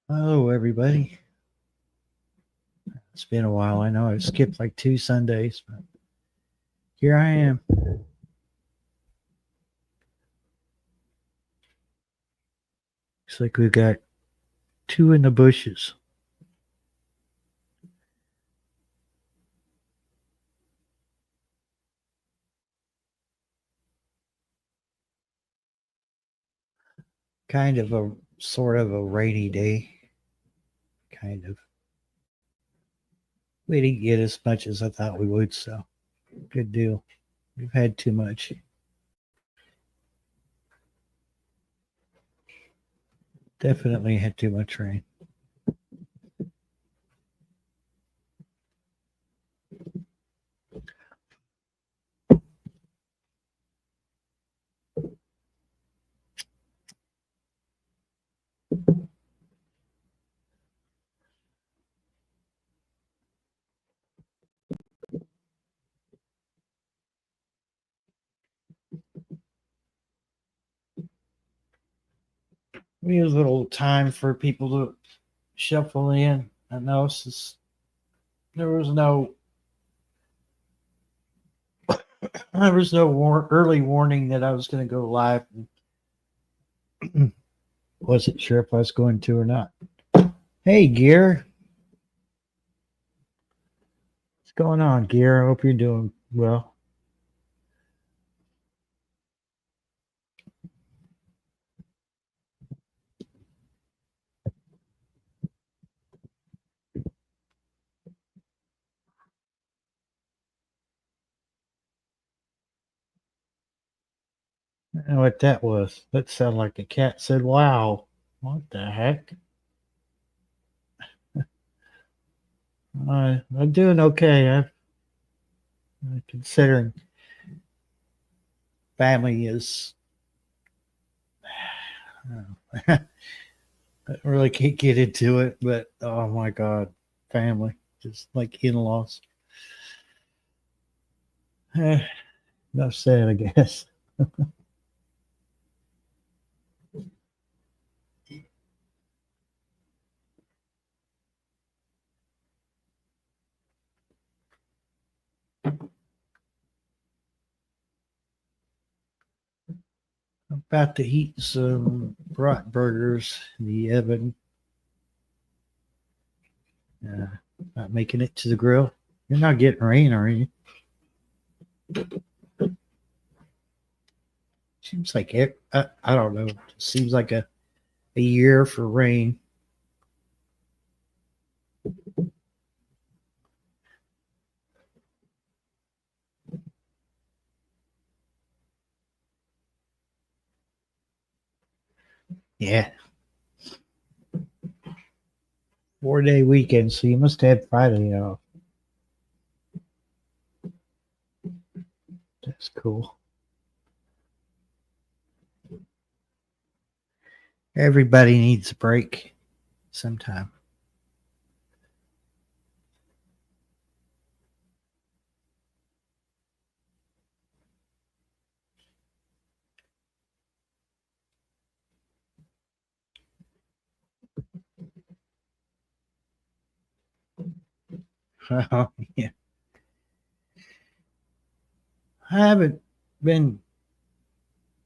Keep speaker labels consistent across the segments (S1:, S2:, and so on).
S1: Hello, everybody. It's been a while. I know I've skipped like 2 Sundays, but here I am. Looks like we've got two in the bushes. Kind of a sort of a rainy day. Kind of. We didn't get as much as I thought we would, so good deal. We've had too much. Definitely had too much rain. We use a little time for people to shuffle in. I know there was no early warning that I was going to go live. Wasn't sure if I was going to or not. Hey, Gear. What's going on, Gear? I hope you're doing well. I don't know what that was. That sounded like a cat said, wow. What the heck? I'm doing okay. Considering family is, I really can't get into it, but oh my God, family, just like in laws. Enough said, I guess. I'm about to eat some bratwursters in the oven. Uh, Not making it to the grill. You're not getting rain, are you? Seems like I don't know. Seems like a year for rain. Yeah, 4 day weekend. So you must have Friday off. That's cool. Everybody needs a break sometime. Oh, yeah. I haven't been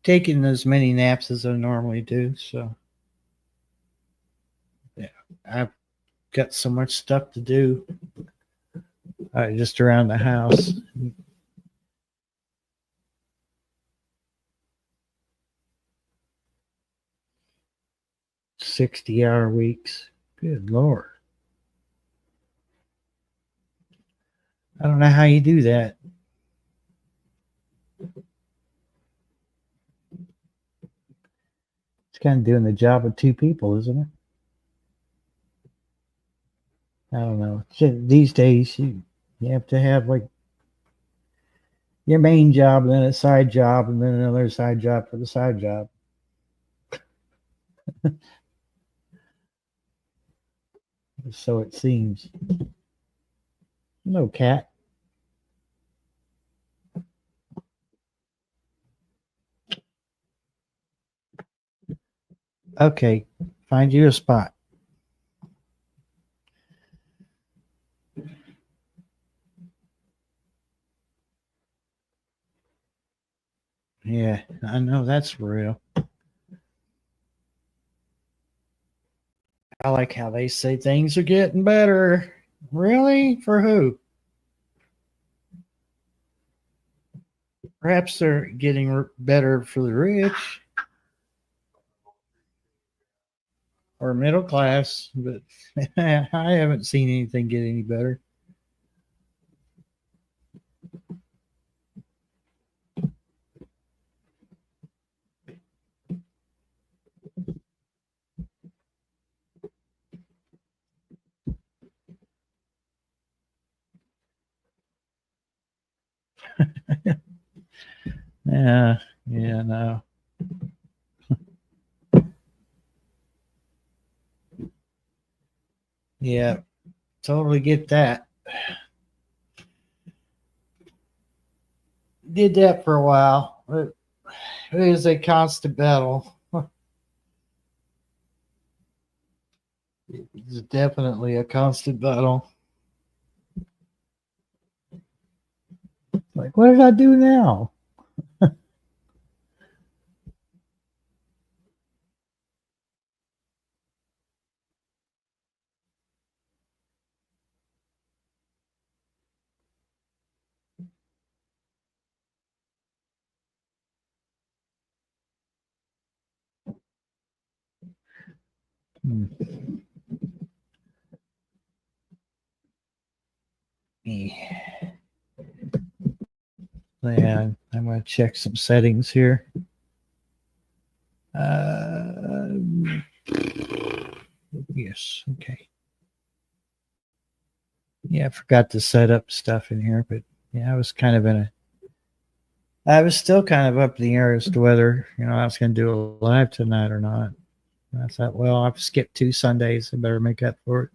S1: taking as many naps as I normally do. So yeah, I've got so much stuff to do just around the house. 60-hour weeks. Good Lord. I don't know how you do that. It's kind of doing the job of two people, isn't it? I don't know. These days, you have to have like your main job, and then a side job, and then another side job for the side job. So it seems. No, cat. Okay, Find you a spot. Yeah, I know that's real. I like how they say things are getting better. Really? For who? Perhaps they're getting better for the rich or middle class, but I haven't seen anything get any better. Yeah, yeah, no. Yeah, totally get that. Did that for a while. It is a constant battle. It's definitely a constant battle. Like, what did I do now? Hmm. Yeah, I'm going to check some settings here. Uh, yes, okay. Yeah, I forgot to set up stuff in here, but yeah, I was still kind of up in the air as to whether, I was going to do a live tonight or not. And I thought, well, I've skipped 2 Sundays. I better make up for it.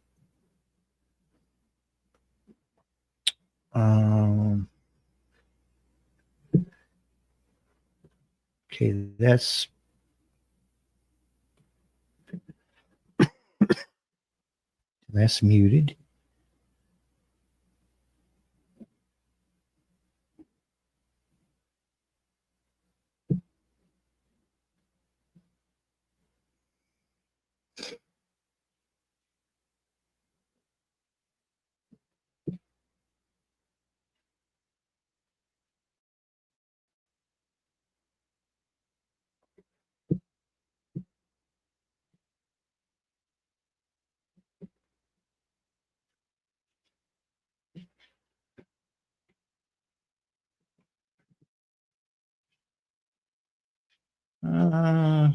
S1: Um, okay, that's muted. Uh,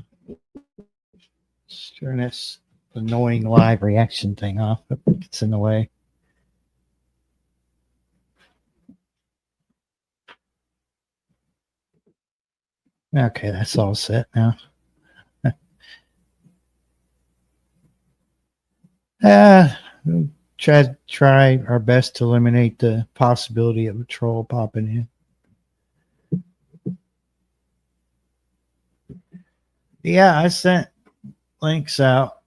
S1: let's turn this annoying live reaction thing off. It's in the way. Okay, that's all set now. We'll try our best to eliminate the possibility of a troll popping in. Yeah, I sent links out.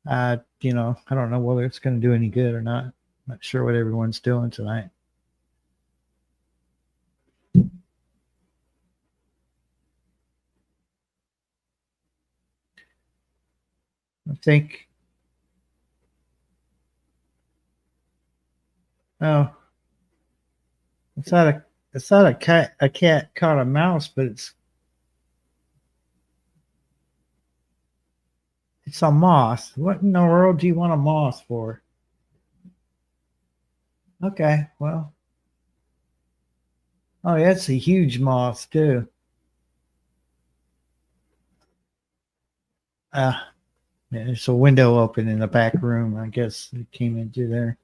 S1: I don't know whether it's going to do any good or not. Not sure what everyone's doing tonight. I think. Oh, it's not a cat. A cat caught a mouse, but it's a moth. What in the world do you want a moth for? Okay, well, oh, yeah, it's a huge moth too. Uh, yeah, there's a window open in the back room. I guess it came into there.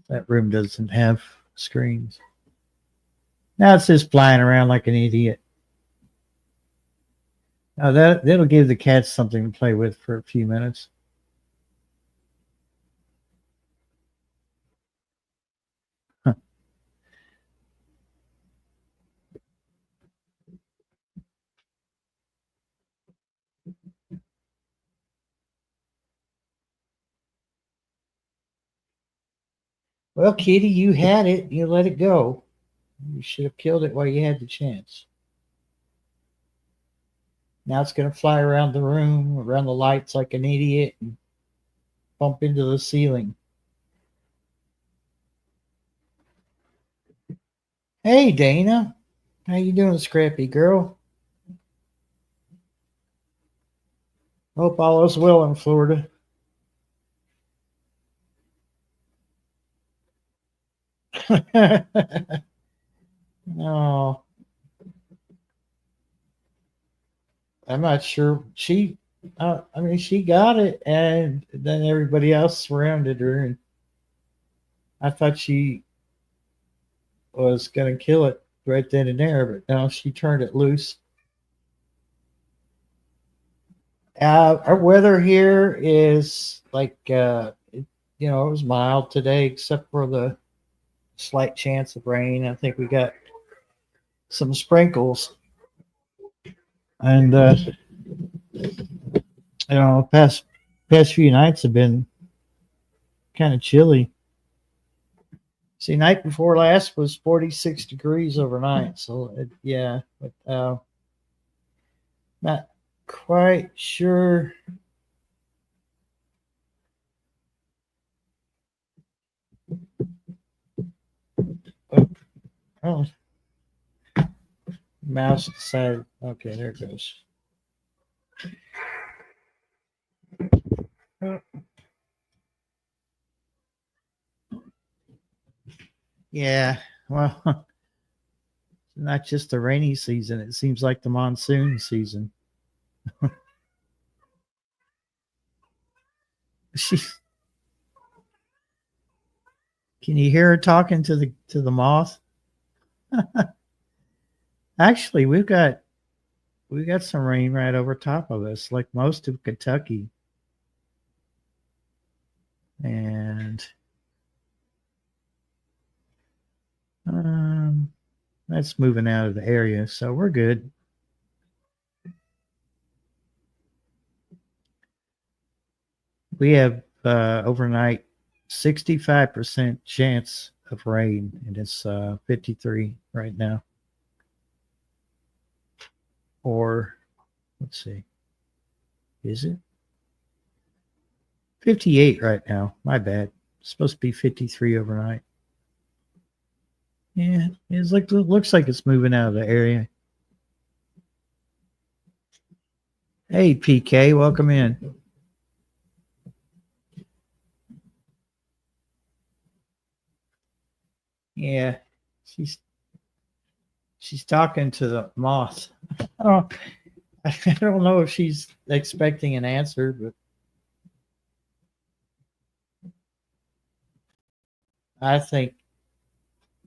S1: That room doesn't have screens. Now it's just flying around like an idiot. Oh, that'll give the cats something to play with for a few minutes. Huh. Well, Kitty, you had it. You let it go. You should have killed it while you had the chance. Now it's going to fly around the room, around the lights like an idiot, and bump into the ceiling. Hey, Dana. How you doing, scrappy girl? Hope all is well in Florida. No, I'm not sure. I mean, she got it, and then everybody else surrounded her, and I thought she was going to kill it right then and there, but now she turned it loose. Our weather here is like, it was mild today, except for the slight chance of rain. I think we got some sprinkles, and past few nights have been kind of chilly. See, night before last was 46 degrees overnight, so yeah, but not quite sure. Oh, mouse decided. Okay, there it goes. Yeah, well, not just the rainy season. It seems like the monsoon season. She, can you hear her talking to the moth? Actually, we got some rain right over top of us, like most of Kentucky, and that's moving out of the area, so we're good. We have overnight 65% chance of rain, and it's 53 right now. Or let's see, is it 58 right now? My bad. It's supposed to be 53 overnight. Yeah, looks like it's moving out of the area. Hey, PK, welcome in. Yeah, she's talking to the moth. Oh, I don't know if she's expecting an answer, but I think,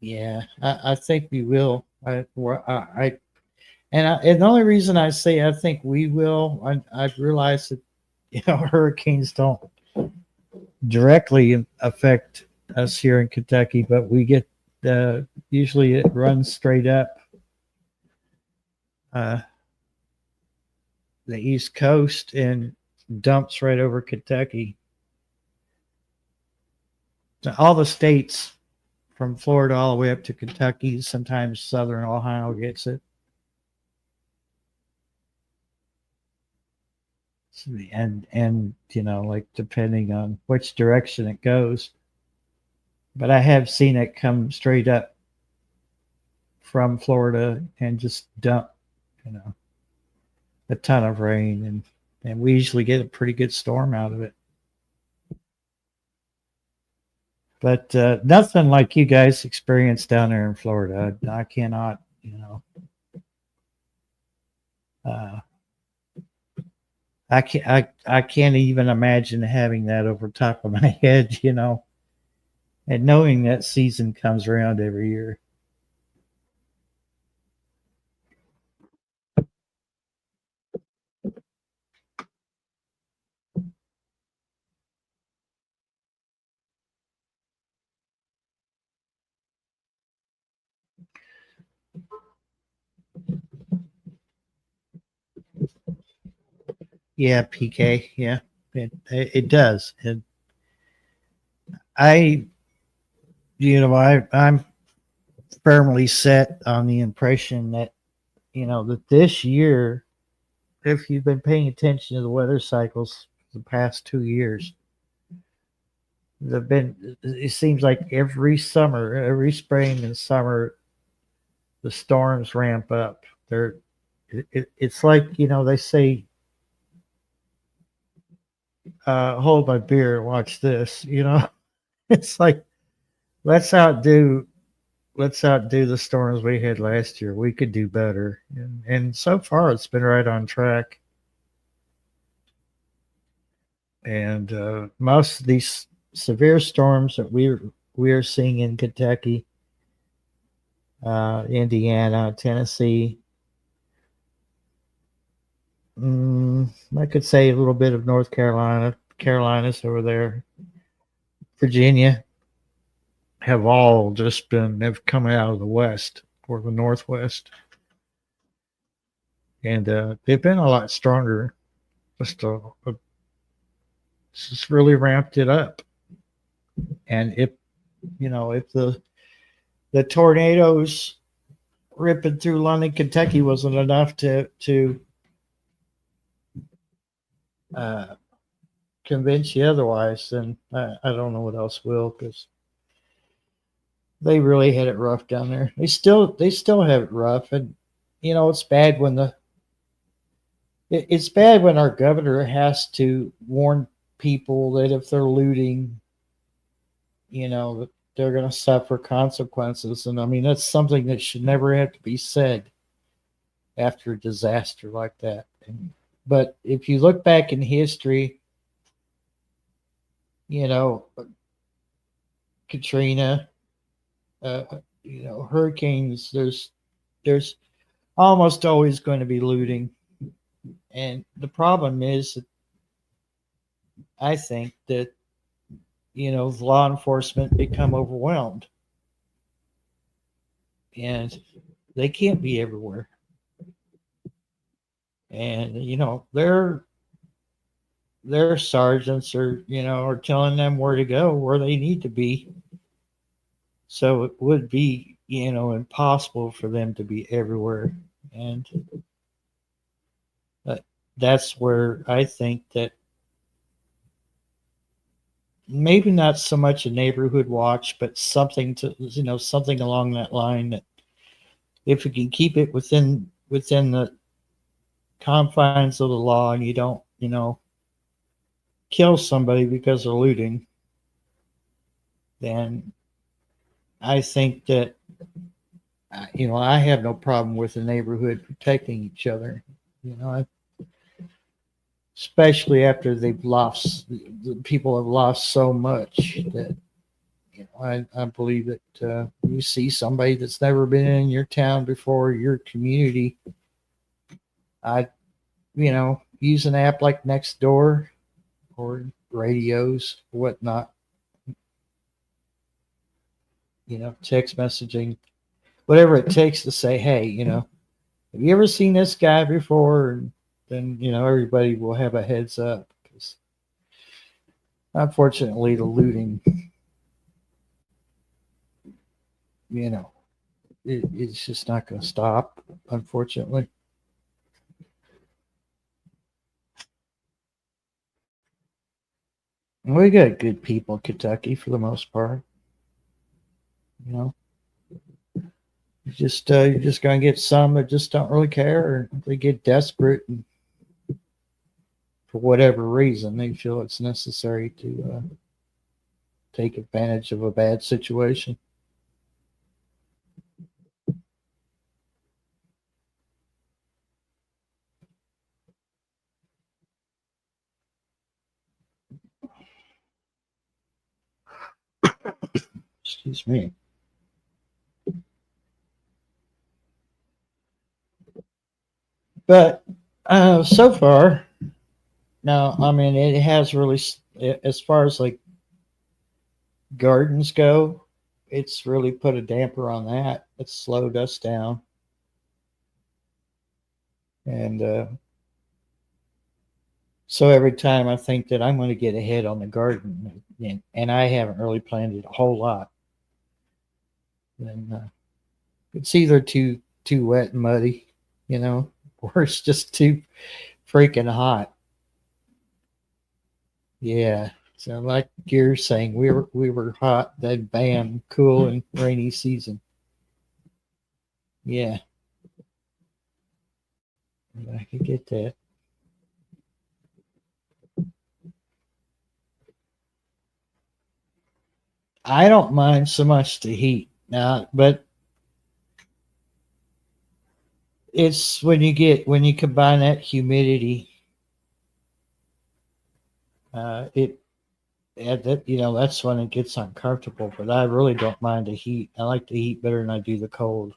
S1: yeah, I think we will. And the only reason I say I think we will, I've realized that hurricanes don't directly affect us here in Kentucky, but we get usually it runs straight up the East Coast and dumps right over Kentucky. So all the states from Florida all the way up to Kentucky, sometimes southern Ohio gets it. And like depending on which direction it goes. But I have seen it come straight up from Florida and just dump, a ton of rain, and we usually get a pretty good storm out of it. But nothing like you guys experienced down there in Florida. I cannot, I can't even imagine having that over top of my head, and knowing that season comes around every year. Yeah, PK. Yeah, it does. I I'm firmly set on the impression that, that this year, if you've been paying attention to the weather cycles the past 2 years, it seems like every summer, every spring and summer, the storms ramp up. It's like, they say, hold my beer and watch this, it's like, let's outdo the storms we had last year. We could do better. And so far it's been right on track. And most of these severe storms that we're seeing in Kentucky, Indiana, Tennessee, I could say a little bit of North Carolina, Carolinas over there, Virginia, have come out of the west or the northwest, and they've been a lot stronger. Just really ramped it up. And if the tornadoes ripping through London, Kentucky wasn't enough to convince you otherwise, then I don't know what else will, because they really had it rough down there. They still have it rough, and it's bad when it's bad when our governor has to warn people that if they're looting, that they're going to suffer consequences. And I mean, that's something that should never have to be said after a disaster like that. But if you look back in history, Katrina, hurricanes, there's almost always going to be looting. And the problem is that I think that, law enforcement become overwhelmed, and they can't be everywhere. And, their sergeants are telling them where to go, where they need to be. So it would be, impossible for them to be everywhere. And that's where I think that maybe not so much a neighborhood watch, but something something along that line, that if you can keep it within the confines of the law, and you don't, kill somebody because they're looting, then I think that, I have no problem with the neighborhood protecting each other, especially after the people have lost so much that, I believe that you see somebody that's never been in your town before, your community, use an app like Nextdoor or radios, whatnot, text messaging, whatever it takes to say, hey, have you ever seen this guy before? And then, everybody will have a heads up, because unfortunately the looting, it's just not going to stop, unfortunately. We got good people in Kentucky for the most part. You're just going to get some that just don't really care, or they get desperate, and for whatever reason they feel it's necessary to take advantage of a bad situation. Excuse me. But so far, no, I mean, it has really, as far as like gardens go, it's really put a damper on that. It's slowed us down. And so every time I think that I'm going to get ahead on the garden, and I haven't really planned it a whole lot, And it's either too wet and muddy, or it's just too freaking hot. Yeah. So like you're saying, we were hot, then bam, cool and rainy season. Yeah, I could get that. I don't mind so much the heat now, but it's when you combine that humidity, it that that's when it gets uncomfortable. But I really don't mind the heat. I like the heat better than I do the cold.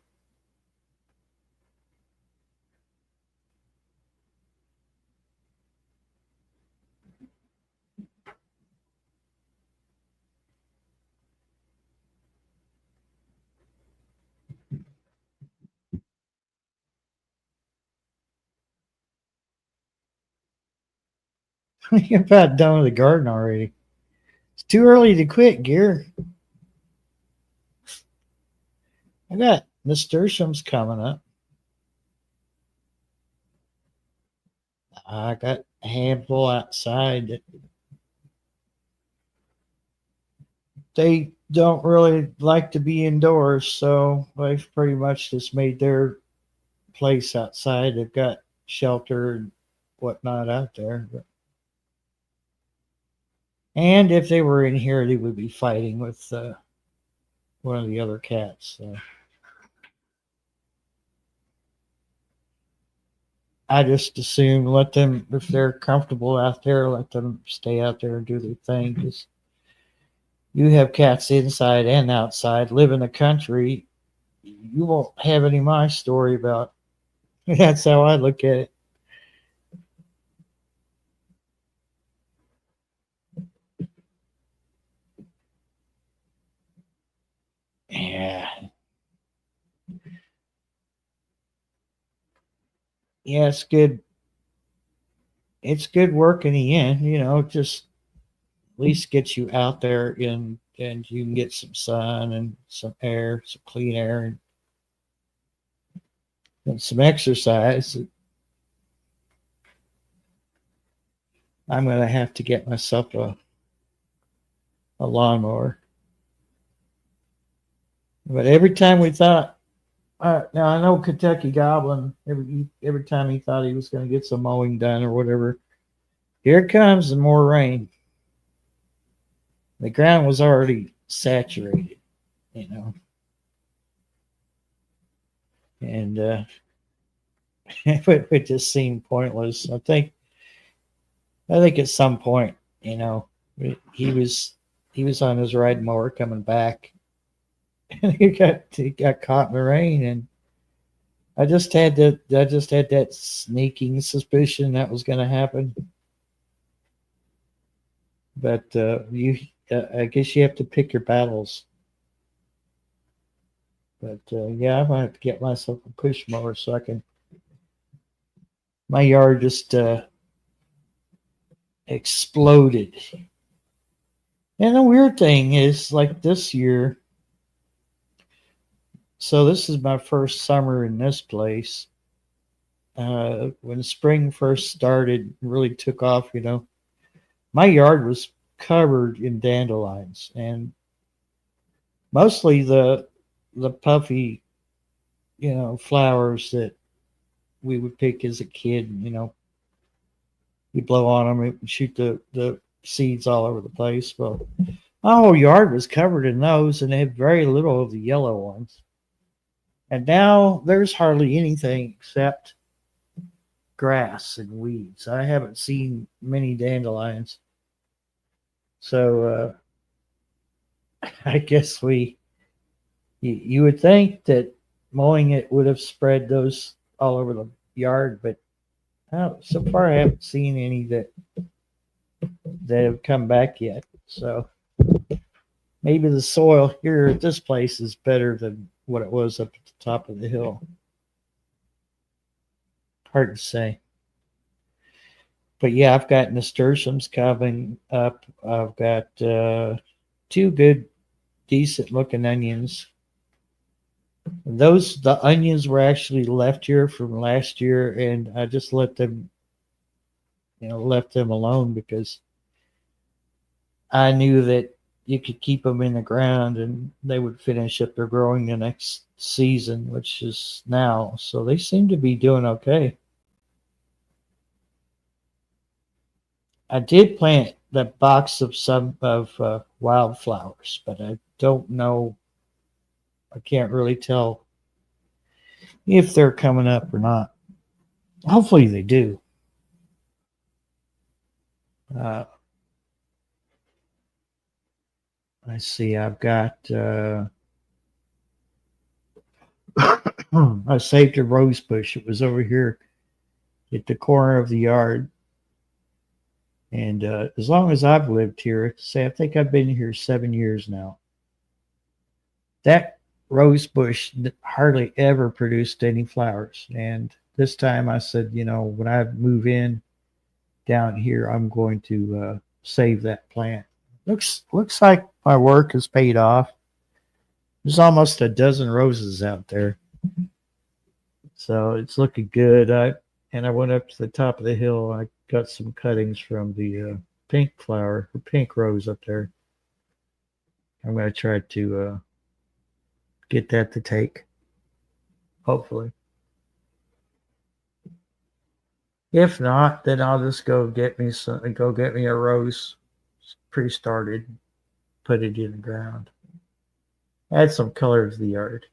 S1: You're about done with the garden already. It's too early to quit, Gear. I got nasturtiums coming up. I got a handful outside that they don't really like to be indoors, so they've pretty much just made their place outside. They've got shelter and whatnot out there. And if they were in here, they would be fighting with one of the other cats. So I just assume let them, if they're comfortable out there, let them stay out there and do their thing. Because you have cats inside and outside, live in the country, you won't have any of my story about. That's how I look at it. Yeah, yeah, it's good. It's good work in the end, just at least get you out there and you can get some sun and some air, some clean air, and some exercise. I'm gonna have to get myself a lawnmower. But every time we thought, now I know Kentucky Goblin. Every time he thought he was going to get some mowing done or whatever, here comes the more rain. The ground was already saturated, you know, and it just seemed pointless. I think at some point, he was he was on his riding mower coming back, and he got caught in the rain, and I just had that sneaking suspicion that was going to happen. But I guess you have to pick your battles. But yeah, I'm gonna have to get myself a push mower so I can. My yard just exploded. And the weird thing is, like this year, so this is my first summer in this place. When spring first started, really took off, my yard was covered in dandelions and mostly the puffy, flowers that we would pick as a kid. You blow on them and shoot the seeds all over the place. Well, my whole yard was covered in those, and they had very little of the yellow ones. And now there's hardly anything except grass and weeds. I haven't seen many dandelions. So I guess you would think that mowing it would have spread those all over the yard, but so far I haven't seen any that have come back yet. So maybe the soil here at this place is better than what it was up at the top of the hill. Hard to say. But yeah, I've got nasturtiums coming up. I've got two good, decent looking onions. The onions were actually left here from last year, and I just let them, left them alone because I knew that you could keep them in the ground and they would finish up their growing the next season, which is now. So they seem to be doing okay. I did plant the box of some of wildflowers, but I don't know. I can't really tell if they're coming up or not. Hopefully they do. Uh, I see. I've got. I saved a rose bush. It was over here at the corner of the yard. And as long as I've lived here, say I think I've been here 7 years now. That rose bush hardly ever produced any flowers. And this time I said, when I move in down here, I'm going to save that plant. Looks like my work has paid off. There's almost a dozen roses out there, so it's looking good. I went up to the top of the hill. I got some cuttings from the pink flower, or pink rose up there. I'm going to try to get that to take, hopefully. If not, then I'll just go get me a rose pre-started, put it in the ground. Add some color to the yard.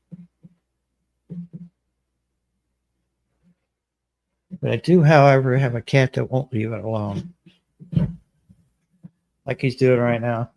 S1: But I do, however, have a cat that won't leave it alone. Like he's doing right now.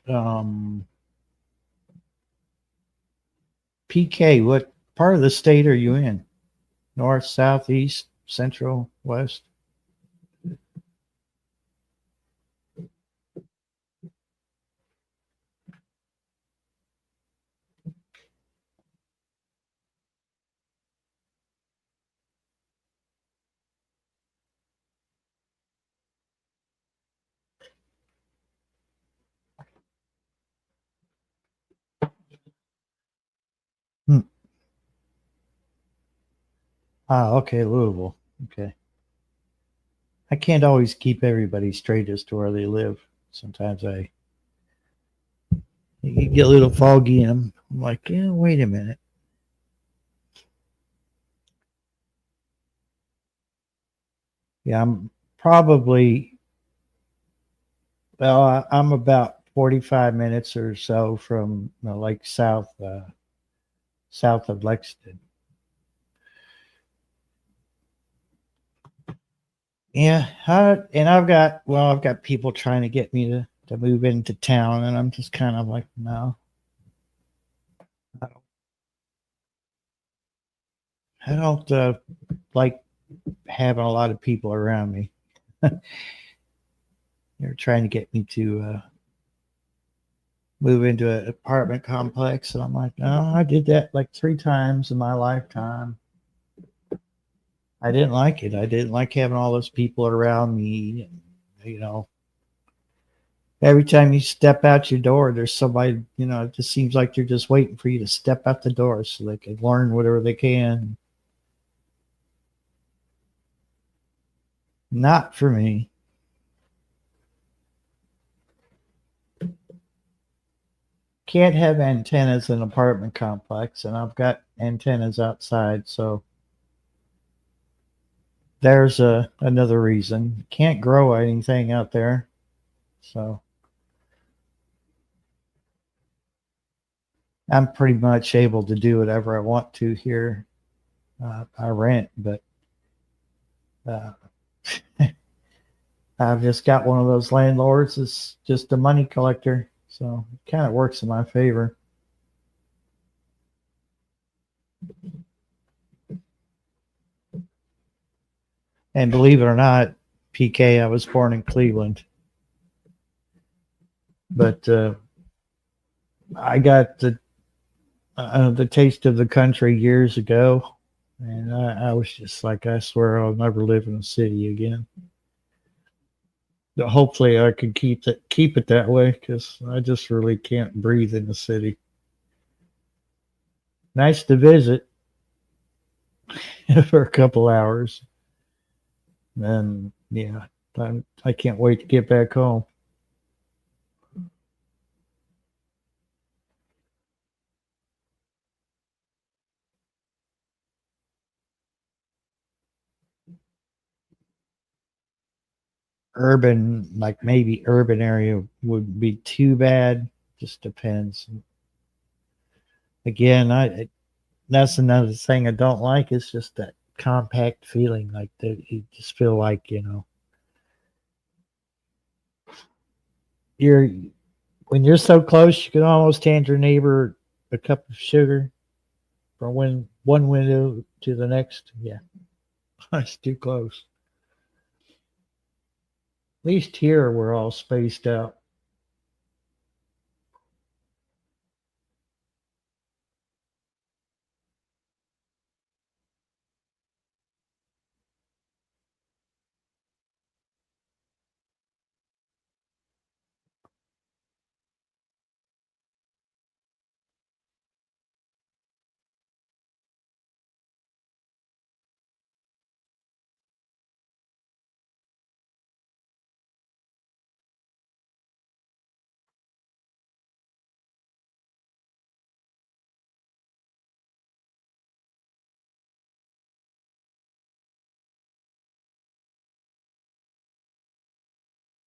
S1: Um, PK, what part of the state are you in? North, south, east, central, west? Hmm. Ah, okay, Louisville. Okay. I can't always keep everybody straight as to where they live. Sometimes you get a little foggy and I'm like, yeah, wait a minute. Yeah, I'm probably, I'm about 45 minutes or so from like south of Lexington. Yeah, and I've got people trying to get me to move into town, and I'm just kind of like, no, I don't, I don't like having a lot of people around me. They're trying to get me to move into an apartment complex, and I'm like, no, I did that like 3 times in my lifetime. I didn't like it. I didn't like having all those people around me, and you know, every time you step out your door, there's somebody, it just seems like they're just waiting for you to step out the door so they can learn whatever they can. Not for me. Can't have antennas in an apartment complex, and I've got antennas outside, so there's another reason. Can't grow anything out there, so I'm pretty much able to do whatever I want to here. I rent, but uh, I've just got one of those landlords that's just a money collector, so it kind of works in my favor. And believe it or not, PK, I was born in Cleveland, but I got the taste of the country years ago, and I was just like, I swear I'll never live in a city again. But hopefully, I could keep it that way because I just really can't breathe in the city. Nice to visit for a couple hours, and yeah, I can't wait to get back home. Urban, like maybe urban area would be too bad. Just depends. Again, I that's another thing I don't like. It's just that compact feeling, like that you just feel like you're when you're so close, you can almost hand your neighbor a cup of sugar from one window to the next. Yeah, it's too close. At least here we're all spaced out.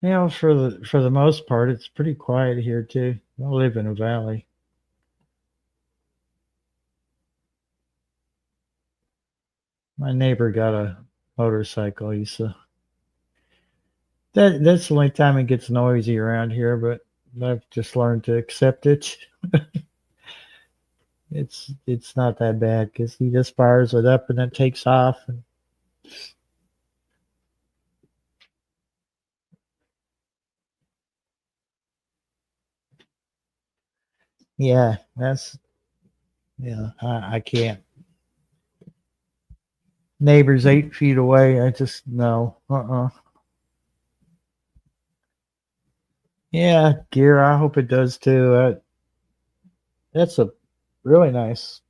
S1: For the most part, it's pretty quiet here too. I live in a valley. My neighbor got a motorcycle. That's the only time it gets noisy around here, but I've just learned to accept it. It's not that bad because he just fires it up and then takes off. And yeah, that's yeah. I can't. Neighbors 8 feet away. I just no. Yeah, gear. I hope it does too. That's a really nice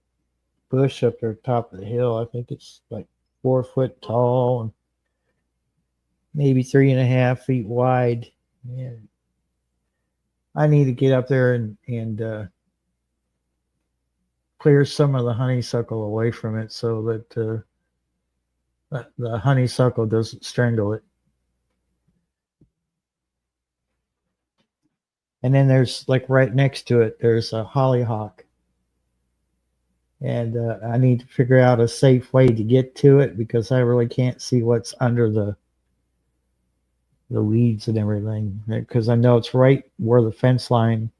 S1: bush up there top of the hill. I think it's like 4 foot tall and maybe 3.5 feet wide. Yeah, I need to get up there and clear some of the honeysuckle away from it so that the honeysuckle doesn't strangle it. And then there's like right next to it, there's a hollyhock, and I need to figure out a safe way to get to it because I really can't see what's under the weeds and everything because I know it's right where the fence line.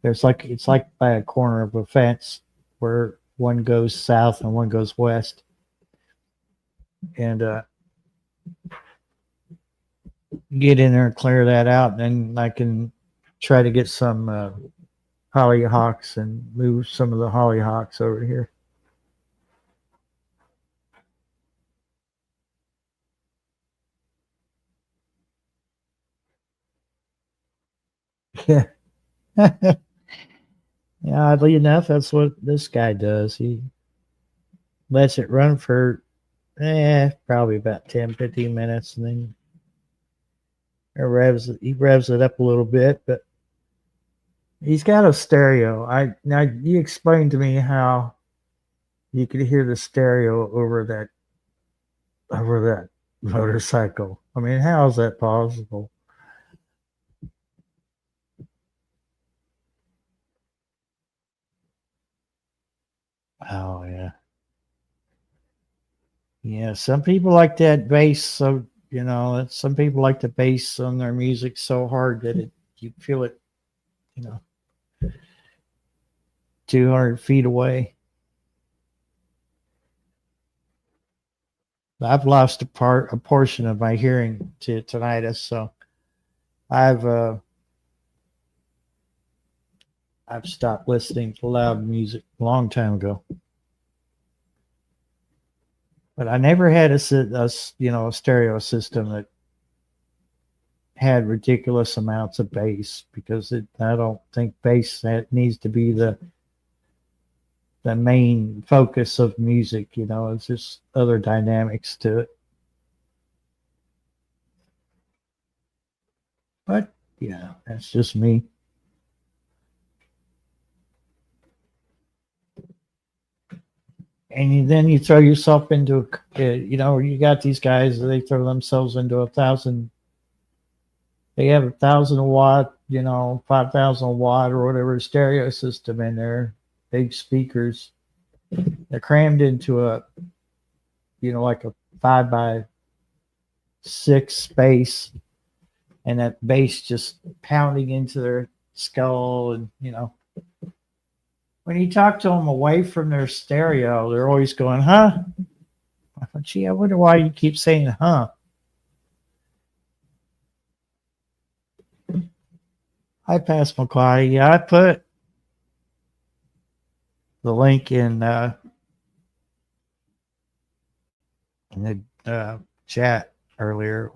S1: There's like it's like by a corner of a fence where one goes south and one goes west, and get in there and clear that out, and then I can try to get some hollyhocks and move some of the hollyhocks over here. Yeah. Yeah, oddly enough, that's what this guy does. He lets it run for probably about 10, 15 minutes, and then he revs it up a little bit, but he's got a stereo. I now you explained to me how you could hear the stereo over that motorcycle. I mean, how is that possible? Oh yeah. Yeah, some people like that bass so some people like the bass on their music so hard that you feel it, you know, 200 feet away. I've lost a portion of my hearing to tinnitus, so I've uh, I've stopped listening to loud music a long time ago. But I never had a stereo system that had ridiculous amounts of bass because I don't think bass that needs to be the main focus of music. It's just other dynamics to it. But yeah, that's just me. And then you throw yourself into you got these guys, they throw themselves into 1,000. They have 1,000 watt, 5,000 watt or whatever stereo system in there, big speakers. They're crammed into like a 5x6 space, and that bass just pounding into their skull. And when you talk to them away from their stereo, they're always going, huh? I thought, gee, I wonder why you keep saying, huh? I passed McCarty. Yeah, I put the link in the chat earlier.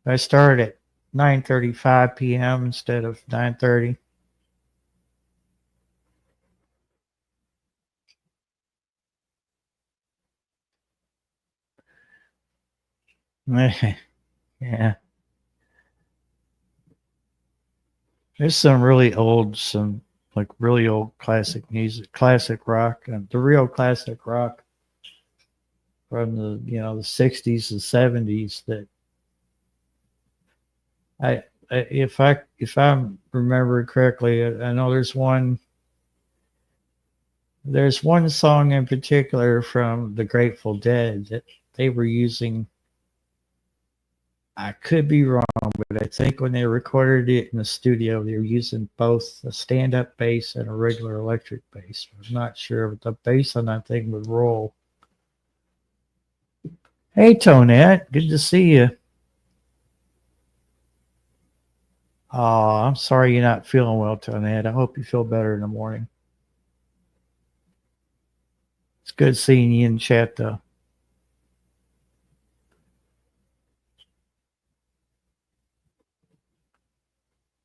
S1: I started at 9:35 p.m. instead of 9:30. Yeah. There's some like really old classic music, classic rock, and the real classic rock from the 60s and 70s that if I remember correctly, I know there's one song in particular from the Grateful Dead that they were using. I could be wrong, but I think when they recorded it in the studio, they were using both a stand-up bass and a regular electric bass. I'm not sure, but the bass on that thing would roll. Hey, Tonette, good to see you. Oh, I'm sorry you're not feeling well, Tonette. I hope you feel better in the morning. It's good seeing you in chat, though.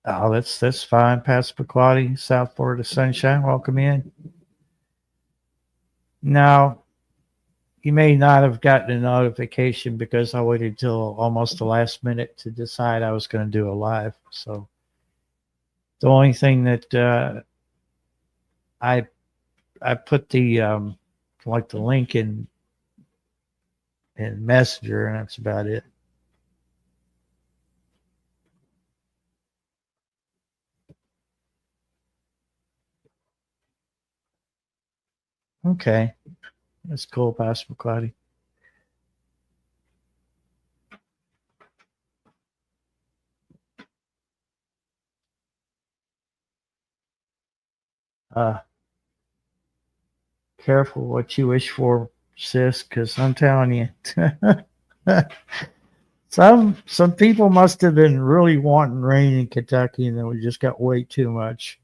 S1: Oh, that's fine. Passamaquoddy, South Florida Sunshine. Welcome in. Now, you may not have gotten a notification because I waited till almost the last minute to decide I was going to do a live. So the only thing that I I put the link in Messenger, and that's about it. Okay, that's cool, Pastor McCloudy. Uh, Careful what you wish for, sis, because I'm telling you, some people must have been really wanting rain in Kentucky, and then we just got way too much.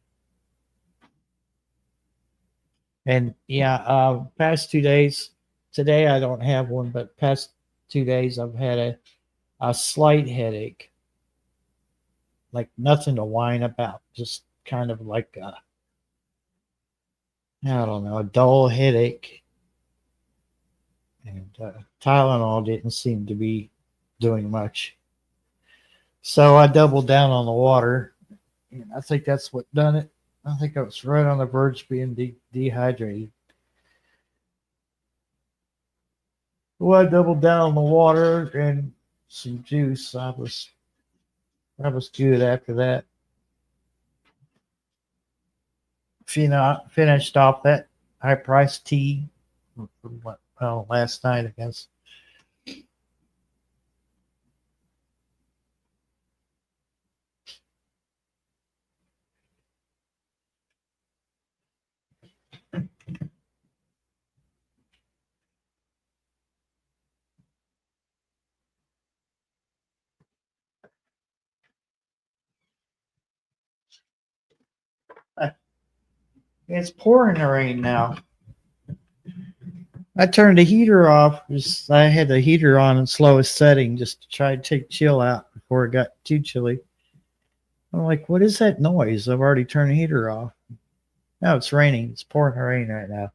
S1: And yeah, past 2 days. Today I don't have one, but past 2 days I've had a slight headache, like nothing to whine about, just kind of like I don't know, a dull headache. And Tylenol didn't seem to be doing much. So I doubled down on the water, and I think that's what done it. I think I was right on the verge of being dehydrated. Well, I doubled down on the water and some juice. I was good after that. Finished off that high priced tea from last night, I guess. It's pouring the rain now. I turned the heater off. I had the heater on in slowest setting just to try to take chill out before it got too chilly. I'm like, what is that noise? I've already turned the heater off. No, it's raining. It's pouring rain right now.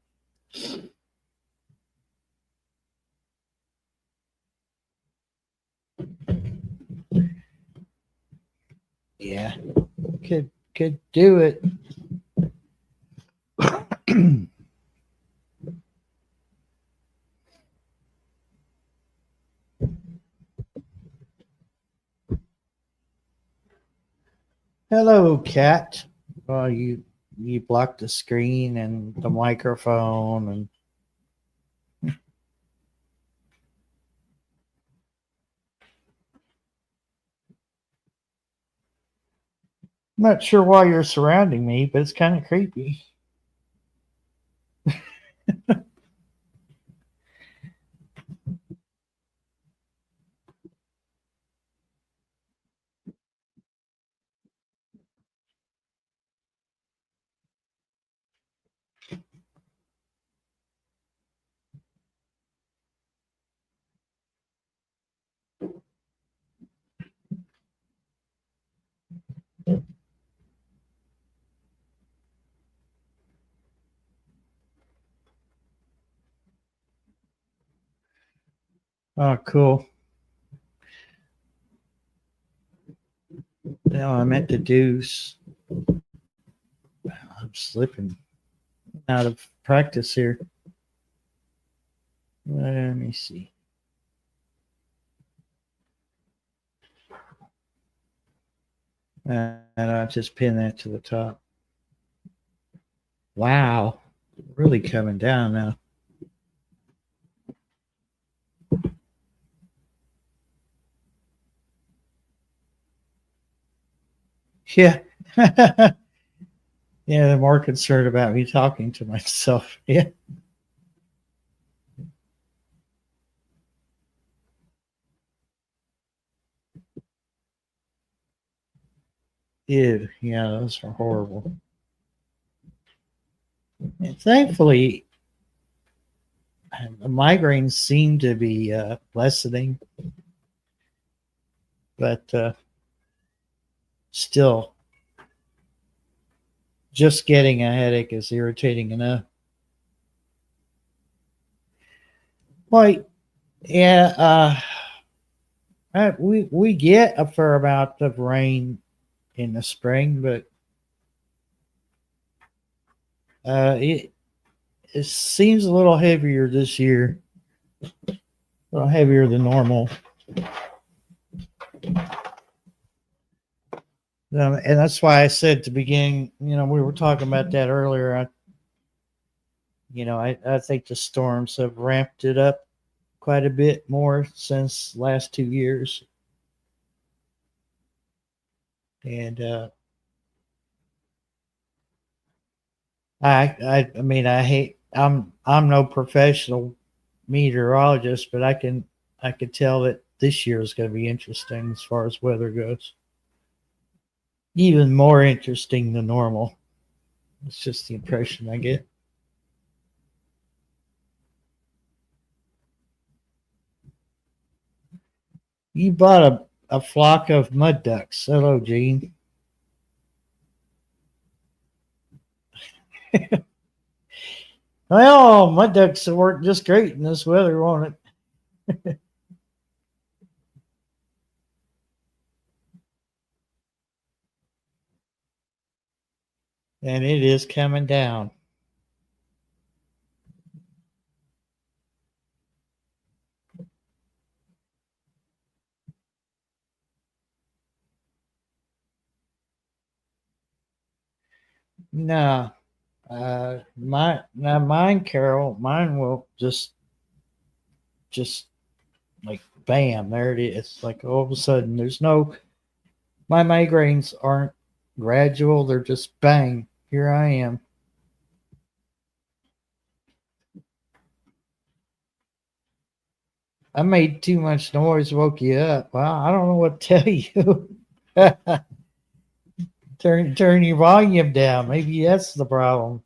S1: Yeah, could do it. Hello, cat. Well, you blocked the screen and the microphone and I'm not sure why you're surrounding me, but it's kind of creepy. Oh, cool. No, I meant to do. I'm slipping out of practice here. Let me see. And I'll just pin that to the top. Wow. Really coming down now. Yeah. Yeah, they're more concerned about me talking to myself. Yeah. Ew. Yeah, those are horrible. And thankfully, the migraines seem to be lessening, but still, just getting a headache is irritating enough. Well, yeah, we get a fair amount of rain in the spring, but it seems a little heavier this year, a little heavier than normal. And that's why I said at the beginning, we were talking about that earlier. I think the storms have ramped it up quite a bit more since last 2 years. And I mean, I hate. I'm no professional meteorologist, but I could tell that this year is going to be interesting as far as weather goes. Even more interesting than normal. It's just the impression I get. You bought a flock of mud ducks. Hello, Gene. Well, mud ducks will work just great in this weather, won't it? And it is coming down. No, mine, Carol. Mine will just like bam, there it is. Like all of a sudden, there's no. My migraines aren't gradual; they're just bang. Here I am. I made too much noise, woke you up. Well, I don't know what to tell you. Turn your volume down. Maybe that's the problem.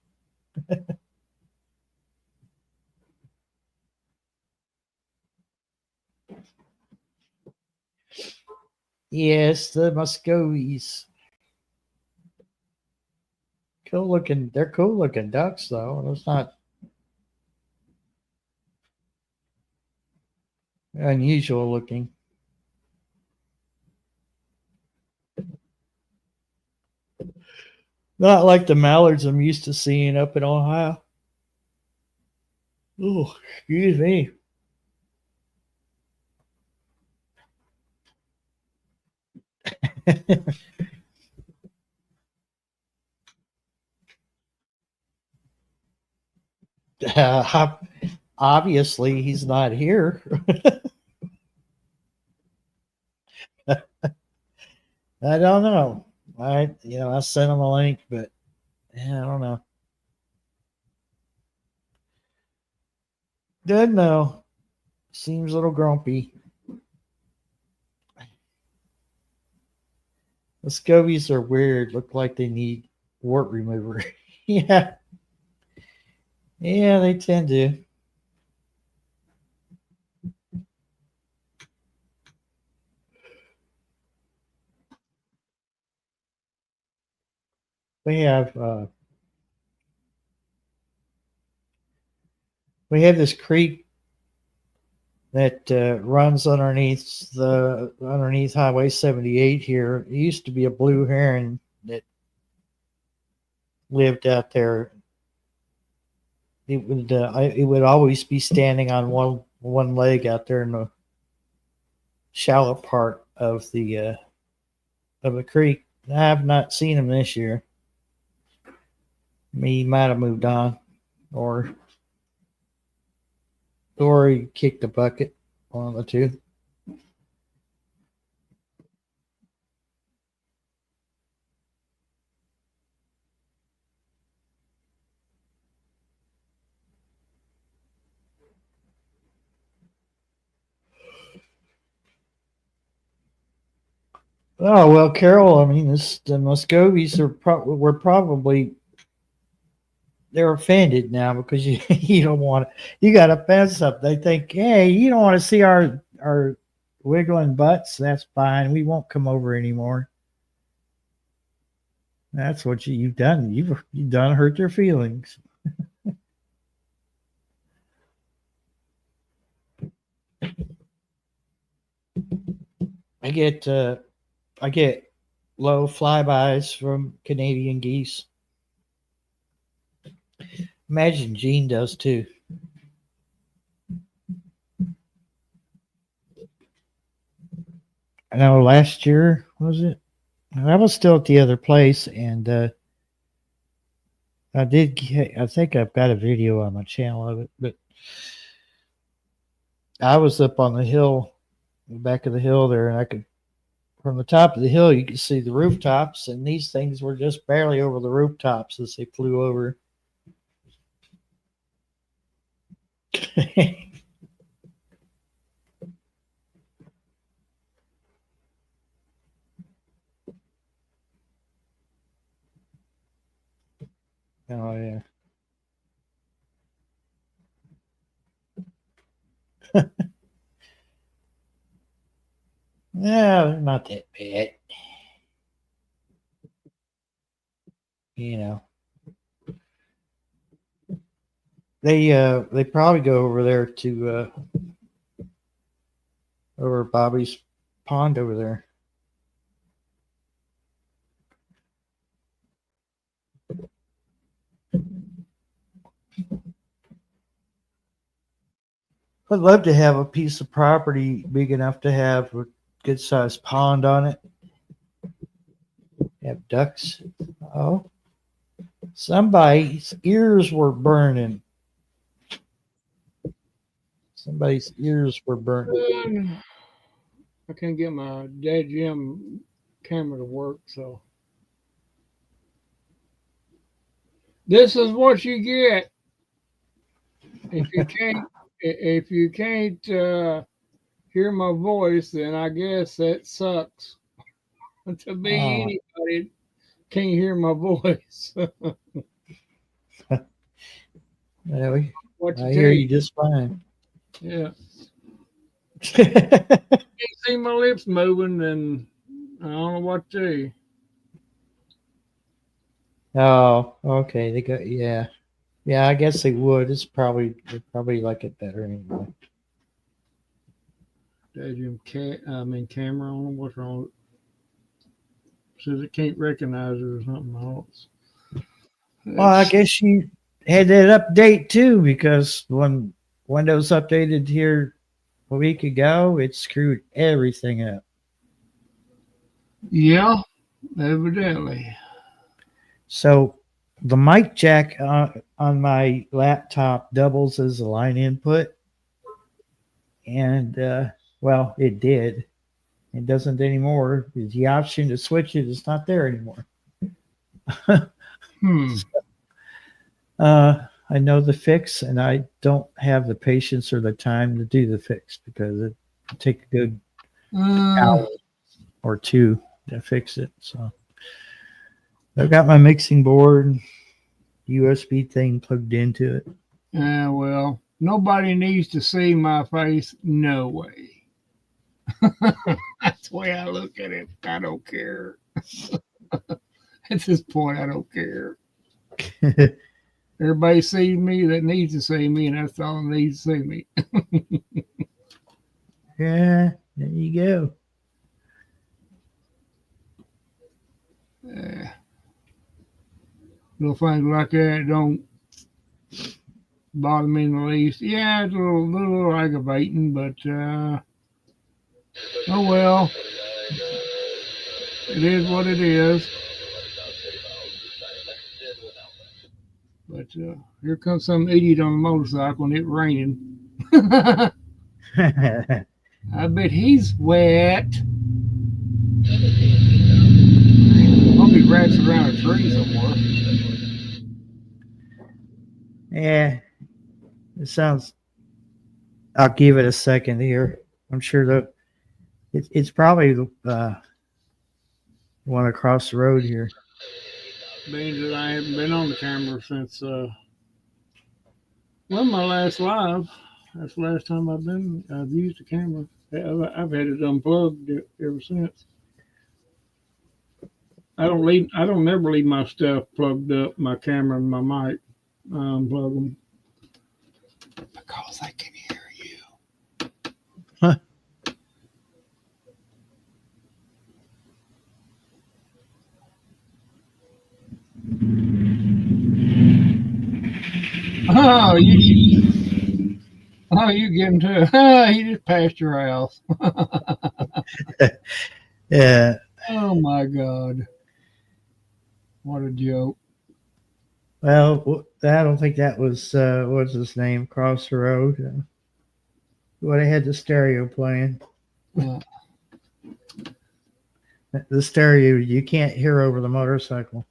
S1: Yes, the Muscovies. Cool looking. They're cool looking ducks, though. It's not unusual looking. Not like the mallards I'm used to seeing up in Ohio. Oh, excuse me. Obviously, he's not here. I don't know. I sent him a link, but yeah, I don't know. Doesn't know. Seems a little grumpy. The scobies are weird. Look like they need wart remover. Yeah. Yeah, they tend to. We have we have this creek that runs underneath Highway 78 here. It used to be a blue heron that lived out there. It would always be standing on one leg out there in the shallow part of the creek. I have not seen him this year. He might have moved on, or he kicked the bucket. One of the two. Oh well, Carol. I mean, the Muscovies were probably they're offended now because you you don't want you got to fence up. They think, hey, you don't want to see our wiggling butts. That's fine. We won't come over anymore. That's what you've done. You've done hurt their feelings. I get uh, I get low flybys from Canadian geese. Imagine Gene does too. I know last year was it? I was still at the other place, and I think I've got a video on my channel of it, but I was up on the hill, the back of the hill there, and I could from the top of the hill you could see the rooftops, and these things were just barely over the rooftops as they flew over. Oh yeah. No, they're not that bad. You know, they probably go over there to over Bobby's pond over there. I'd love to have a piece of property big enough to have a good sized pond on it. Have ducks. Oh, somebody's ears were burning. Somebody's ears were burning.
S2: I can't get my dad Jim camera to work, so this is what you get if you can't hear my voice, then I guess that sucks. To be
S1: Oh,
S2: anybody can't hear my voice. What
S1: I
S2: to
S1: hear
S2: tell
S1: you
S2: you?
S1: just fine.
S2: Yeah. You see my lips moving, and I don't know what to tell you.
S1: Oh, okay. They got yeah. Yeah, I guess they would. They probably like it better anyway.
S2: Daddy, camera on. What's wrong? Says it can't recognize it or something else.
S1: Well, I
S2: That's,
S1: guess you had that update too, because when Windows updated here a week ago, it screwed everything up.
S2: yeah, evidently.
S1: So the mic jack on my laptop doubles as a line input, and well, it did. It doesn't anymore. The option to switch it is not there anymore.
S2: Hmm.
S1: I know the fix, and I don't have the patience or the time to do the fix because it take a good
S2: Uh,
S1: hour or two to fix it. So I've got my mixing board, USB thing plugged into it.
S2: well, nobody needs to see my face. No way. That's the way I look at it. I don't care. At this point, I don't care. Everybody sees me that needs to see me, and that's all that needs to see me.
S1: Yeah, there you go.
S2: Uh, little things like that don't bother me in the least. Yeah, it's a little aggravating, but oh well, it is what it is. But here comes some idiot on a motorcycle and it's raining. I bet he's wet. I'll be wrapped around a tree somewhere.
S1: Yeah, it sounds. I'll give it a second here. I'm sure that it's probably the one across the road here.
S2: Being that I haven't been on the camera since well, my last live. That's the last time I've used the camera. I've had it unplugged ever since. I don't never leave my stuff plugged up, my camera and my mic. I unplug them because I can hear you.
S1: Huh.
S2: Oh, you get him to. He just passed your house.
S1: Yeah.
S2: Oh my God. What a joke.
S1: Well, I don't think that was what's his name across the road. What they had the stereo playing.
S2: Uh,
S1: The stereo you can't hear over the motorcycle.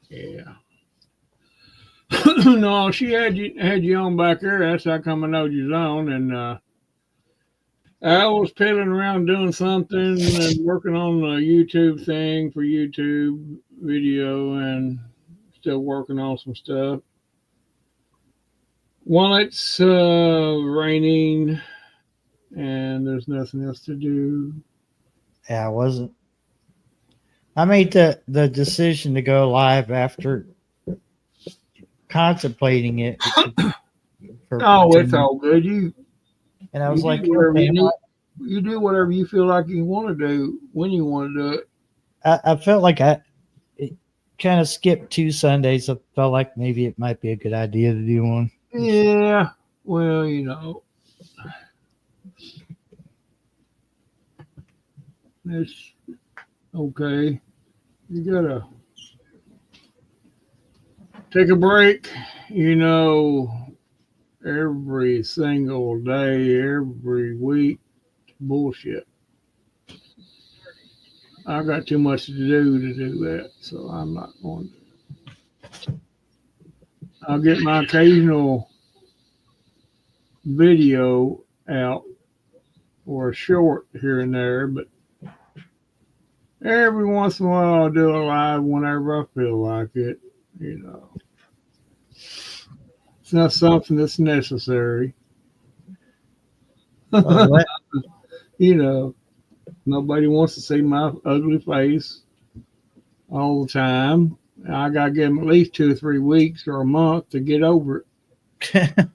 S2: yeah. No, she had you on back there. That's how come I know you's on. And I was piddling around doing something and working on a YouTube thing for YouTube video and still working on some stuff. While it's raining and there's nothing else to do.
S1: Yeah, I wasn't. I made the decision to go live after contemplating it.
S2: Oh, it's all good.
S1: And I
S2: You
S1: was
S2: do
S1: like,
S2: whatever
S1: okay,
S2: you need. You do whatever you feel like you want to do when you want to do it.
S1: I felt like I kind of skipped 2 Sundays. I felt like maybe it might be a good idea to do one.
S2: Yeah. Well, you know, it's okay. You gotta take a break. You know, every single day, every week, bullshit. I got too much to do that, so I'm not going to. I'll get my occasional video out or a short here and there, but every once in a while I'll do a live whenever I feel like it, you know. It's not something that's necessary.
S1: Oh, what?
S2: You know, nobody wants to see my ugly face all the time. I got to give them at least 2 or 3 weeks or a month to get over it.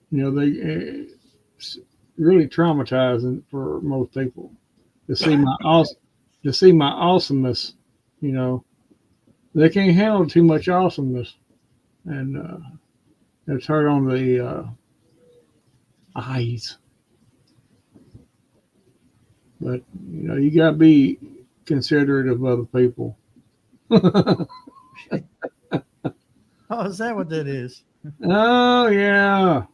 S2: You know, it's really traumatizing for most people to see my awesomeness. You know, they can't handle too much awesomeness, and it's hard on the eyes. But you know, you got to be considerate of other people.
S1: Oh, is that what that is?
S2: Oh yeah,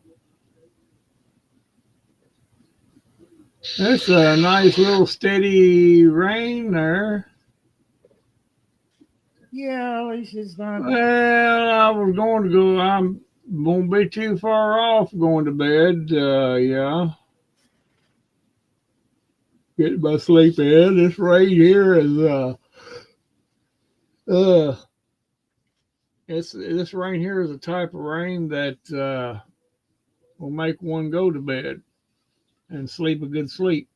S2: that's a nice little steady rain there.
S1: Yeah, at least it's not.
S2: Well, I was going to go. I'm won't be too far off going to bed. Yeah, get my sleep in. This rain here is uh, this rain here is a type of rain that will make one go to bed and sleep a good sleep.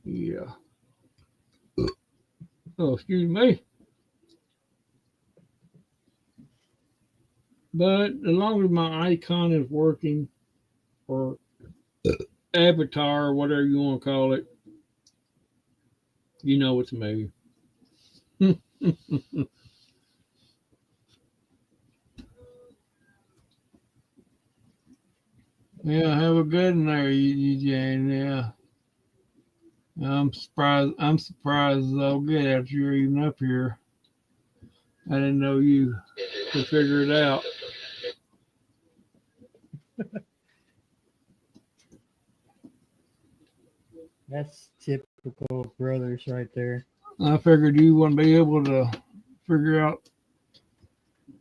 S2: Yeah. Oh, excuse me. But as long as my icon is working, or avatar, or whatever you want to call it, you know it's me. Yeah, have a good one there, Jane. Yeah. I'm surprised. I'm surprised I'll get after you're even up here. I didn't know you could figure it out.
S1: That's typical brothers right there.
S2: I figured you wouldn't be able to figure out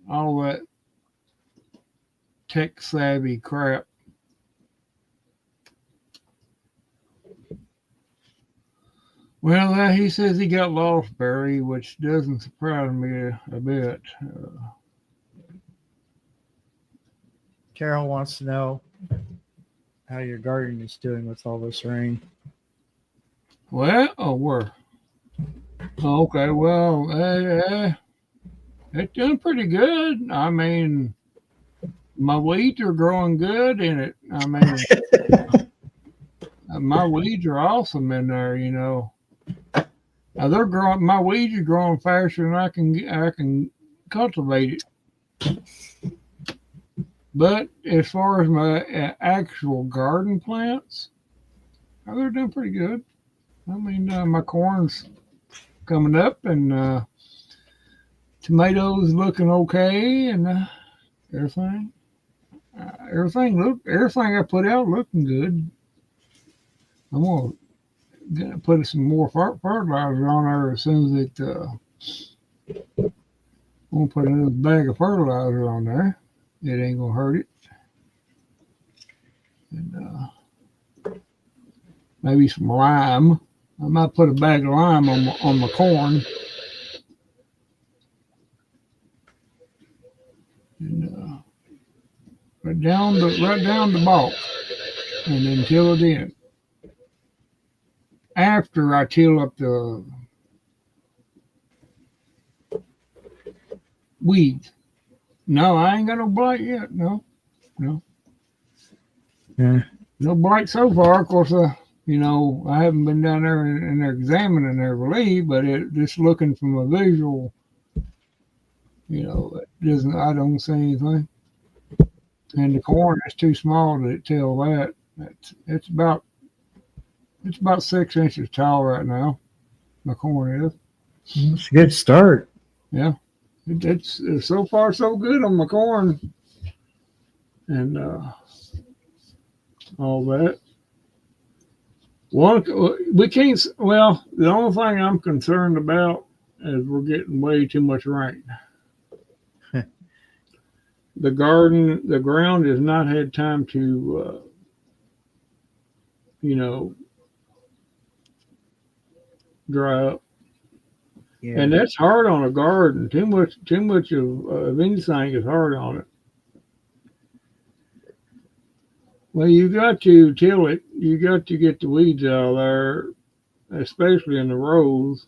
S2: all that tech savvy crap. Well, he says he got lost, Barry, which doesn't surprise me a bit.
S1: Carol wants to know how your garden is doing with all this rain.
S2: Well, oh, where? Oh, okay, well, it's doing pretty good. I mean, my weeds are growing good in it. I mean, my weeds are awesome in there. You know, now they're growing. My weeds are growing faster than I can cultivate it. But as far as my actual garden plants, they're doing pretty good. I mean, my corn's coming up, and tomatoes looking okay, and everything. Everything I put out looking good. I'm gonna put some more fertilizer on there as soon as it. I'm gonna put another bag of fertilizer on there. It ain't gonna hurt it. And maybe some lime. I might put a bag of lime on my corn. And right down the bulk, and then till it in. After I till up the weeds. No, I ain't got no blight yet. No.
S1: Yeah.
S2: No blight so far. Of course, you know, I haven't been down there and examining every leaf, but just looking from a visual, you know, I don't see anything. And the corn is too small to tell that. It's about 6 inches tall right now. My corn is.
S1: It's a good start.
S2: Yeah, it's so far so good on my corn, and all that. One, we can't. Well, the only thing I'm concerned about is we're getting way too much rain. The ground has not had time to, you know, dry up.
S1: Yeah.
S2: And that's hard on a garden. Too much of anything is hard on it. Well, you got to till it. You got to get the weeds out of there, especially in the rows.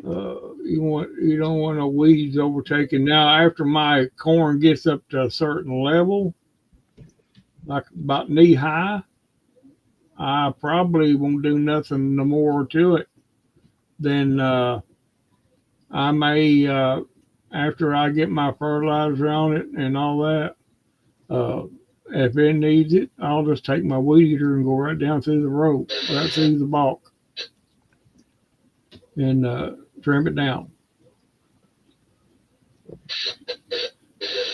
S2: You don't want no weeds overtaking. Now, after my corn gets up to a certain level, like about knee high, I probably won't do nothing no more to it. Then I may, after I get my fertilizer on it and all that, uh, if it needs it, I'll just take my weed eater and go right down through the rope, right through the bulk, and trim it down.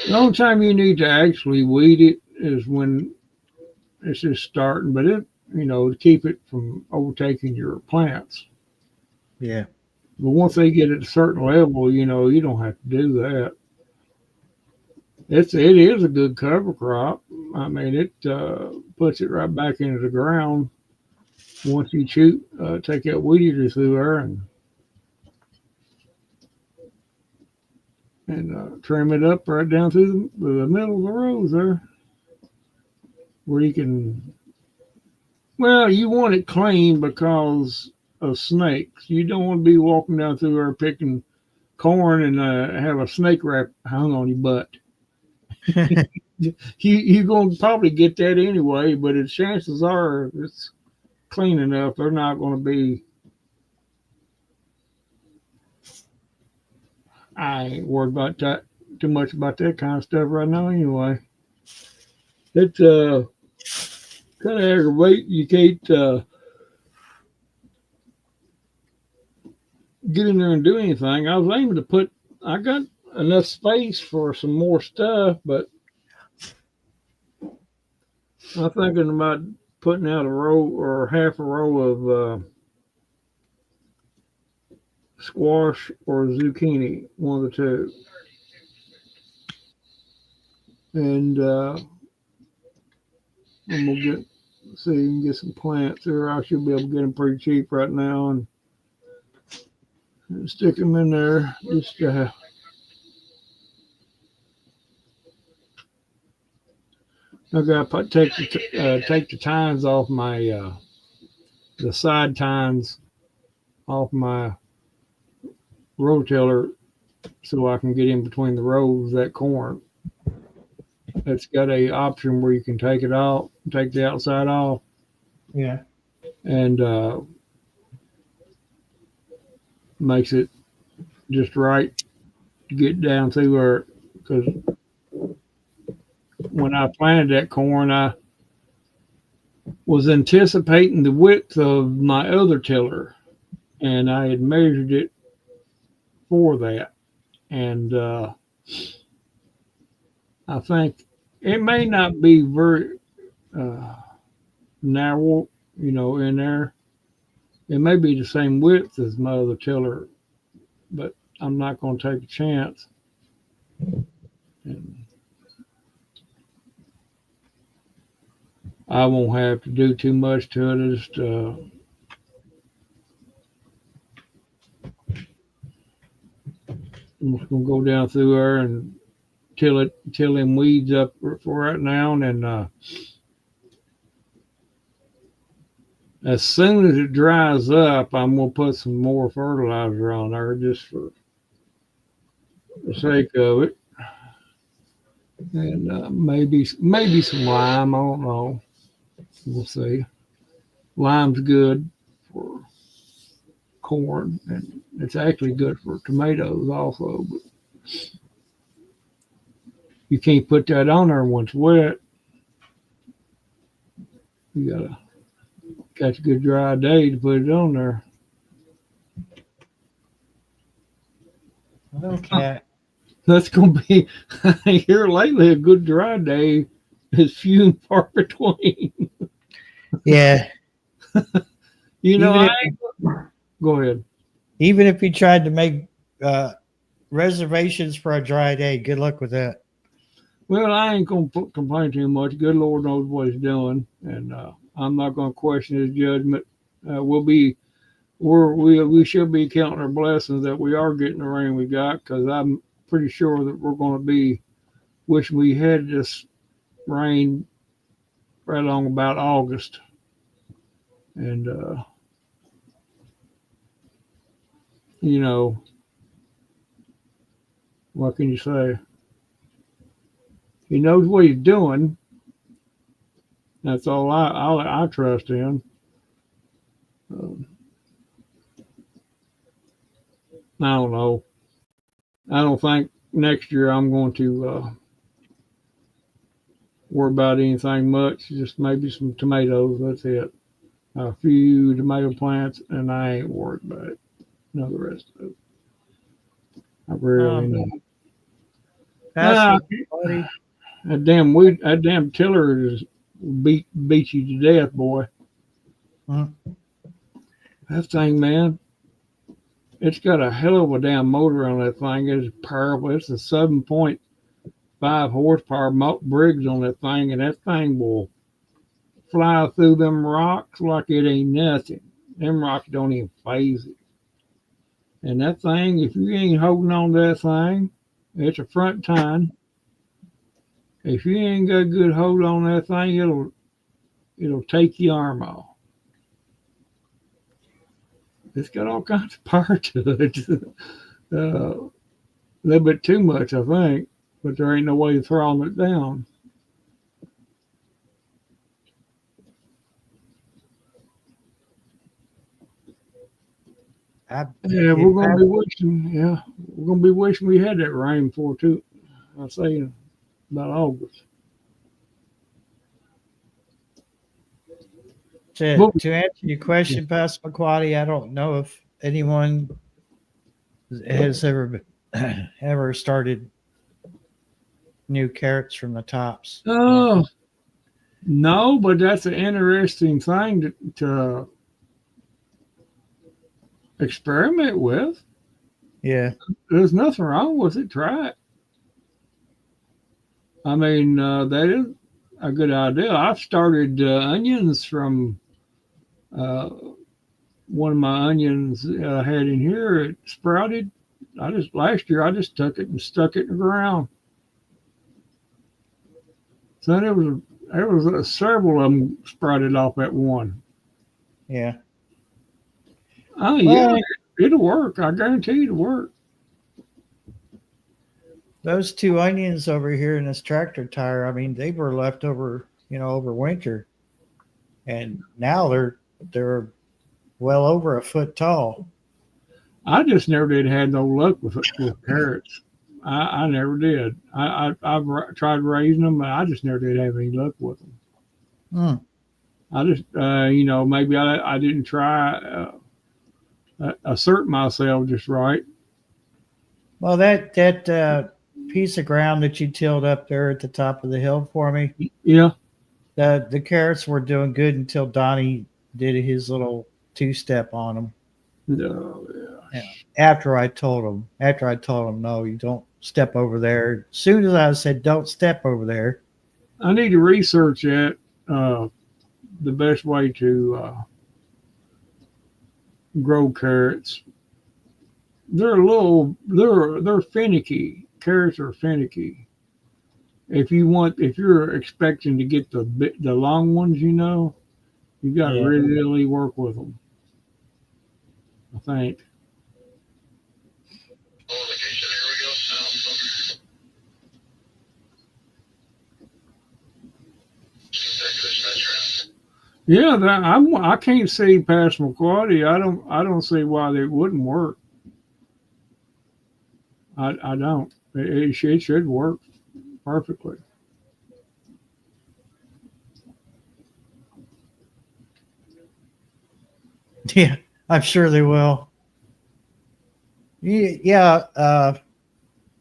S2: The only time you need to actually weed it is when it's just starting, but to keep it from overtaking your plants.
S1: Yeah.
S2: But once they get at a certain level, you don't have to do that. It is a good cover crop. I mean, it puts it right back into the ground once you take that weed eater through there and trim it up right down through the middle of the rows there, where you can. Well, you want it clean because of snakes. You don't want to be walking down through there picking corn and have a snake wrap hung on your butt. You're going to probably get that anyway, but the chances are it's clean enough. They're not going to be. I ain't worried about that too much about that kind of stuff right now anyway. It's kind of aggravating. You can't get in there and do anything. I was aiming to I got enough space for some more stuff, but I'm thinking about putting out a row or half a row of squash or zucchini, one of the two. And I'm gonna see if you can get some plants there. I should be able to get them pretty cheap right now and stick them in there. Just I got to take the tines off my the side tines off my rotiller so I can get in between the rows of that corn. It's got a option where you can take it off, take the outside off.
S1: Yeah.
S2: And makes it just right to get down through there. Because when I planted that corn, I was anticipating the width of my other tiller, and I had measured it for that. And I think it may not be very narrow, in there. It may be the same width as my other tiller, but I'm not going to take a chance. And I won't have to do too much to it. Just I'm just going to go down through there and till them weeds up for right now, and as soon as it dries up, I'm gonna put some more fertilizer on there just for the sake of it, and maybe some lime. I don't know. We'll see. Lime's good for corn, and it's actually good for tomatoes also. But you can't put that on there when it's wet. You gotta catch a good dry day to put it on there.
S1: Okay.
S2: That's gonna be here lately. A good dry day is few and far between.
S1: Yeah.
S2: Go ahead.
S1: Even if you tried to make reservations for a dry day, good luck with that.
S2: Well, I ain't gonna complain too much. Good Lord knows what He's doing, and I'm not gonna question His judgment. We'll be we should be counting our blessings that we are getting the rain we got, because I'm pretty sure that we're going to be wishing we had this rain right along about August. And you know, what can you say? He knows what he's doing. That's all I trust in. Um, I don't know. I don't think next year I'm going to worry about anything much. Just maybe some tomatoes. That's it. A few tomato plants, and I ain't worried about it. No, the rest of it. I really not.
S1: Pass me, buddy.
S2: That damn tiller is beat you to death, boy.
S1: Mm.
S2: That thing, man. It's got a hell of a damn motor on that thing. It's powerful. It's a 7.5 horsepower Briggs on that thing, and that thing will fly through them rocks like it ain't nothing. Them rocks don't even phase it. And that thing, if you ain't holding on to that thing, it's a front tine. If you ain't got a good hold on that thing, it'll take your arm off. It's got all kinds of power to it. A little bit too much, I think, but there ain't no way of throwing it down. Yeah, we're gonna be wishing. Yeah, we're gonna be wishing we had that rain for too. I say about August.
S1: To answer your question, Pastor McQuaddy, I don't know if anyone has ever started new carrots from the tops.
S2: Oh, no, but that's an interesting thing to experiment with.
S1: Yeah.
S2: There's nothing wrong with it. Try it. I mean, that is a good idea. I've started onions from one of my onions I had in here. It sprouted. Last year I just took it and stuck it in the ground. So there was several of them sprouted off at one.
S1: Yeah.
S2: Oh yeah, it'll work. I guarantee it'll work.
S1: Those 2 onions over here in this tractor tire, I mean, they were left over, over winter, and now they're well over a foot tall.
S2: I just never did have no luck with carrots. I never did. I've tried raising them, but I just never did have any luck with them.
S1: Mm.
S2: I just, maybe I didn't try assert myself just right.
S1: Well, that piece of ground that you tilled up there at the top of the hill for me,
S2: yeah,
S1: the carrots were doing good until Donnie did his little 2-step on them.
S2: No, yeah.
S1: After I told him, no, you don't step over there. As soon as I said, don't step over there.
S2: I need to research that, the best way to grow carrots. They're finicky. Carrots are finicky. If you're expecting to get the long ones, you got to really work with them. I think. Yeah, I can't see past McQuaddy. I don't see why they wouldn't work. I don't. It should work perfectly.
S1: Yeah, I'm sure they will. Yeah,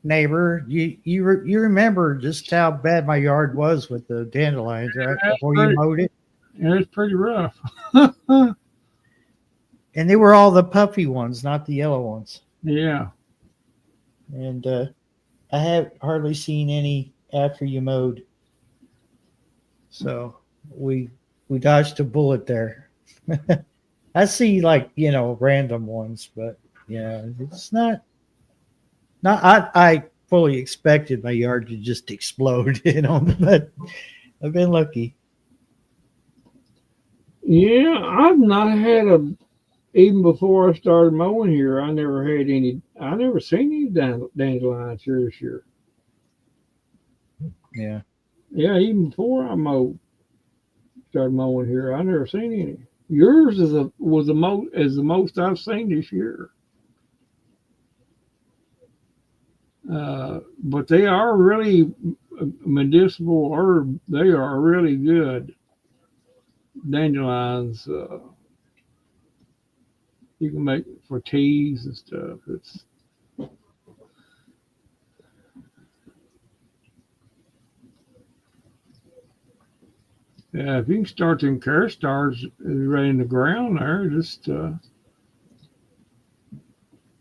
S1: neighbor, you remember just how bad my yard was with the dandelions, right? Before you mowed it.
S2: Yeah, it's pretty rough.
S1: And they were all the puffy ones, not the yellow ones.
S2: Yeah.
S1: And I have hardly seen any after you mowed. So we dodged a bullet there. I see like, random ones, but yeah, it's not I fully expected my yard to just explode, but I've been lucky.
S2: Yeah, I've not had even before I started mowing here, I never seen any dandelions here this year.
S1: Yeah.
S2: Yeah, even before started mowing here, I never seen any. Yours is the most I've seen this year. But they are really medicinal herb. They are really good dandelions. You can make for teas and stuff. It's Yeah, if you can start them care stars right in the ground there, just now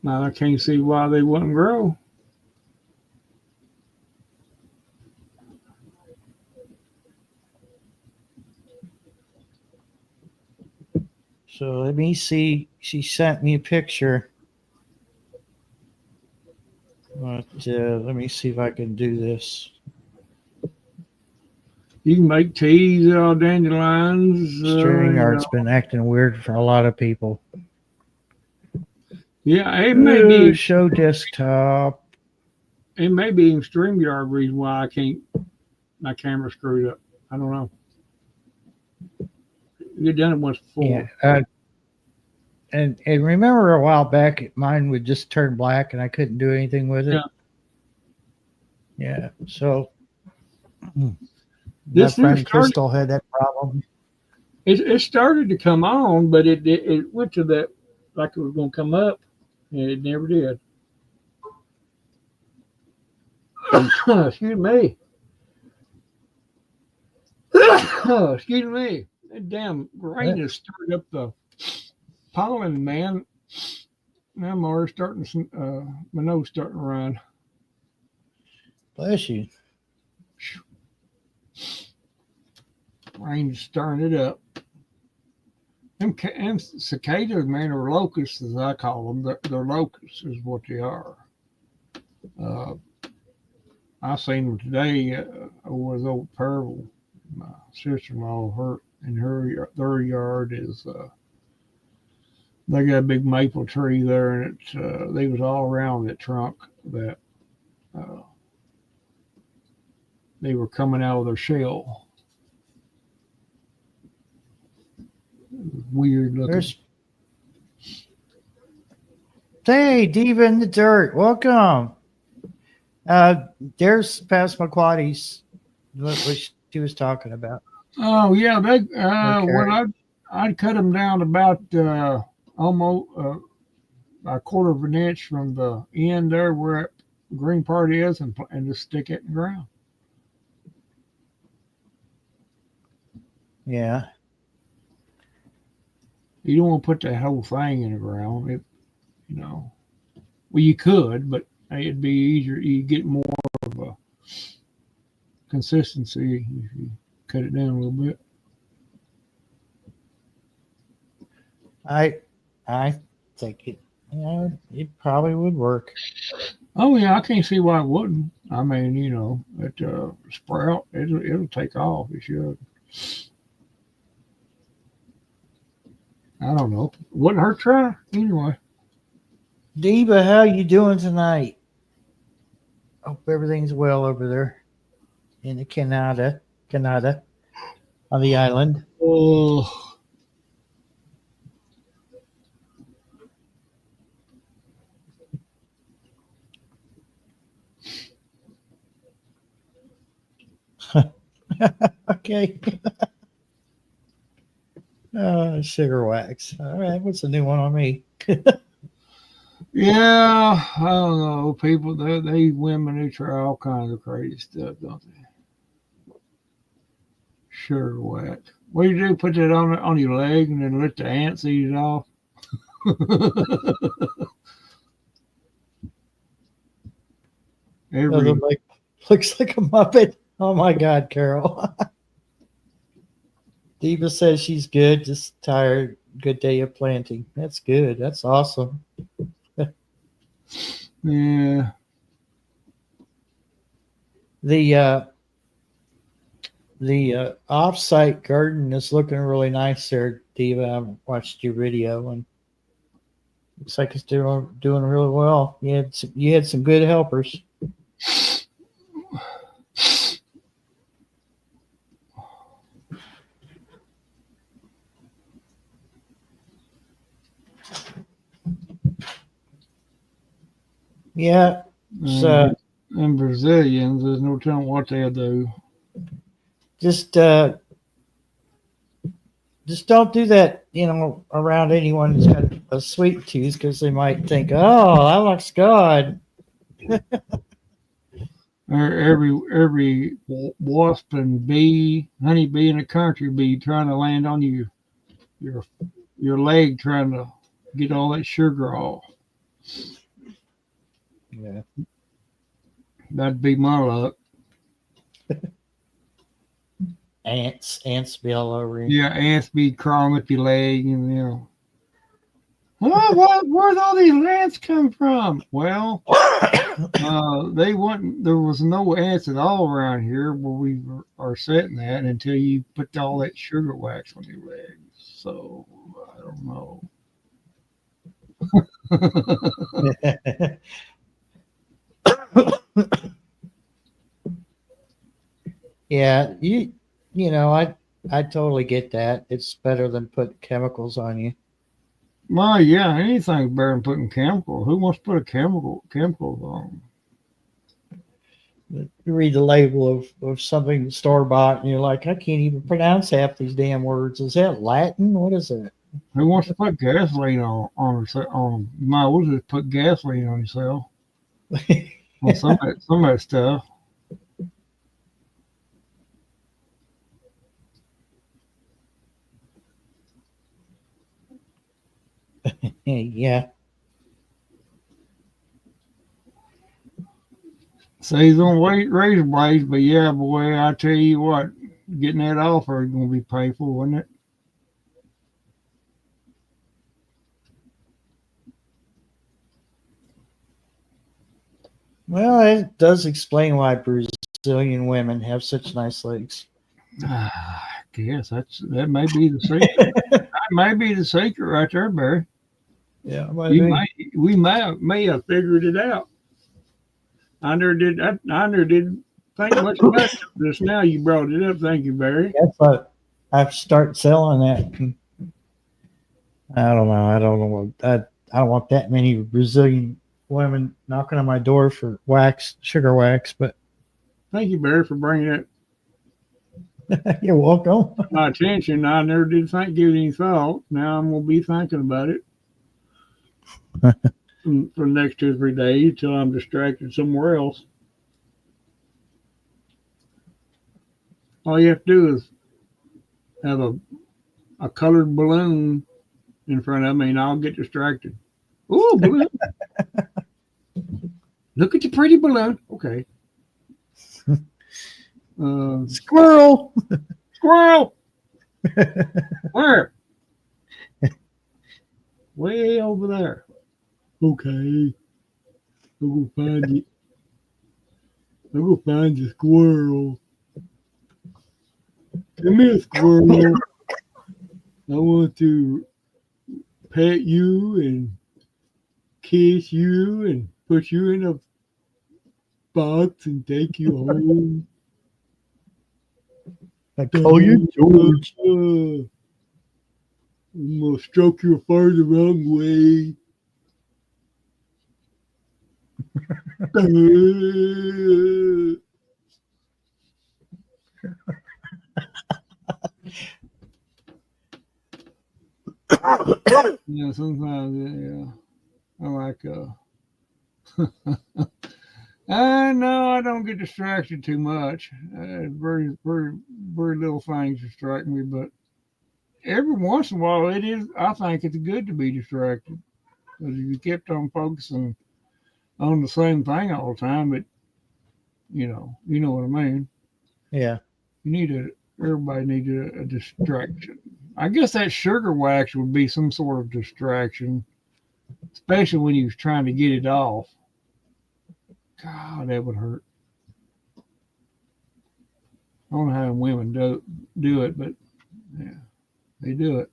S2: I can't see why they wouldn't grow.
S1: So let me see. She sent me a picture. But let me see if I can do this.
S2: You can make teas out of dandelions.
S1: StreamYard's been acting weird for a lot of people.
S2: Yeah, it may be
S1: show desktop.
S2: It may be in StreamYard reason why I can't. My camera screwed up. I don't know. You've done it once before.
S1: Yeah. And remember a while back, mine would just turn black and I couldn't do anything with it. Yeah. So my friend Crystal had that problem.
S2: It started to come on, but it went to that like it was going to come up, and it never did. Excuse me. Excuse me. That damn rain has stirred up the pollen, man. Now I'm already my nose starting to run.
S1: Bless you.
S2: Rain's stirring it up. Them cicadas, man, are locusts, as I call them. They're locusts, is what they are. I seen them today over old Perville. My sister-in-law, their yard is. They got a big maple tree there, and they was all around that trunk that they were coming out of their shell. Weird looking.
S1: Hey, Diva in the Dirt, welcome. There's Passamaquoddy's what she was talking about.
S2: Oh yeah, when I'd cut them down about almost a quarter of an inch from the end there where the green part is, and just stick it in the ground.
S1: Yeah.
S2: You don't want to put that whole thing in the ground. Well, you could, but it'd be easier. You get more of a consistency if you cut it down a little bit.
S1: I think it probably would work.
S2: Oh yeah, I can't see why it wouldn't. I mean, it sprout, it'll take off. It should. I don't know. Wouldn't hurt try anyway.
S1: Diva, how you doing tonight? Hope everything's well over there in the Canada, on the island.
S2: Oh.
S1: Okay. Sugar wax. All right, what's the new one on me?
S2: Yeah, I don't know. People, they women who try all kinds of crazy stuff, don't they? Sugar wax. What do you do? Put that on your leg and then let the ants eat it off?
S1: Looks like a Muppet. Oh my God, Carol. Diva says she's good, just tired. good day of planting. That's good. That's awesome.
S2: Yeah.
S1: The off-site garden is looking really nice there, Diva. I watched your video and looks like it's doing really well. You had some good helpers. Yeah. So
S2: And Brazilians, there's no telling what they'll do.
S1: just don't do that, around anyone who's got a sweet tooth because they might think, oh, that looks good.
S2: Every wasp and bee, honeybee, and a country bee trying to land on your leg, trying to get all that sugar off.
S1: Yeah.
S2: That'd be my luck.
S1: Ants be all over you.
S2: Yeah, ants be crawling up your leg, and where'd all these ants come from? Well, there was no ants at all around here where we are sitting at until you put all that sugar wax on your legs. So I don't know.
S1: Yeah, I totally get that. It's better than put chemicals on you.
S2: Well, yeah, anything's better than putting chemicals. Who wants to put chemicals on?
S1: You read the label of something store bought, and you're like, I can't even pronounce half these damn words. Is that Latin? What is it?
S2: Who wants to put gasoline on? You might as well just put gasoline on yourself. On some of that stuff.
S1: Yeah.
S2: Says on razor blades, but yeah, boy, I tell you what, getting that offer is going to be painful, wasn't it?
S1: Well, it does explain why Brazilian women have such nice legs.
S2: I guess that may be the secret. That may be the secret right there, Barry.
S1: Yeah,
S2: we may have figured it out. I never did think much about this. Now you brought it up. Thank you, Barry.
S1: That's what I've started selling that. I don't know. I don't want that many Brazilian women knocking on my door for sugar wax. But
S2: thank you, Barry, for bringing
S1: that. You're welcome.
S2: My attention. I never did give it any thought. Now I'm gonna be thinking about it for the next 2 or 3 days until I'm distracted somewhere else. All you have to do is have a colored balloon in front of me, and I'll get distracted. Ooh, balloon! Look at your pretty balloon. Okay.
S1: Squirrel.
S2: Squirrel. Where? Way over there. Okay. I'm gonna find it. I'm gonna find the squirrel. Come here, squirrel. I want to pet you and kiss you and put you in a box and take you home.
S1: I call you George.
S2: I'm gonna stroke your fur the wrong way. Yeah, sometimes, I like no, I don't get distracted too much. Very, very, very little things distract me, but every once in a while, I think it's good to be distracted. Because if you kept on focusing on the same thing all the time, you know what I mean.
S1: Yeah.
S2: Everybody needs a distraction. I guess that sugar wax would be some sort of distraction, especially when you was trying to get it off. God, that would hurt. I don't know how women do it, but yeah, they do it.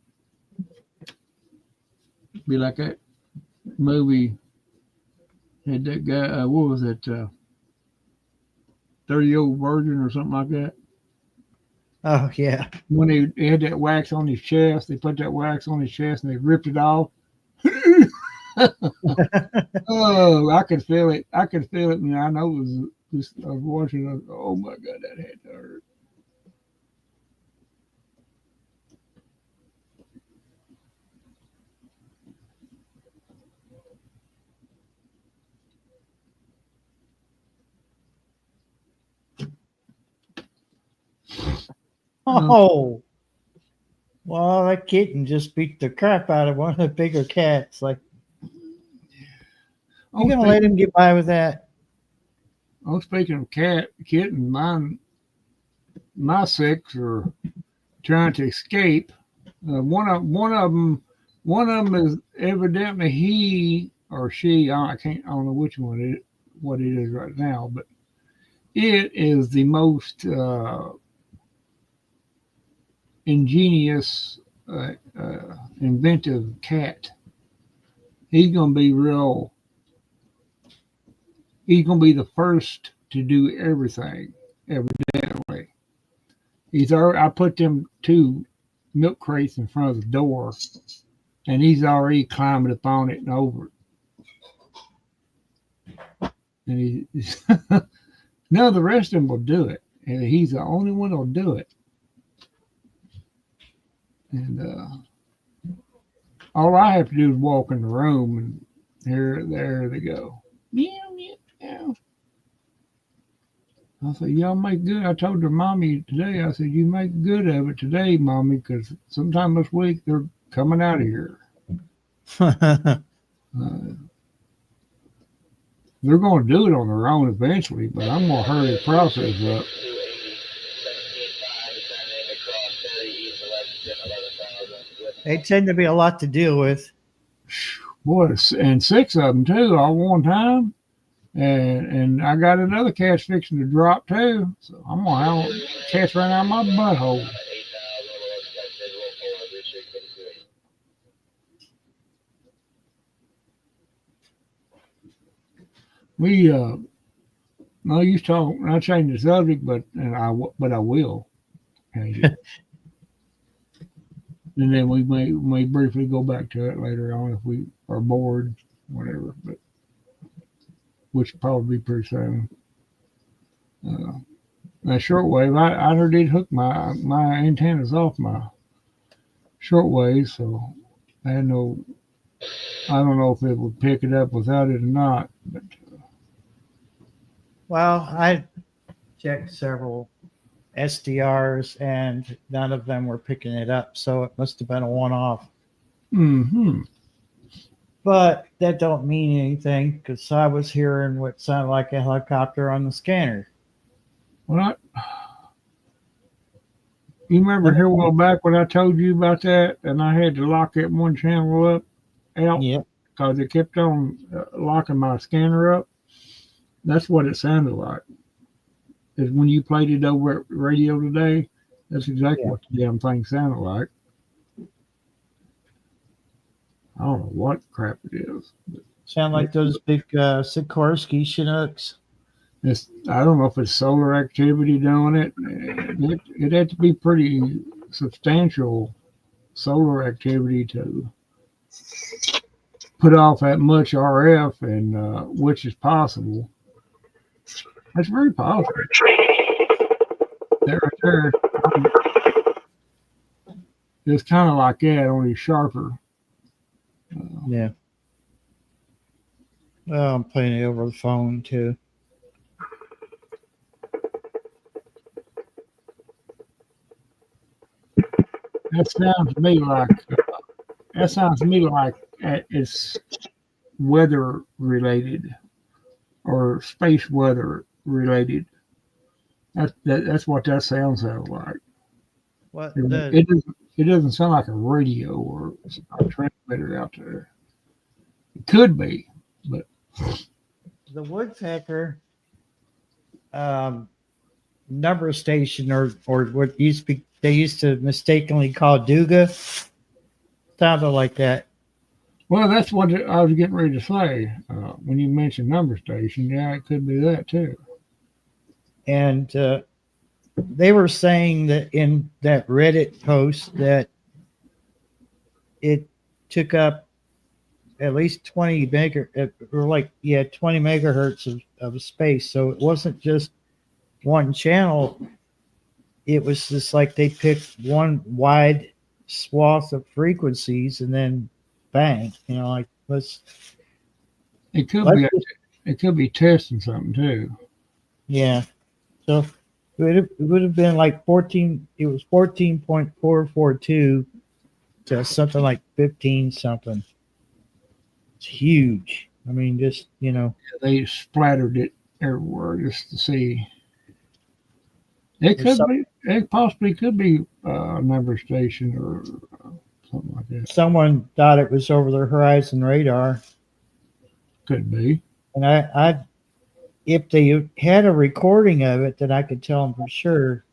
S2: Be like that movie had that guy. What was it? 30-Year-Old Virgin or something like that.
S1: Oh yeah.
S2: When they had that wax on his chest, they put that wax on his chest and they ripped it off. Oh, I could feel it. I could feel it. And I know it was just, I was watching. I was, oh my God, that had to hurt.
S1: Oh. Well, that kitten just beat the crap out of one of the bigger cats. Like, you gonna let him get by with that?
S2: Oh, speaking of kitten, my six are trying to escape. One of them is evidently he or she. I don't know which one what it is right now, but it is the most ingenious, inventive cat. He's gonna be real. He's gonna be the first to do everything, evidently. I put them 2 milk crates in front of the door, and he's already climbing up on it and over it. And none of the rest of them will do it, and he's the only one that'll do it. And all I have to do is walk in the room, and there they go. Meow, meow, meow. I said, y'all make good. I told their mommy today, I said, you make good of it today, mommy, because sometime this week they're coming out of here. They're going to do it on their own eventually, but I'm going to hurry the process up.
S1: They tend to be a lot to deal with.
S2: Boy, and 6 of them too, all one time. And I got another catch fixing to drop too. So I'm going to have a catch right out of my butthole. I used to talk, I changed the subject, but I will change it. And then we may briefly go back to it later on if we are bored, whatever. But which will probably be pretty soon. That shortwave, I did hook my antennas off my shortwave, so I don't know if it would pick it up without it or not. But
S1: well, I checked several SDRs and none of them were picking it up, so it must have been a one-off.
S2: Mm-hmm.
S1: But that don't mean anything because I was hearing what sounded like a helicopter on the scanner.
S2: Well, you remember here a while back when I told you about that, and I had to lock that one channel out
S1: Yep.
S2: Because it kept on locking my scanner up. That's what it sounded like. Is when you played it over at radio today, that's exactly what the damn thing sounded like. I don't know what crap it is.
S1: Sound like those big Sikorsky Chinooks.
S2: I don't know if it's solar activity doing it. It had to be pretty substantial solar activity to put off that much RF, and which is possible. That's very possible. There. It's kind of like that, only sharper.
S1: Yeah. Well, I'm playing it over the phone too.
S2: That sounds to me like it's weather related or space weather related. That's what that sounds like.
S1: What
S2: It doesn't sound like a radio or a transmitter out there. It could be, but
S1: the woodpecker number station, or what they used to mistakenly call Duga, sounded like that.
S2: well, that's what I was getting ready to say. When you mentioned number station, yeah, it could be that too.
S1: And they were saying that in that Reddit post that it took up at least 20 20 megahertz of space. So it wasn't just one channel. It was just like they picked one wide swath of frequencies and then bang, like
S2: It could
S1: let's
S2: be. It could be testing something too.
S1: yeah. So it would have been like 14. It was 14.442 to something like 15 something. It's huge. I mean, just
S2: They splattered it everywhere just to see. It could be. It possibly could be a number station or something like that.
S1: someone thought it was over the horizon radar,
S2: Could be.
S1: and I if they had a recording of it, then I could tell them for sure.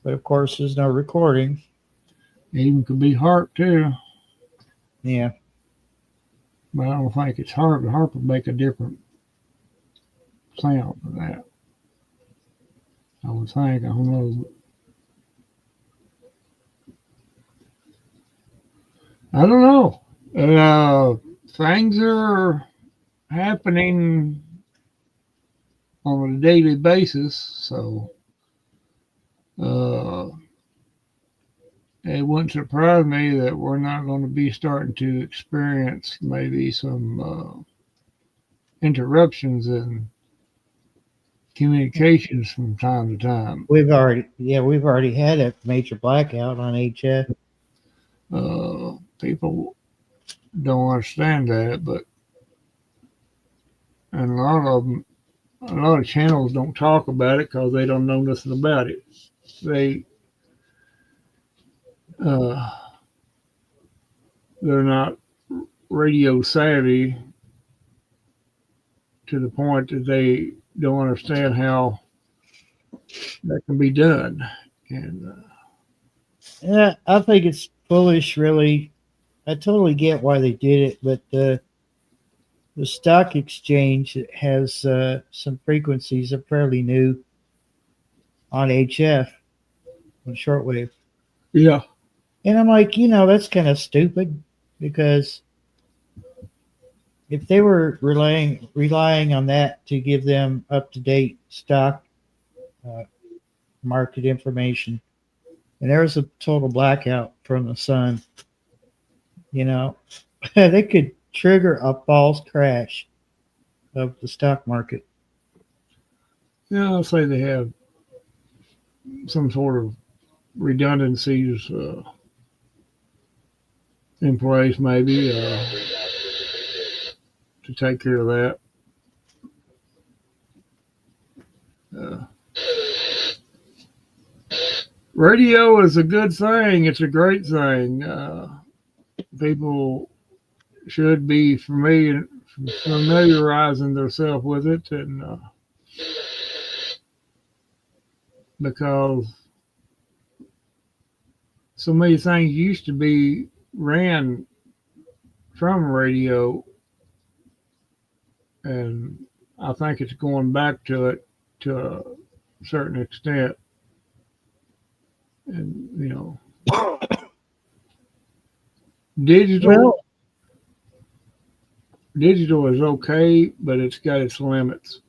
S1: But of course, there's no recording.
S2: It even could be harp too.
S1: Yeah.
S2: But I don't think it's harp. The harp would make a different sound for that. I would think. I don't know. I don't know. Things are happening on a daily basis, so it wouldn't surprise me that we're not going to be starting to experience maybe some interruptions in communications from time to time.
S1: We've already had a major blackout on HF.
S2: People don't understand that, but and a lot of channels don't talk about it because they don't know nothing about it. They're not radio savvy to the point that they don't understand how that can be done. And
S1: Yeah, I think it's foolish, really. I totally get why they did it, but the stock exchange has some frequencies that are fairly new on HF, on shortwave.
S2: yeah,
S1: And I'm like, that's kind of stupid, because if they were relying on that to give them up-to-date stock market information, and there was a total blackout from the sun, they could trigger a false crash of the stock market.
S2: yeah, I'll say they have some sort of redundancies in place, maybe to take care of that. Radio is a good thing. It's a great thing. People should be familiarizing themselves with it, and because so many things used to be ran from radio, and I think it's going back to it to a certain extent. And digital is okay, but it's got its limits.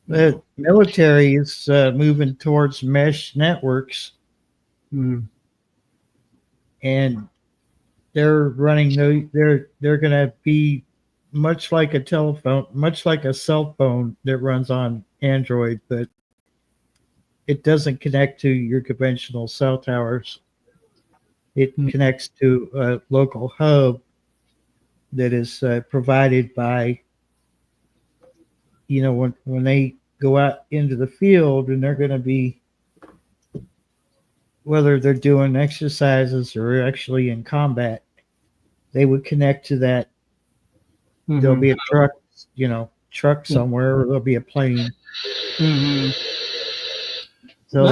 S1: The military is moving towards mesh networks, and they're running. They're going to be much like a telephone, much like a cell phone that runs on Android, but it doesn't connect to your conventional cell towers. It connects to a local hub that is provided by, when they go out into the field and they're going to be, whether they're doing exercises or actually in combat, they would connect to that. There'll be a truck, truck somewhere, or there'll be a plane.
S2: Mm-hmm.
S1: So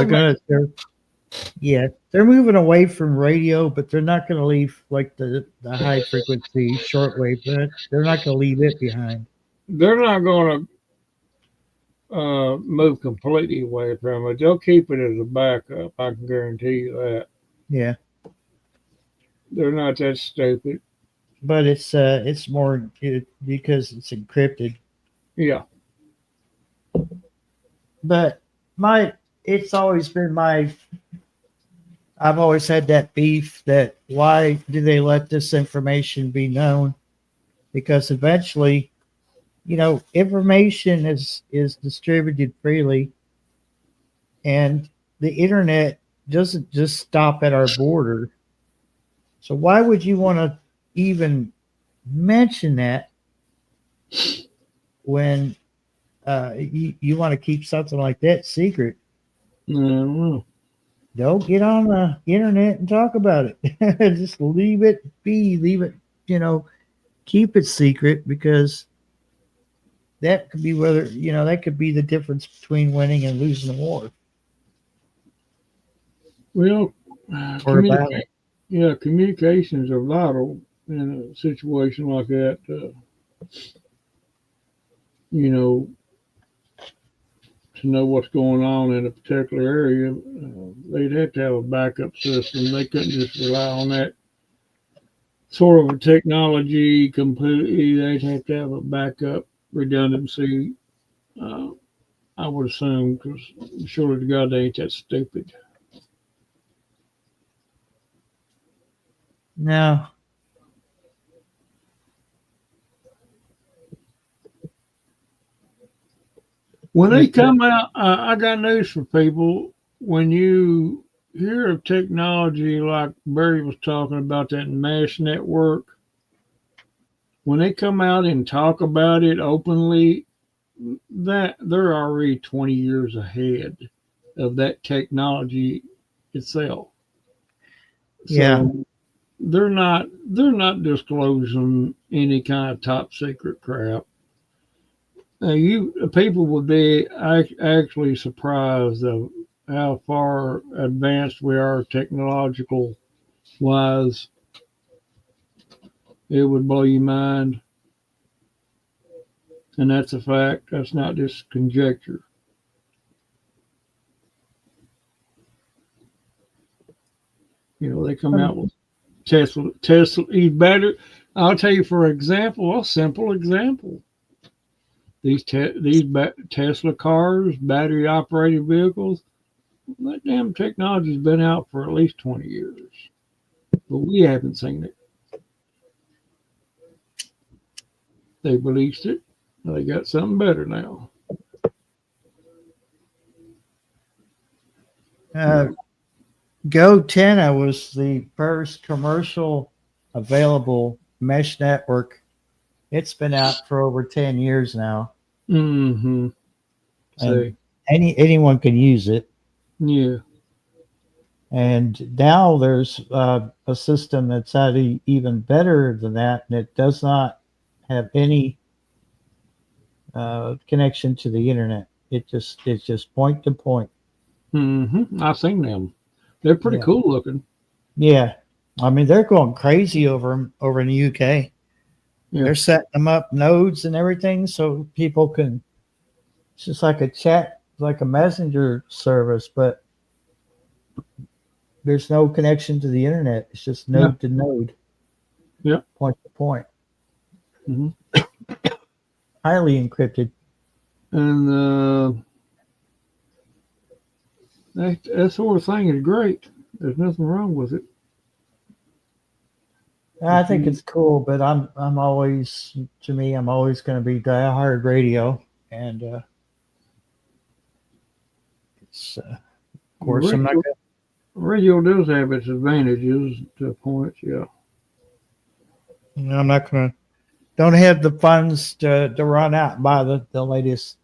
S1: they're moving away from radio, but they're not going to leave like the high frequency shortwave. They're not going to leave it behind.
S2: They're not going to move completely away from it. They'll keep it as a backup. I can guarantee you that.
S1: Yeah,
S2: They're not that stupid.
S1: but it's more because it's encrypted.
S2: Yeah.
S1: But it's always been I've always had that beef that why do they let this information be known? Because eventually, information is distributed freely, and the internet doesn't just stop at our border. So why would you want to even mention that when you want to keep something like that secret?
S2: Mm-hmm.
S1: Don't get on the internet and talk about it. Just leave it be. Leave it, keep it secret, because that could be that could be the difference between winning and losing a war.
S2: Well,
S1: Or a battle.
S2: communications are vital in a situation like that. To know what's going on in a particular area, they'd have to have a backup system. They couldn't just rely on that sort of a technology completely. They'd have to have a backup redundancy, I would assume, because surely to God, they ain't that stupid.
S1: No.
S2: When they come out, I got news for people. When you hear of technology like Barry was talking about, that mesh network, when they come out and talk about it openly, that they're already 20 years ahead of that technology itself.
S1: Yeah.
S2: So they're not disclosing any kind of top secret crap. People would be actually surprised of how far advanced we are technological wise. It would blow your mind, and that's a fact. That's not just conjecture. They come out with Tesla these battery. I'll tell you, for example, a simple example. These Tesla cars, battery operated vehicles, that damn technology's been out for at least 20 years. But we haven't seen it. They released it. They got something better now.
S1: GoTenna was the first commercial available mesh network. It's been out for over 10 years now.
S2: Mm-hmm.
S1: And anyone can use it.
S2: Yeah.
S1: And now there's a system that's even better than that, and it does not have any connection to the internet. It's just point to point.
S2: Mm-hmm. I've seen them. They're pretty cool looking.
S1: Yeah, I mean they're going crazy over in the UK. Yeah. They're setting them up nodes and everything so people can. It's just like a chat, like a messenger service, but there's no connection to the internet. It's just node to node.
S2: Yeah.
S1: Point to point.
S2: Mm-hmm.
S1: Highly encrypted.
S2: And that sort of thing is great. There's nothing wrong with it.
S1: I think it's cool, but I'm always going to be diehard radio, and it's of course
S2: radio,
S1: I'm not.
S2: Radio does have its advantages to a point, yeah.
S1: I'm not going to. Don't have the funds to run out and buy the latest,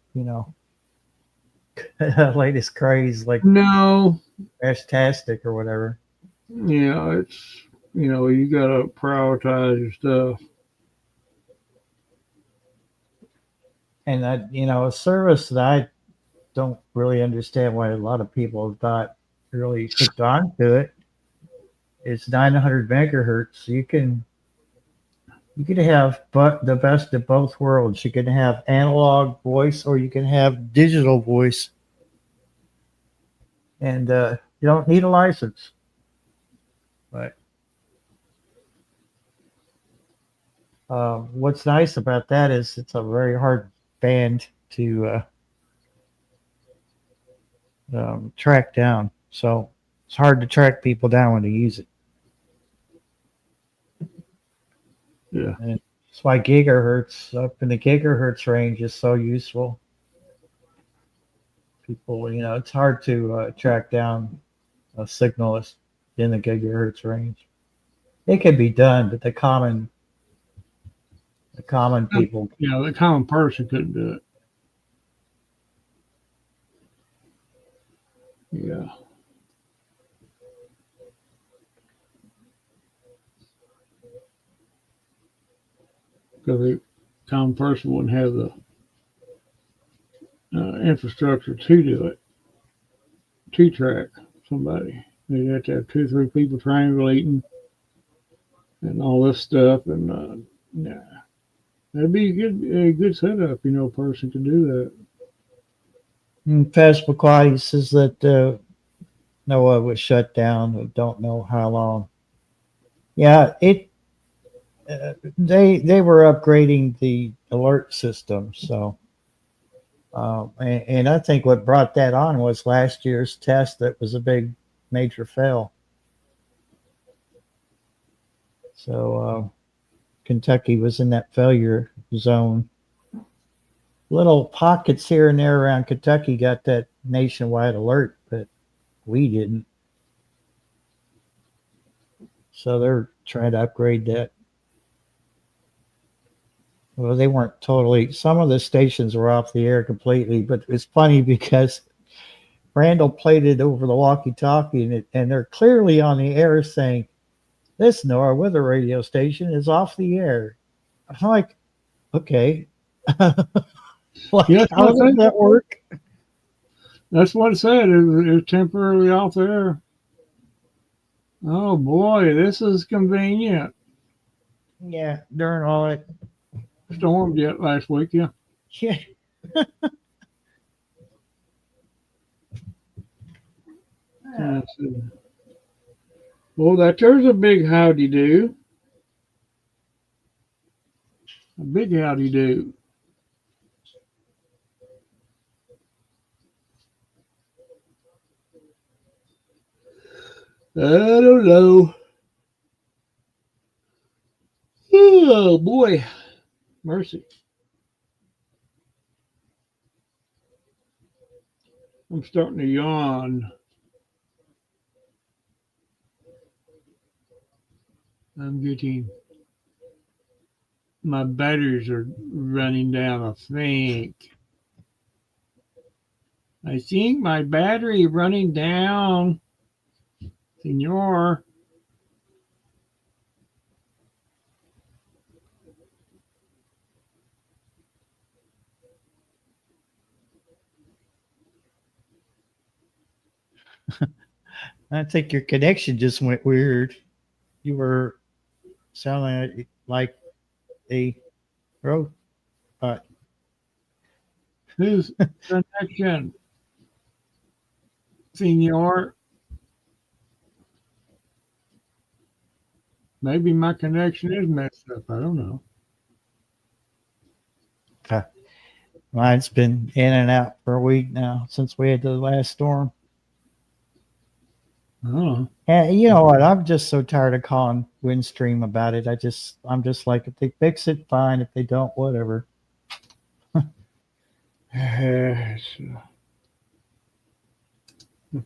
S1: latest craze like
S2: No,
S1: Ashtastic or whatever.
S2: yeah, it's you gotta prioritize your stuff.
S1: And a service that I don't really understand why a lot of people have got really hooked on to it. It's 900 megahertz. You can have but the best of both worlds. You can have analog voice or you can have digital voice, and you don't need a license. But what's nice about that is it's a very hard band to track down. So it's hard to track people down when they use it.
S2: Yeah,
S1: And that's why gigahertz up in the gigahertz range is so useful. People, it's hard to track down a signal that's in the gigahertz range. It can be done, but the common people,
S2: the common person couldn't do it. Yeah. Because the common person wouldn't have the infrastructure to do it, to track somebody. They'd have to have 2 or 3 people triangulating and all this stuff. And yeah, that'd be a good setup. A person could do that.
S1: Passamaquoddy says that NOAA was shut down. We don't know how long. Yeah, they were upgrading the alert system, so and I think what brought that on was last year's test that was a big major fail. So Kentucky was in that failure zone. Little pockets here and there around Kentucky got that nationwide alert, but we didn't. So they're trying to upgrade that. Well, they weren't totally. Some of the stations were off the air completely, but it's funny because Randall played it over the walkie-talkie, and they're clearly on the air saying, "This NOAA weather radio station is off the air." I'm like, okay.
S2: Yeah,
S1: How does that work?
S2: That's what it said. It was temporarily off there. Oh boy, this is convenient.
S1: Yeah, during all that.
S2: Stormed yet last week, yeah.
S1: Yeah.
S2: Well, there's a big howdy do. A big howdy do. I don't know. Oh boy, mercy. I'm starting to yawn. I'm getting my batteries are running down. I think my battery running down, senor.
S1: I think your connection just went weird. You were sounding like a robot.
S2: Whose connection, senor? Maybe my connection is messed up. I don't know.
S1: Mine's been in and out for a week now since we had the last storm.
S2: I don't know.
S1: And you know what? I'm just so tired of calling Windstream about it. I'm just like, if they fix it, fine. If they don't, whatever.
S2: I'm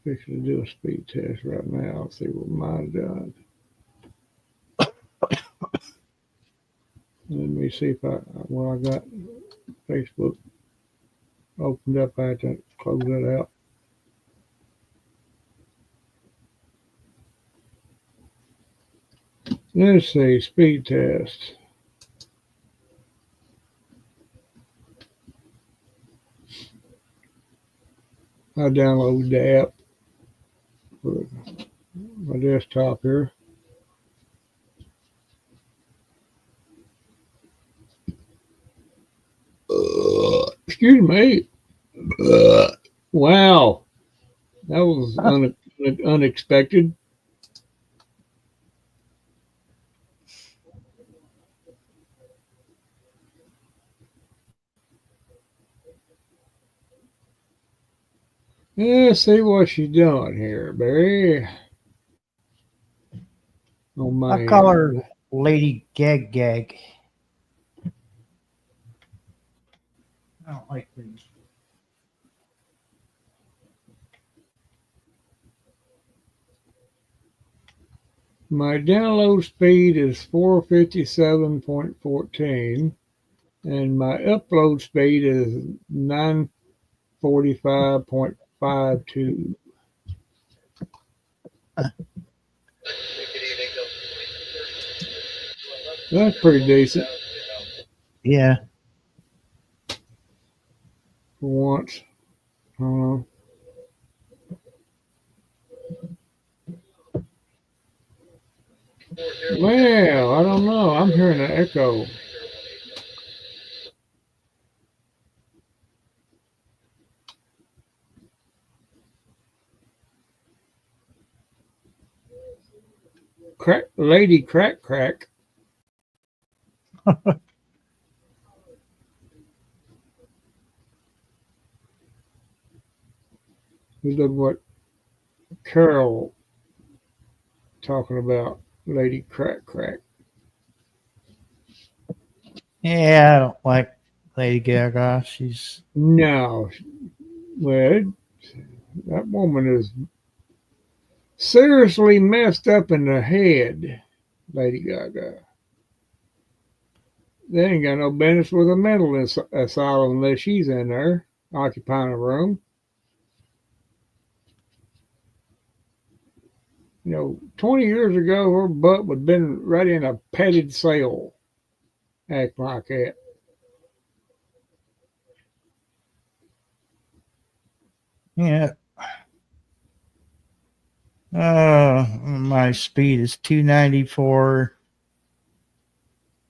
S2: fixing to do a speed test right now. I'll see what mine does. Let me see if I got Facebook. opened up. I had to close that out. Let's see, speed test. I downloaded the app for my desktop here. Excuse me. Wow, that was unexpected. Let's see what she's doing here, Barry. On my
S1: I call her Lady Gag Gag. I don't like these.
S2: my download speed is 457.14, and my upload speed is 945.52. That's pretty decent
S1: Yeah.
S2: for once. I don't know. Well, I don't know. I'm hearing an echo. Crack, Lady Crack Crack. Is that what Carol talking about? Lady Crack Crack.
S1: Yeah, I don't like Lady Gaga. She's
S2: No, well, that woman is seriously messed up in the head, Lady Gaga. They ain't got no business with a mental asylum unless she's in there occupying a room. 20 years ago, her butt would have been right in a padded cell, acting like that.
S1: yeah. My speed is 294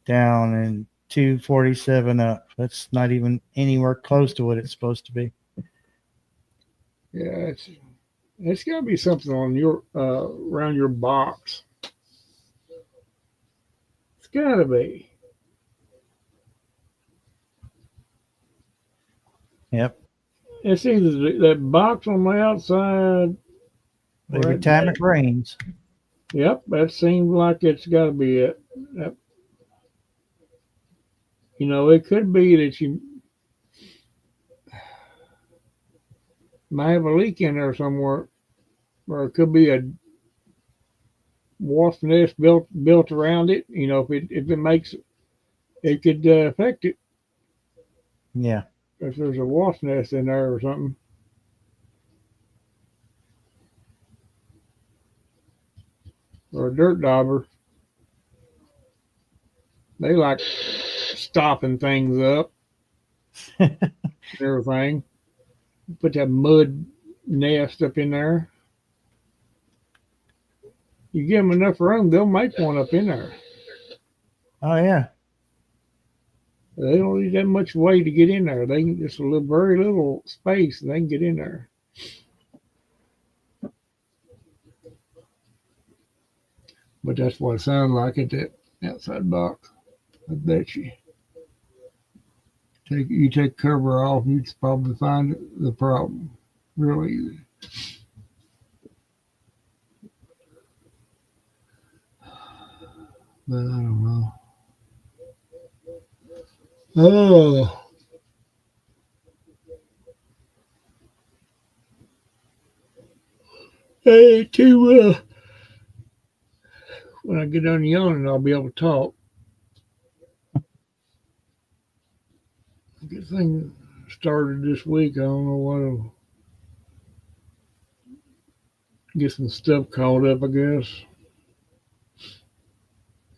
S1: down and 247 up. That's not even anywhere close to what it's supposed to be.
S2: Yeah, it's got to be something on your around your box. It's got to be.
S1: Yep.
S2: It's either that box on the outside.
S1: Every time it rains.
S2: Yep, that seems like it's got to be it. That, it could be that you might have a leak in there somewhere, or it could be a wasp nest built around it. If it makes it could affect it.
S1: Yeah.
S2: If there's a wasp nest in there or something. Or a dirt dauber. They like stopping things up and everything. Put that mud nest up in there. You give them enough room, they'll make one up in there.
S1: Oh yeah.
S2: They don't need that much way to get in there. They can just very little space, and they can get in there. But that's what it sounds like at that outside box. I bet you. You take cover off, you'd probably find the problem real easy. But I don't know. Oh. Hey, when I get done yawning, I'll be able to talk. Get things started this week. I don't know what. Get some stuff caught up, I guess.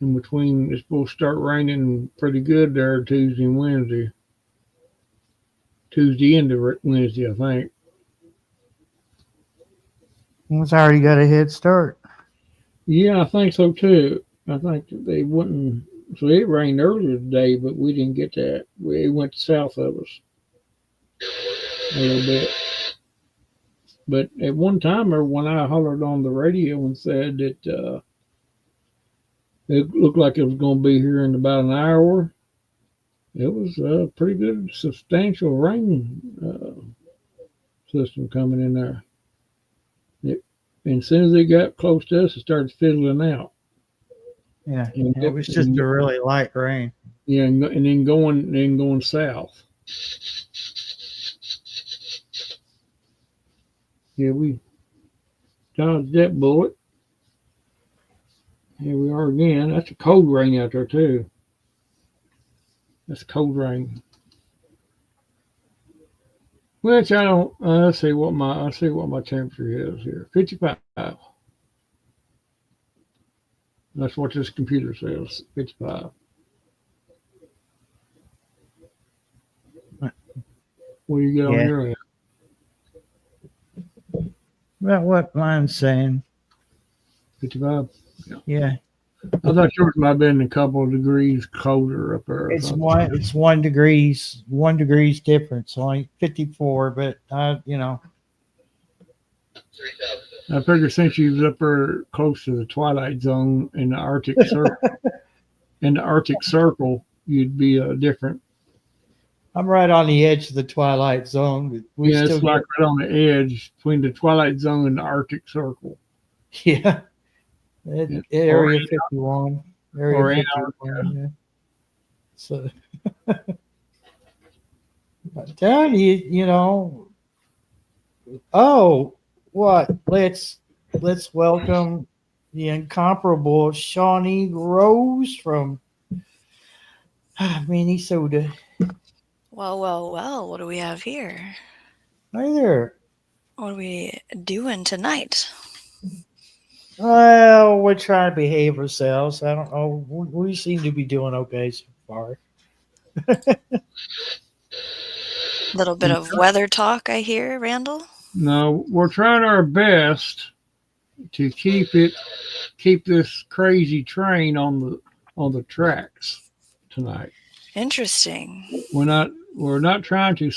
S2: In between, it's supposed to start raining pretty good there Tuesday and Wednesday. Tuesday into Wednesday, I think.
S1: It's already got a head start.
S2: Yeah, I think so too. I think that they wouldn't. So it rained earlier today, but we didn't get that. It went south of us a little bit. But at one time, or when I hollered on the radio and said that it looked like it was going to be here in about an hour, it was a pretty good, substantial rain system coming in there. And as soon as it got close to us, it started fizzling out.
S1: Yeah, it was just a really light rain.
S2: Yeah, and then going south. Yeah, we dodged that bullet. Here we are again. That's a cold rain out there too. That's cold rain. Which I don't. Let's see what my temperature is here. 55. That's what this computer says. 55. What do you get on your end?
S1: About what mine's saying.
S2: 55.
S1: Yeah.
S2: I thought yours might have been a couple of degrees colder up there.
S1: It's 1 degrees difference, only 54, but you know.
S2: I figure since you was up there close to the twilight zone in the Arctic Circle, you'd be different.
S1: I'm right on the edge of the twilight zone. But
S2: it's like right on the edge between the twilight zone and the Arctic Circle.
S1: Yeah. Area 51. Area 51. Yeah. So, I'm telling you, you know. Oh, what? Let's welcome the incomparable Shawnee Rose from Minnesota.
S3: Well, what do we have here?
S1: Hi there.
S3: What are we doing tonight?
S1: Well, we're trying to behave ourselves. I don't know. We seem to be doing okay so far.
S3: Little bit of weather talk, I hear, Randall.
S2: No, we're trying our best to keep this crazy train on the tracks tonight.
S3: Interesting.
S2: We're not trying to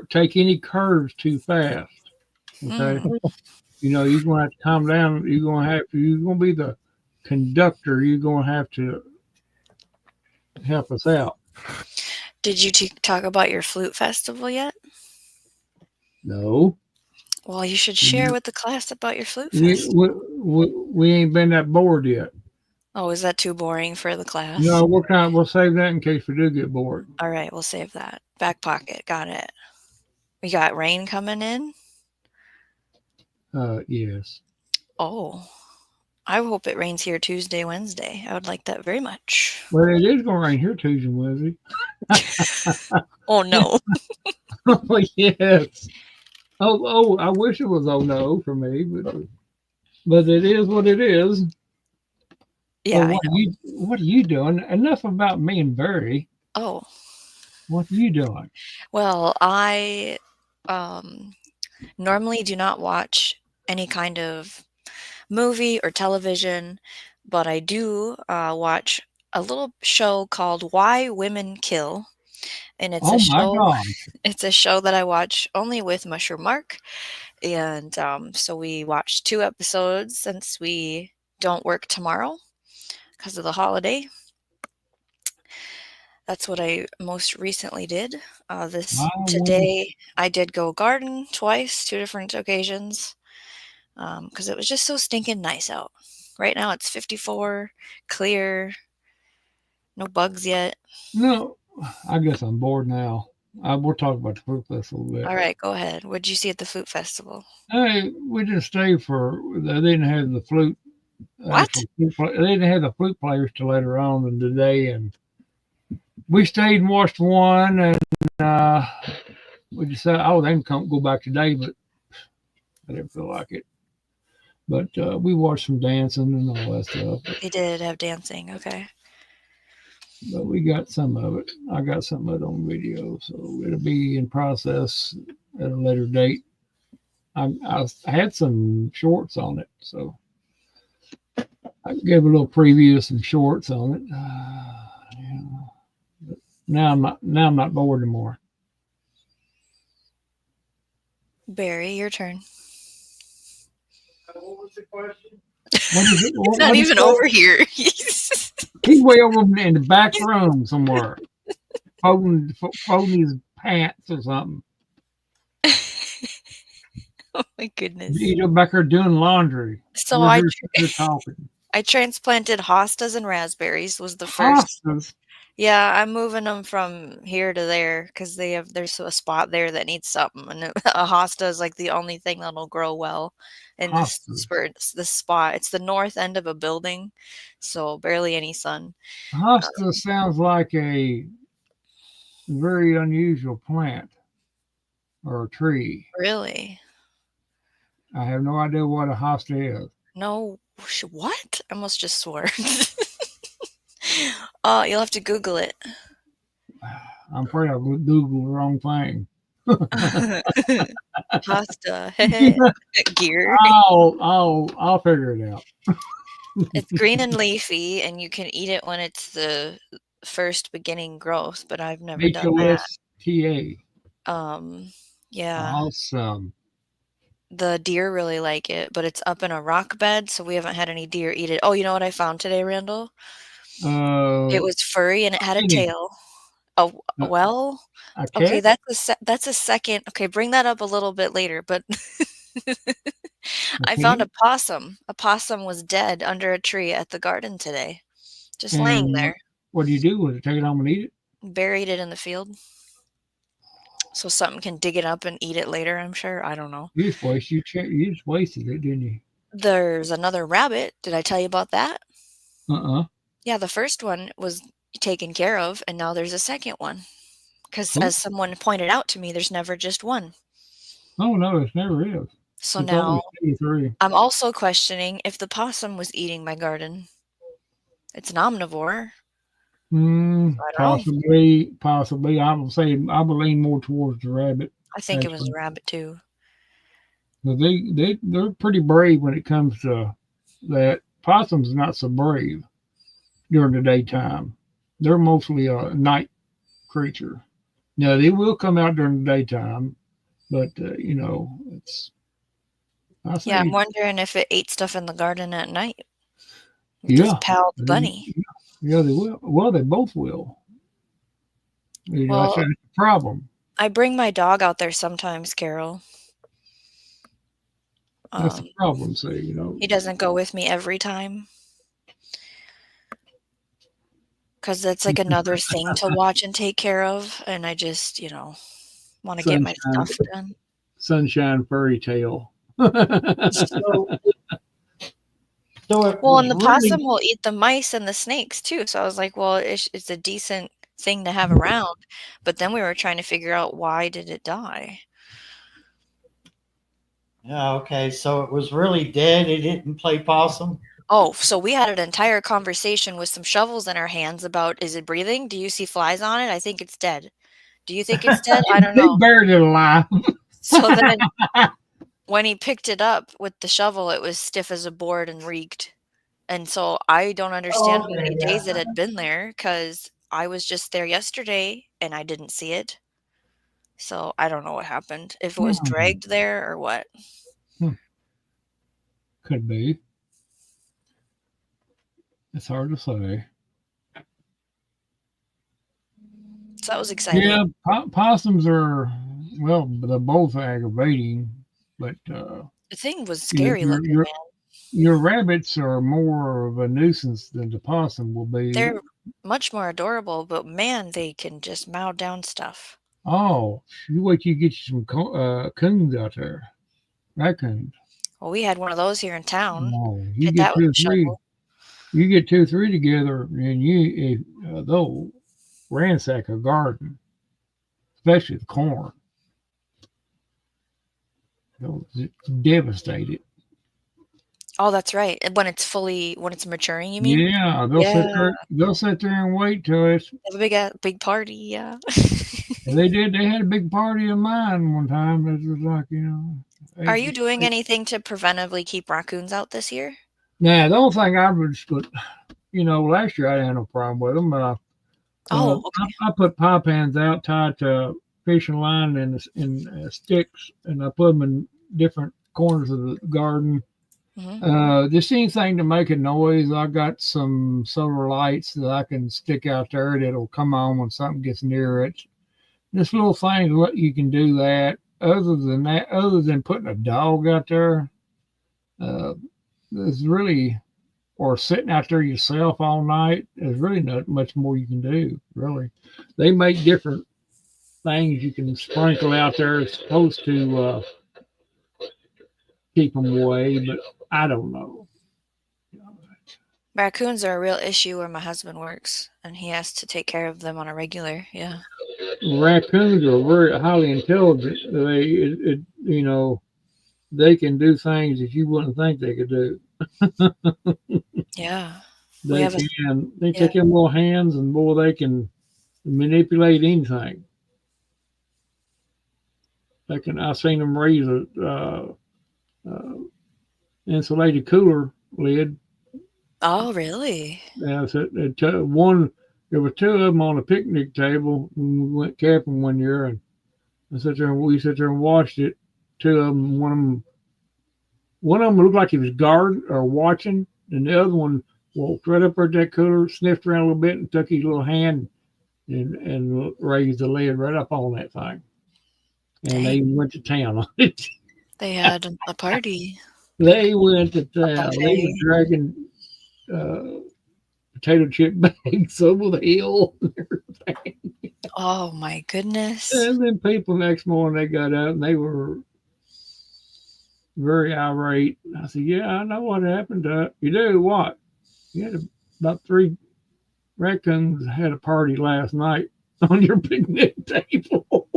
S2: take any curves too fast. Okay. You know, you're going to have to calm down. You're going to be the conductor. You're going to have to help us out.
S3: Did you talk about your flute festival yet?
S2: No.
S3: Well, you should share with the class about your flute festival.
S2: We ain't been that bored yet.
S3: Oh, is that too boring for the class?
S2: No, we'll save that in case we do get bored.
S3: All right, we'll save that. Back pocket. Got it. We got rain coming in?
S2: Yes.
S3: Oh, I hope it rains here Tuesday, Wednesday. I would like that very much.
S2: Well, it is going to rain here Tuesday and Wednesday.
S3: Oh, no.
S2: Oh, yes. Oh, I wish it was no for me, but it is what it is.
S3: Yeah,
S2: so what are you doing? Enough about me and Barry.
S3: Oh.
S2: What are you doing?
S3: Well, I normally do not watch any kind of movie or television, but I do watch a little show called Why Women Kill. And it's it's a show that I watch only with Mushroom Mark. And so we watched 2 episodes since we don't work tomorrow because of the holiday. That's what I most recently did. Today I did go garden twice, 2 different occasions, because it was just so stinking nice out. Right now it's 54, clear, no bugs yet.
S2: No, I guess I'm bored now. We'll talk about the Flute Festival a bit.
S3: All right, go ahead. What did you see at the Flute Festival?
S2: Hey, we didn't stay they didn't have the flute.
S3: What?
S2: They didn't have the flute players till later on in the day, and we stayed and watched one, and we decided, oh, they can come go back today, but I didn't feel like it. But we watched some dancing and all that stuff.
S3: They did have dancing. Okay.
S2: But we got some of it. I got some of it on video, so it'll be in process at a later date. I had some shorts on it, so I gave a little preview of some shorts on it. Yeah. But now I'm not bored anymore.
S3: Barry, your turn.
S1: What was the question?
S2: What is it?
S3: It's not even over here.
S2: He's way over in the back room somewhere, folding his pants or something.
S3: Oh my goodness.
S2: He's back there doing laundry.
S3: So
S2: We're talking.
S3: I transplanted hostas and raspberries was the first.
S2: Hostas.
S3: Yeah, I'm moving them from here to there because there's a spot there that needs something, and a hosta is like the only thing that'll grow well in this spot. It's the north end of a building, so barely any sun.
S2: Hosta sounds like a very unusual plant or a tree.
S3: Really?
S2: I have no idea what a hosta is.
S3: No, what? I almost just swore. You'll have to Google it.
S2: I'm afraid I Googled the wrong thing.
S3: Hosta gear.
S2: I'll figure it out.
S3: It's green and leafy, and you can eat it when it's the first beginning growth. But I've never done that.
S2: HOSTA.
S3: Yeah.
S2: Awesome.
S3: The deer really like it, but it's up in a rock bed, so we haven't had any deer eat it. Oh, you know what I found today, Randall? It was furry and it had a tail. Oh, well, okay, that's a second. Okay, bring that up a little bit later, but I found a possum. A possum was dead under a tree at the garden today, just laying there.
S2: What do you do with it? Take it home and eat it?
S3: Buried it in the field. So something can dig it up and eat it later, I'm sure. I don't know.
S2: You just wasted it, didn't you?
S3: There's another rabbit. Did I tell you about that? Yeah, the first one was taken care of, and now there's a second one. Because as someone pointed out to me, there's never just one.
S2: Oh, no, it never is.
S3: So now I'm also questioning if the possum was eating my garden. It's an omnivore.
S2: Possibly. I would lean more towards the rabbit.
S3: I think it was a rabbit too.
S2: But they're pretty brave when it comes to that. Possum's not so brave during the daytime. They're mostly a night creature. Now they will come out during the daytime, but it's.
S3: I'm wondering if it ate stuff in the garden at night.
S2: Yeah,
S3: pal the bunny.
S2: Yeah, they will. Well, they both will. That's the problem.
S3: I bring my dog out there sometimes, Carol.
S2: That's the problem,
S3: He doesn't go with me every time. Because that's like another thing to watch and take care of. And I just, want to get my stuff done.
S2: Sunshine fairy tale.
S3: And the possum will eat the mice and the snakes too. So I was like, well, it's a decent thing to have around. But then we were trying to figure out, why did it die?
S1: Yeah, okay. So it was really dead. It didn't play possum.
S3: Oh, so we had an entire conversation with some shovels in our hands about, is it breathing? Do you see flies on it? I think it's dead. Do you think it's dead? I don't know.
S2: They buried it alive.
S3: So then when he picked it up with the shovel, it was stiff as a board and reeked. And so I don't understand how many days it had been there, because I was just there yesterday and I didn't see it. So I don't know what happened. If it was dragged there or what.
S2: Could be. It's hard to say.
S3: So that was exciting.
S2: Yeah, possums are, they're both aggravating, but
S3: the thing was scary looking, man.
S2: Your rabbits are more of a nuisance than the possum will be.
S3: They're much more adorable, but man, they can just mow down stuff.
S2: Oh, you wait till you get you some coons out there. Raccoons.
S3: Well, we had one of those here in town.
S2: Oh, you get 2 or 3. You get 2 or 3 together, and they'll ransack a garden, especially the corn. They'll devastate it.
S3: Oh, that's right. When it's maturing, you mean?
S2: Yeah,
S3: Yeah.
S2: They'll sit there and wait till it's.
S3: Have a big party, yeah.
S2: And they did. They had a big party of mine one time. It was like, you know.
S3: Are you doing anything to preventively keep raccoons out this year?
S2: Now the only thing I would put, you know, last year I didn't have no problem with them.
S3: Oh, okay.
S2: I put pie pans out tied to fishing line and sticks, and I put them in different corners of the garden. Just anything to make a noise. I got some solar lights that I can stick out there that'll come on when something gets near it. This little thing, you can do that. Other than putting a dog out there, there's really, or sitting out there yourself all night, there's really not much more you can do, really. They make different things you can sprinkle out there. It's supposed to keep them away, but I don't know.
S3: Raccoons are a real issue where my husband works, and he has to take care of them on a regular. Yeah.
S2: Raccoons are very highly intelligent. You know, they can do things that you wouldn't think they could do.
S3: Yeah.
S2: They take them little hands, and boy, they can manipulate anything. I've seen them raise a insulated cooler lid.
S3: Oh, really?
S2: Yeah, so there were two of them on a picnic table when we went camping one year, and we sat there and watched it. Two of them, one of them looked like he was guarding or watching, and the other one walked right up at that cooler, sniffed around a little bit, and took his little hand and raised the lid right up on that thing. And they went to town on it.
S3: They had a party.
S2: They went to town.
S3: Okay.
S2: They were dragging potato chip bags over the hill and everything.
S3: Oh my goodness.
S2: And then people next morning, they got up and they were very irate. I said, yeah, I know what happened to it. You do what? You had about 3 raccoons had a party last night on your picnic table.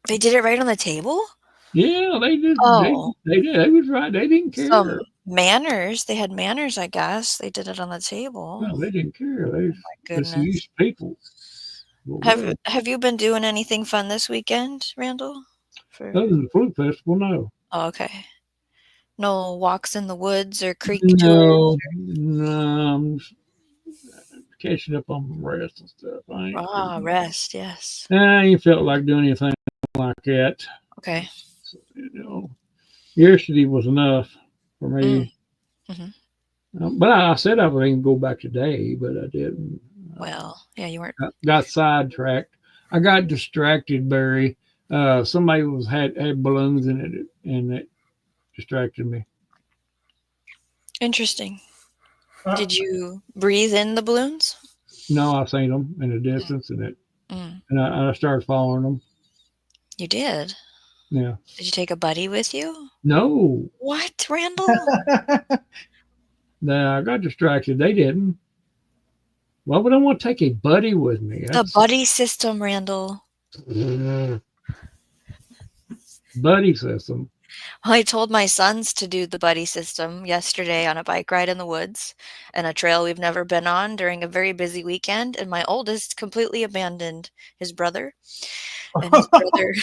S3: They did it right on the table?
S2: Yeah, they did.
S3: Oh.
S2: They did. They was right. They didn't care.
S3: Some manners. They had manners, I guess. They did it on the table.
S2: No, they didn't care. They
S3: Goodness.
S2: used people.
S3: Have you been doing anything fun this weekend, Randall?
S2: Other than the food festival, no.
S3: Oh, okay. No walks in the woods or creek
S2: No,
S3: tours?
S2: I'm catching up on rest and stuff.
S3: Rest, yes.
S2: I ain't felt like doing anything like that.
S3: Okay.
S2: So, you know, yesterday was enough for me. But I said I would even go back today, but I didn't.
S3: Well, yeah, you weren't.
S2: Got sidetracked. I got distracted, Barry. Somebody had balloons in it, and it distracted me.
S3: Interesting. Did you breathe in the balloons?
S2: No, I seen them in the distance, and I started following them.
S3: You did?
S2: Yeah.
S3: Did you take a buddy with you?
S2: No.
S3: What, Randall?
S2: No, I got distracted. They didn't. Why would I want to take a buddy with me?
S3: The buddy system, Randall.
S2: Buddy system.
S3: Well, I told my sons to do the buddy system yesterday on a bike ride in the woods and a trail we've never been on during a very busy weekend. And my oldest completely abandoned his brother. And his brother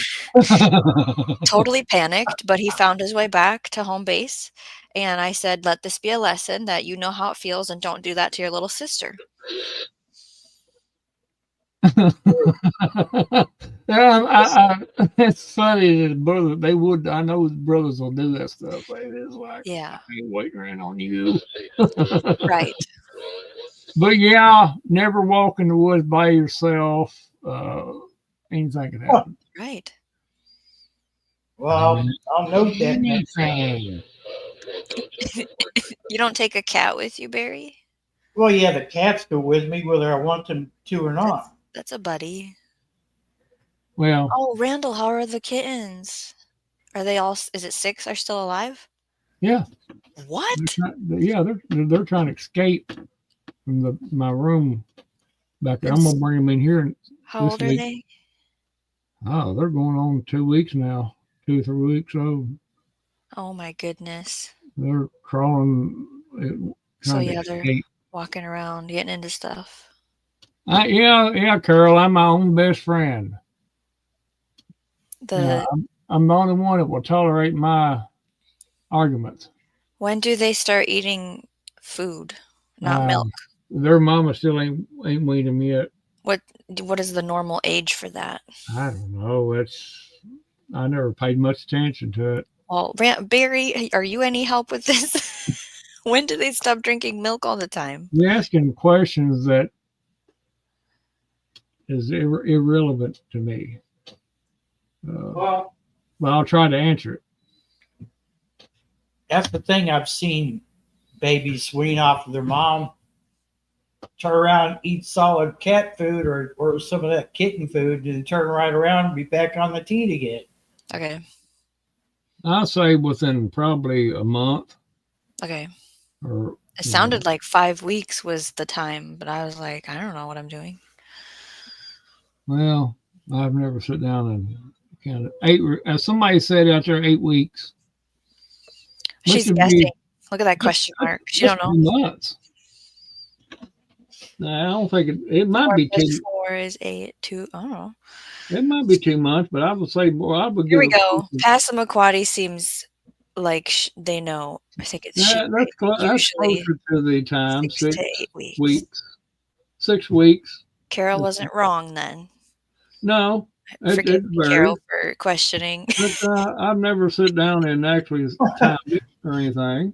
S3: totally panicked, but he found his way back to home base. And I said, let this be a lesson that you know how it feels and don't do that to your little sister.
S2: It's funny that brothers, they would. I know brothers will do that stuff. It's like,
S3: yeah,
S2: I ain't waiting around on you.
S3: Right.
S2: But yeah, never walk in the woods by yourself. Anything can happen.
S3: Right.
S1: Well, I'll note that.
S2: Anything.
S3: You don't take a cat with you, Barry?
S1: Well, yeah, the cats go with me whether I want them to or not.
S3: That's a buddy.
S2: Well.
S3: Oh, Randall, how are the kittens? Are they all? Is it 6 are still alive?
S2: Yeah.
S3: What?
S2: They're trying to escape from my room back there. I'm gonna bring them in here.
S3: How old are they?
S2: Oh, they're going on 2 weeks now. 2 or 3 weeks old.
S3: Oh my goodness.
S2: They're crawling,
S3: So
S2: trying to
S3: yeah, they're
S2: escape.
S3: walking around, getting into stuff.
S2: Yeah, Carol, I'm my own best friend.
S3: The
S2: I'm the only one that will tolerate my arguments.
S3: When do they start eating food, not milk?
S2: Their mama still ain't weaned them yet.
S3: What is the normal age for that?
S2: I don't know. I never paid much attention to it.
S3: Well, Barry, are you any help with this? When do they stop drinking milk all the time?
S2: You're asking questions that is irrelevant to me.
S1: Well,
S2: But I'll try to answer it.
S1: that's the thing. I've seen babies wean off of their mom, turn around, eat solid cat food or some of that kitten food, and turn right around and be back on the teat again.
S3: Okay.
S2: I'll say within probably a month.
S3: Okay.
S2: Or
S3: It sounded like 5 weeks was the time, but I was like, I don't know what I'm doing.
S2: well, I've never sat down and counted. As somebody said out there, 8 weeks.
S3: She's guessing. Look at that question mark. She don't know.
S2: Months. No, I don't think it might
S3: 4
S2: be
S3: plus
S2: 2.
S3: 4 is 8. 2. I don't know.
S2: It might be 2 months, but I would say, boy, I would
S3: Here
S2: give
S3: we
S2: it.
S3: go. Passamaquoddy seems like they know. I think it's
S2: That's
S3: usually
S2: closer to the time.
S3: 6 to 8 weeks.
S2: 6 weeks.
S3: Carol wasn't wrong then.
S2: No,
S3: Forgive
S2: it
S3: me, Carol, for questioning.
S2: But I've never sit down and actually timed it or anything.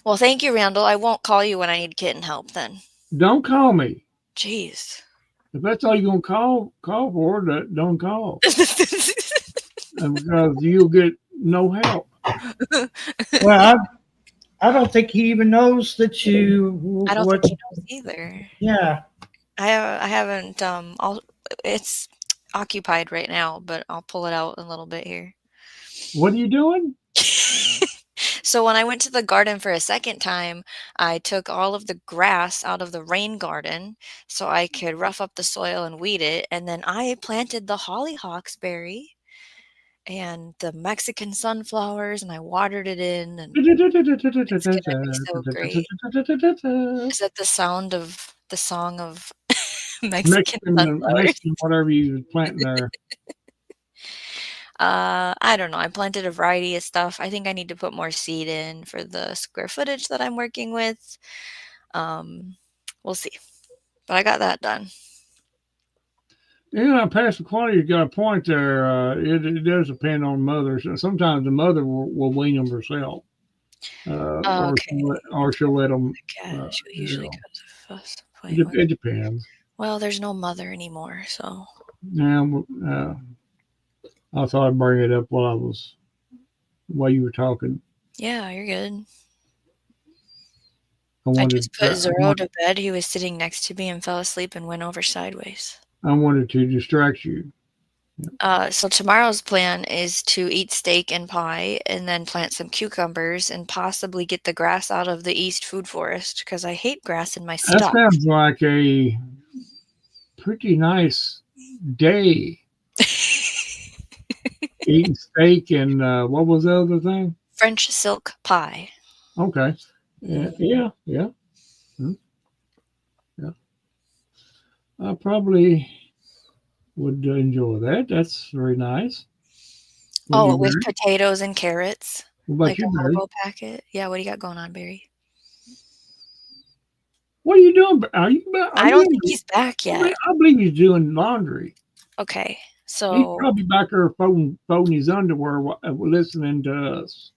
S3: Well, thank you, Randall. I won't call you when I need kitten help then.
S2: Don't call me.
S3: Jeez.
S2: If that's all you're gonna call for, don't call. Because you'll get no help.
S1: Well, I don't think he even knows that you.
S3: I don't think he knows either.
S1: Yeah.
S3: I haven't. It's occupied right now, but I'll pull it out in a little bit here.
S2: What are you doing?
S3: So when I went to the garden for a second time, I took all of the grass out of the rain garden so I could rough up the soil and weed it. And then I planted the hollyhocks, Barry, and the Mexican sunflowers, and I watered it in. And it's gonna be so great. Is that the song of Mexican sunflowers?
S2: Mexican, whatever you planting there.
S3: I don't know. I planted a variety of stuff. I think I need to put more seed in for the square footage that I'm working with. We'll see. But I got that done.
S2: Yeah, Passamaquoddy's got a point there. It does depend on mothers. Sometimes the mother will wean them herself.
S3: Okay.
S2: Or she'll let them.
S3: She usually goes first.
S2: It depends.
S3: Well, there's no mother anymore, so.
S2: Yeah, I thought I'd bring it up while you were talking.
S3: Yeah, you're good.
S2: I
S3: just put Zoro to bed. He was sitting next to me and fell asleep and went over sideways.
S2: I wanted to distract you.
S3: So tomorrow's plan is to eat steak and pie and then plant some cucumbers and possibly get the grass out of the East Food Forest because I hate grass in my stuff.
S2: That sounds like a pretty nice day. Eating steak and what was the other thing?
S3: French silk pie.
S2: Okay. Yeah. I probably would enjoy that. That's very nice.
S3: With potatoes and carrots.
S2: What about
S3: like
S2: you,
S3: a
S2: Barry?
S3: Hobo packet. Yeah, what do you got going on, Barry?
S2: What are you doing?
S3: I don't think he's back yet.
S2: I believe he's doing laundry.
S3: Okay,
S2: He's
S3: so
S2: probably back there folding his underwear listening to us.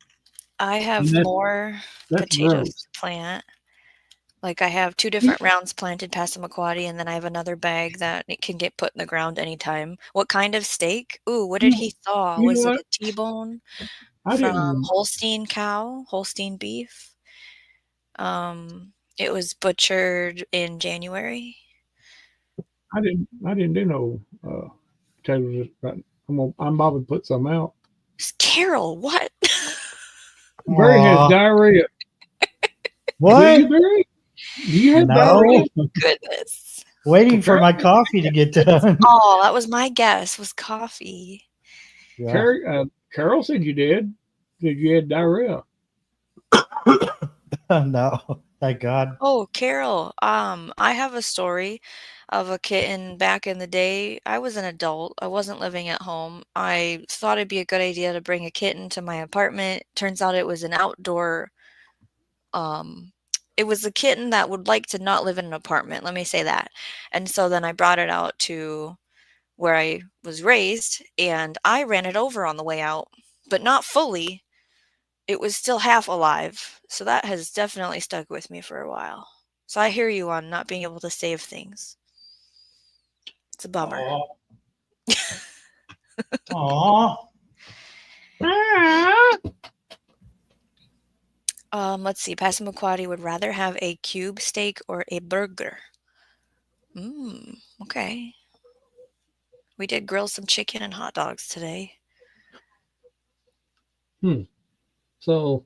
S3: I have more
S2: That's
S3: potatoes
S2: gross.
S3: to plant. Like I have 2 different rounds planted Passamaquoddy, and then I have another bag that it can get put in the ground anytime. What kind of steak? Ooh, what did he thaw?
S2: You
S3: Was
S2: know
S3: it
S2: what?
S3: a T-bone
S2: I
S3: from
S2: didn't.
S3: Holstein cow, Holstein beef? It was butchered in January.
S2: I didn't do no potatoes. I'm about to put some out.
S3: Carol, what?
S2: Barry has diarrhea.
S1: What?
S2: Do you, Barry? Do you have diarrhea?
S3: Goodness.
S1: Waiting for my coffee to get done.
S3: Oh, that was my guess, was coffee.
S1: Yeah.
S2: Carol said you did. Did you had diarrhea?
S1: No, thank God.
S3: Oh, Carol, I have a story of a kitten back in the day. I was an adult. I wasn't living at home. I thought it'd be a good idea to bring a kitten to my apartment. Turns out it was an outdoor, um, it was a kitten that would like to not live in an apartment. Let me say that. And so then I brought it out to where I was raised, and I ran it over on the way out, but not fully. It was still half alive, so that has definitely stuck with me for a while. So I hear you on not being able to save things. It's a bummer.
S1: Oh, oh.
S3: Let's see. Passamaquoddy would rather have a cube steak or a burger. Okay. We did grill some chicken and hot dogs today.
S2: So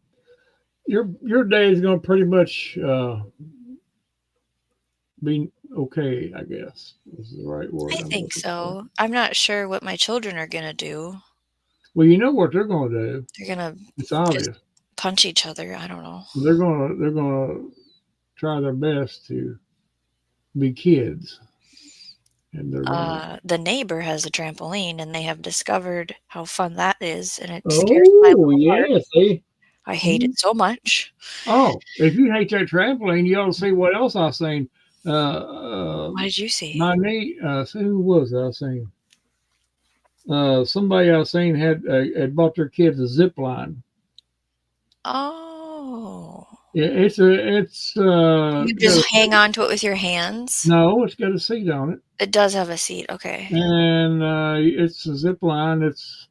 S2: your day is going to pretty much be okay, I guess is the right word.
S3: I think so. I'm not sure what my children are gonna do.
S2: Well, you know what they're going to do.
S3: They're gonna
S2: It's obvious.
S3: punch each other. I don't know.
S2: They're gonna try their best to be kids, and they're gonna.
S3: The neighbor has a trampoline, and they have discovered how fun that is, and it scares my
S2: Oh
S3: little heart.
S2: yeah, see.
S3: I hate it so much.
S2: Oh, if you hate that trampoline, you ought to see what else I've seen.
S3: What did you see?
S2: My niece, who was I seen? Somebody I seen had bought their kids a zip line.
S3: Oh.
S2: Yeah, it's
S3: You just hang on to it with your hands?
S2: No, it's got a seat on it.
S3: It does have a seat. Okay.
S2: And it's a zip line. It's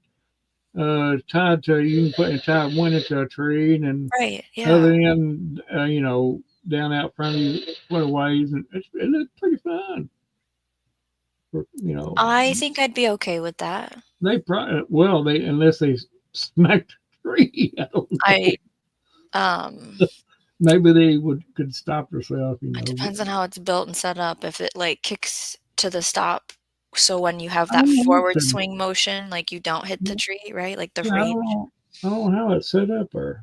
S2: tied to, you can tie one into a tree, and then
S3: Right.
S2: other
S3: Yeah.
S2: end, down out front of you, quite a ways, and it looks pretty fun.
S3: I think I'd be okay with that.
S2: They probably unless they smack the tree. I don't know. Maybe they could stop themselves.
S3: It depends on how it's built and set up. If it like kicks to the stop, so when you have that forward swing motion, like you don't hit the tree, right? Like the range.
S2: I don't know how it's set up, or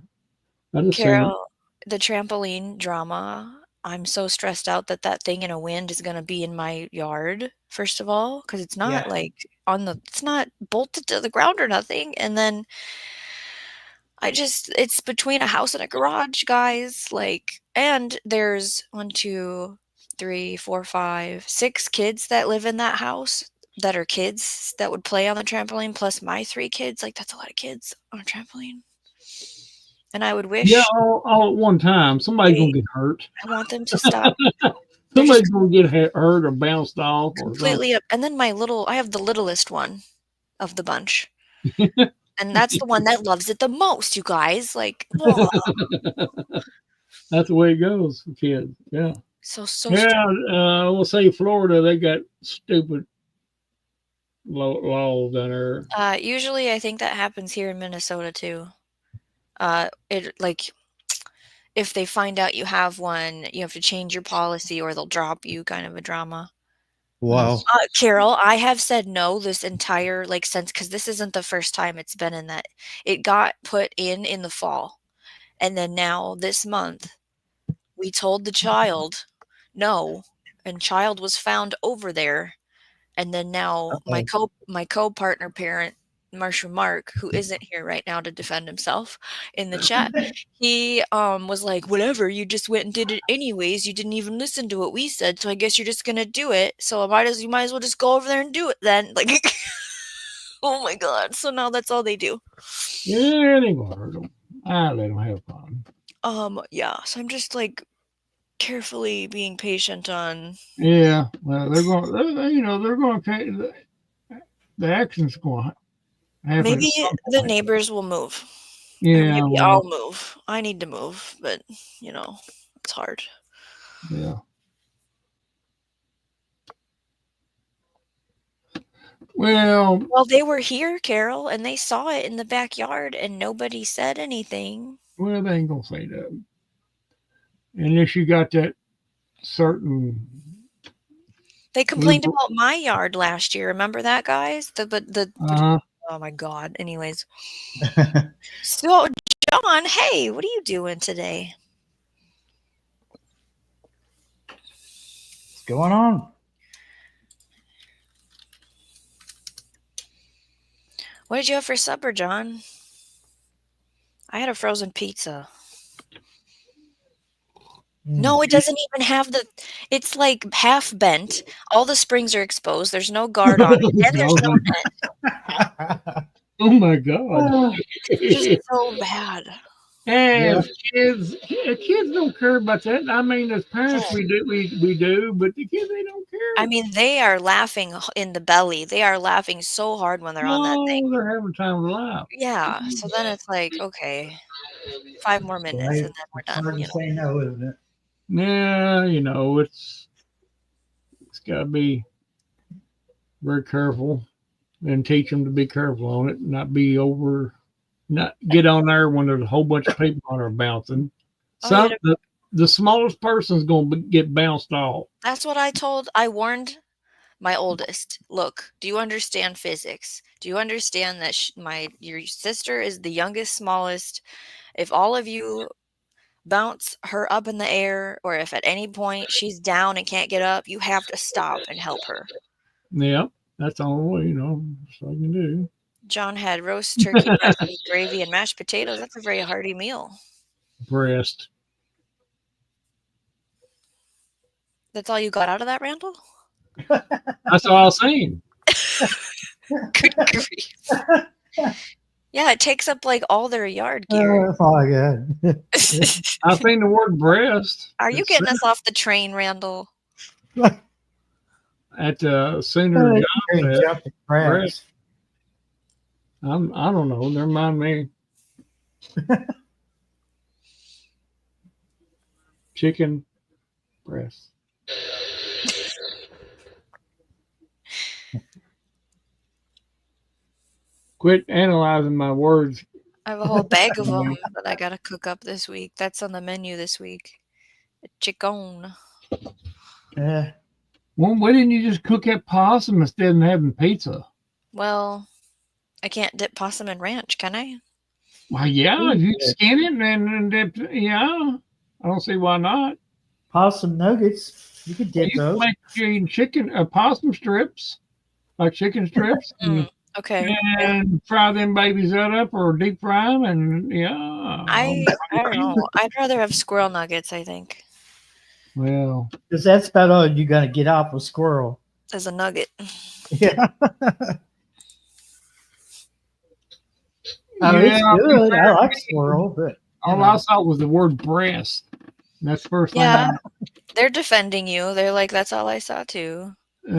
S3: Carol, the trampoline drama. I'm so stressed out that thing in a wind is going to be in my yard, first of all, because it's not it's not bolted to the ground or nothing. And then it's between a house and a garage, guys. And there's 1, 2, 3, 4, 5, 6 kids that live in that house that are kids that would play on the trampoline, plus my 3 kids. That's a lot of kids on a trampoline. And I would wish.
S2: Yeah, all at one time. Somebody's going to get hurt.
S3: I want them to stop.
S2: Somebody's going to get hurt or bounced off.
S3: Completely up. And then I have the littlest one of the bunch. And that's the one that loves it the most, you guys.
S2: That's the way it goes for kids. Yeah.
S3: So
S2: yeah, we'll say Florida, they got stupid laws down there.
S3: Usually I think that happens here in Minnesota too. If they find out you have one, you have to change your policy or they'll drop you, kind of a drama.
S1: Wow.
S3: Carol, I have said no this entire since, because this isn't the first time it's been in that. It got put in the fall, and then now this month we told the child no, and child was found over there, and then now my co-partner parent, Marshall Mark, who isn't here right now to defend himself in the chat, he was like, whatever, you just went and did it anyways. You didn't even listen to what we said, so I guess you're just gonna do it. So you might as well just go over there and do it then. Oh my God. So now that's all they do.
S2: Yeah, they gonna hurt them. I let them have fun.
S3: Yeah. So I'm just carefully being patient on.
S2: Yeah. Well, they're going to the action's going to happen.
S3: Maybe the neighbors will move.
S2: Yeah.
S3: Maybe I'll move. I need to move, but it's hard.
S2: Yeah. Well,
S3: they were here, Carol, and they saw it in the backyard, and nobody said anything.
S2: Well, they ain't gonna say that unless you got that certain.
S3: They complained about my yard last year. Remember that, guys? The Oh my God. Anyways. So, John, hey, what are you doing today?
S1: What's going on?
S3: What did you have for supper, John? I had a frozen pizza. No, it doesn't even have the. It's like half bent. All the springs are exposed. There's no guard on it, and there's no net.
S2: Oh my God!
S3: It's just so bad.
S2: And kids don't care about that. I mean, as parents, we do, but the kids they don't care.
S3: I mean, they are laughing in the belly. They are laughing so hard when they're on that thing.
S2: They're having time to laugh.
S3: Yeah. So then it's like, okay, 5 more minutes, and then we're done.
S1: Hard to say no, isn't it?
S2: Yeah, it's got to be very careful and teach them to be careful on it, not get on there when there's a whole bunch of people on there bouncing. The smallest person's going to get bounced off.
S3: That's what I warned my oldest. Look, do you understand physics? Do you understand that your sister is the youngest, smallest? If all of you bounce her up in the air, or if at any point she's down and can't get up, you have to stop and help her.
S2: Yeah, that's the only way, that's all you can do.
S3: John had roast turkey breast with gravy and mashed potatoes. That's a very hearty meal.
S2: Breast.
S3: That's all you got out of that, Randall?
S2: That's all I was saying.
S3: Good grief. Yeah, it takes up like all their yard gear.
S1: That's all I got.
S2: I've seen the word breast.
S3: Are you getting us off the train, Randall?
S2: At Sooner Job
S1: breast.
S2: I don't know. Never mind me. Chicken breast. Quit analyzing my words.
S3: I have a whole bag of them that I gotta cook up this week. That's on the menu this week. Chicken.
S1: Yeah.
S2: Well, why didn't you just cook that possum instead of having pizza?
S3: Well, I can't dip possum in ranch, can I?
S2: Well, yeah, you skin it and dip. Yeah, I don't see why not.
S1: Possum nuggets, you could dip those.
S2: Like chicken, possum strips, like chicken strips.
S3: Okay.
S2: And fry them babies up or deep fry them, and yeah.
S3: I don't know. I'd rather have squirrel nuggets, I think.
S2: Well,
S1: because that's about all you got to get off a squirrel.
S3: As a nugget.
S1: Yeah. It's good. I like squirrel, but
S2: all I saw was the word breast. That's the first thing.
S3: Yeah, they're defending you. They're like, that's all I saw too.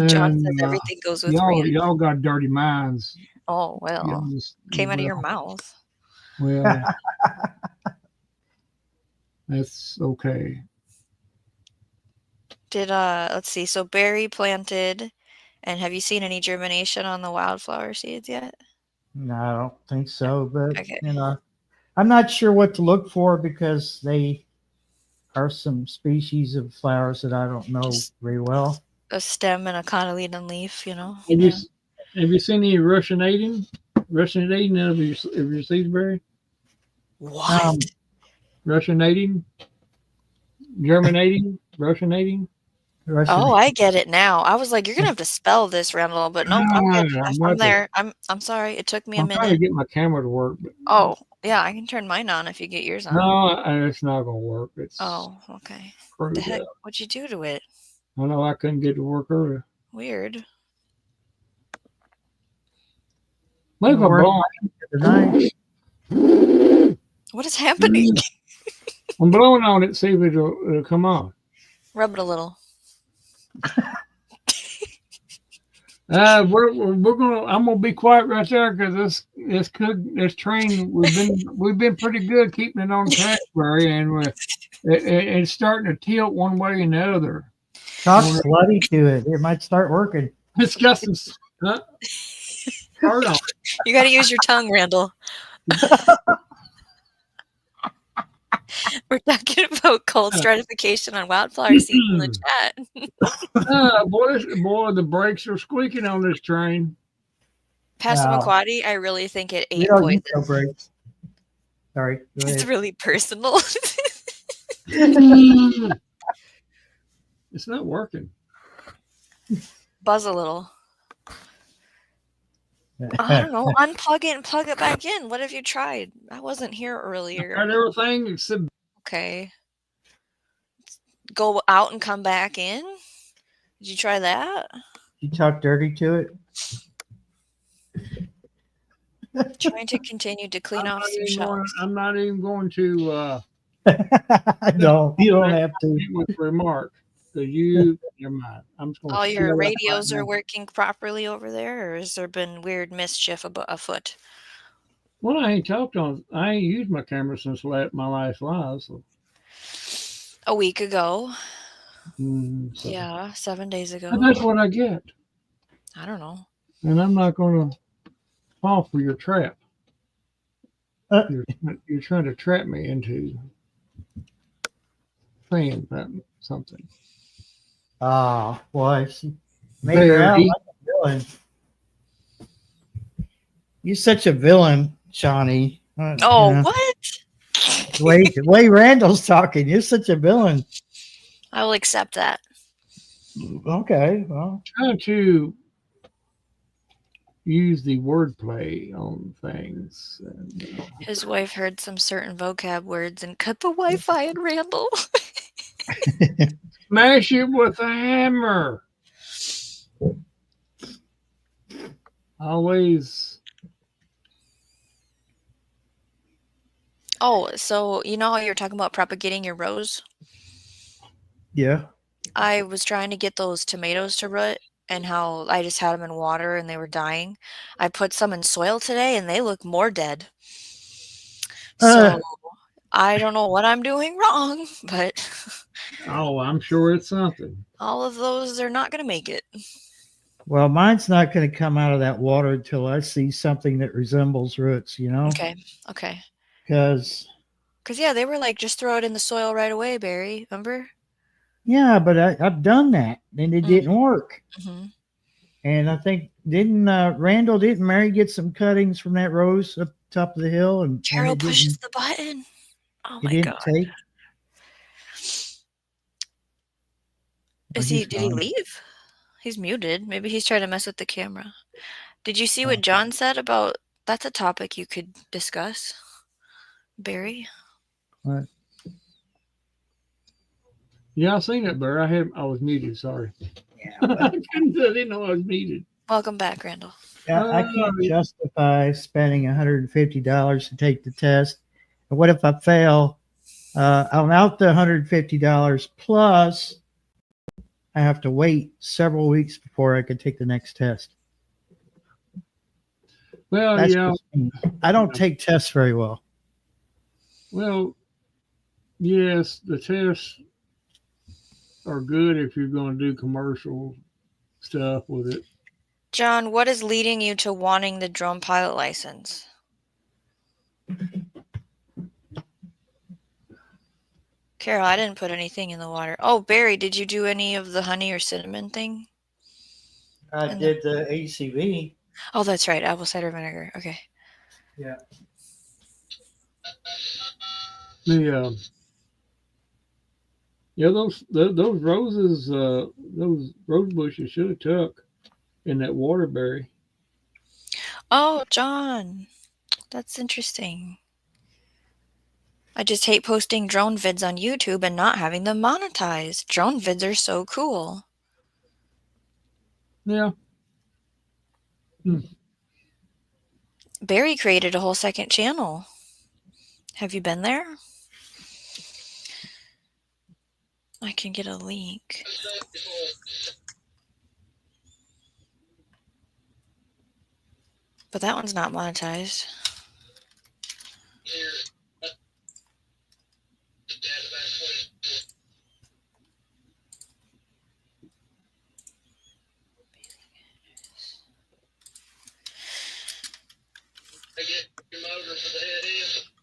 S3: John says everything goes with ranch.
S2: Y'all got dirty minds.
S3: Oh, well. Came out of your mouth.
S2: Well, that's okay.
S3: Let's see. So Barry planted, and have you seen any germination on the wildflower seeds yet?
S1: No, I don't think so. But,
S3: okay.
S1: I'm not sure what to look for because they are some species of flowers that I don't know very well.
S3: A stem and a cotyledon leaf,
S2: Have you seen any Russianating of your seeds, Barry?
S3: What?
S2: Russianating? Germinating? Russianating?
S3: Oh, I get it now. I was like, you're gonna have to spell this, Randall, but no, I'm there. I'm sorry. It took me a minute.
S2: I'm trying to get my camera to work.
S3: Oh, yeah, I can turn mine on if you get yours on.
S2: No, it's not gonna work.
S3: Okay. What the heck? What'd you do to it?
S2: I know I couldn't get to work earlier.
S3: Weird.
S2: What
S3: is happening?
S2: I'm blowing on it, see if it'll come on.
S3: Rub it a little.
S2: I'm gonna be quiet right there because this train we've been pretty good keeping it on track, Barry, and it's starting to tilt one way and the other.
S1: Talk bloody to it. It might start working.
S2: It's got some. Hard on.
S3: You got to use your tongue, Randall. We're talking about cold stratification on wildflower seeds in the chat.
S2: Boy, the brakes are squeaking on this train.
S3: Passamaquoddy, I really think it
S1: You
S3: ate
S1: don't use
S3: poison.
S1: no brakes. Sorry. Go
S3: It's
S1: ahead.
S3: really personal.
S2: It's not working.
S3: Buzz a little. I don't know. Unplug it and plug it back in. What have you tried? I wasn't here
S2: I
S3: earlier.
S2: tried everything except
S3: Okay. Go out and come back in? Did you try that?
S1: You talk dirty to it?
S3: Trying to continue to clean off some shelves.
S2: I'm not even going to
S1: No, you don't have to.
S2: with remark because you. Never mind. I'm just going.
S3: All your radios are working properly over there, or has there been weird mischief afoot?
S2: Well, I ain't used my camera since my last live. So.
S3: A week ago.
S2: So.
S3: Yeah, 7 days ago.
S2: And that's what I get.
S3: I don't know.
S2: And I'm not going to fall for your trap. You're trying to trap me into saying something.
S1: Oh, boy. Made her out like a villain. You're such a villain, Shawnee.
S3: What?
S1: The way Randall's talking, you're such a villain.
S3: I will accept that.
S1: Okay, well.
S2: Trying to use the wordplay on things. And,
S3: his wife heard some certain vocab words and cut the Wi-Fi in Randall.
S2: Smash it with a hammer. Always.
S3: Oh, so you know how you're talking about propagating your rows?
S1: Yeah.
S3: I was trying to get those tomatoes to root and how I just had them in water and they were dying. I put some in soil today and they look more dead. So I don't know what I'm doing wrong, but
S2: oh, I'm sure it's something.
S3: All of those are not going to make it.
S1: Well, mine's not going to come out of that water until I see something that resembles roots, you know?
S3: Okay.
S1: Because
S3: yeah, they were like, just throw it in the soil right away, Barry. Remember?
S1: Yeah, but I've done that, and it didn't work.
S3: Mm-hmm.
S1: And I think didn't Mary get some cuttings from that rose up top of the hill? And
S3: Gerald pushes the button. Oh my God!
S1: Take?
S3: Did he leave? He's muted. Maybe he's trying to mess with the camera. Did you see what John said about? That's a topic you could discuss, Barry.
S1: What?
S2: Yeah, I seen it, Barry. I was muted. Sorry.
S1: Yeah,
S2: I didn't know I was muted.
S3: Welcome back, Randall.
S1: I can't justify spending $150 to take the test. And what if I fail? I'm out the $150 plus I have to wait several weeks before I could take the next test.
S2: Well,
S1: I don't take tests very well.
S2: Well, yes, the tests are good if you're going to do commercial stuff with it.
S3: John, what is leading you to wanting the drone pilot license? Carol, I didn't put anything in the water. Oh, Barry, did you do any of the honey or cinnamon thing?
S1: I did the ACV.
S3: Oh, that's right. Apple cider vinegar. Okay.
S1: Yeah.
S2: Those roses, those rose bushes should have took in that waterberry.
S3: Oh, John, that's interesting. I just hate posting drone vids on YouTube and not having them monetized. Drone vids are so cool.
S2: Yeah.
S3: Barry created a whole second channel. Have you been there? I can get a link. But that one's not monetized.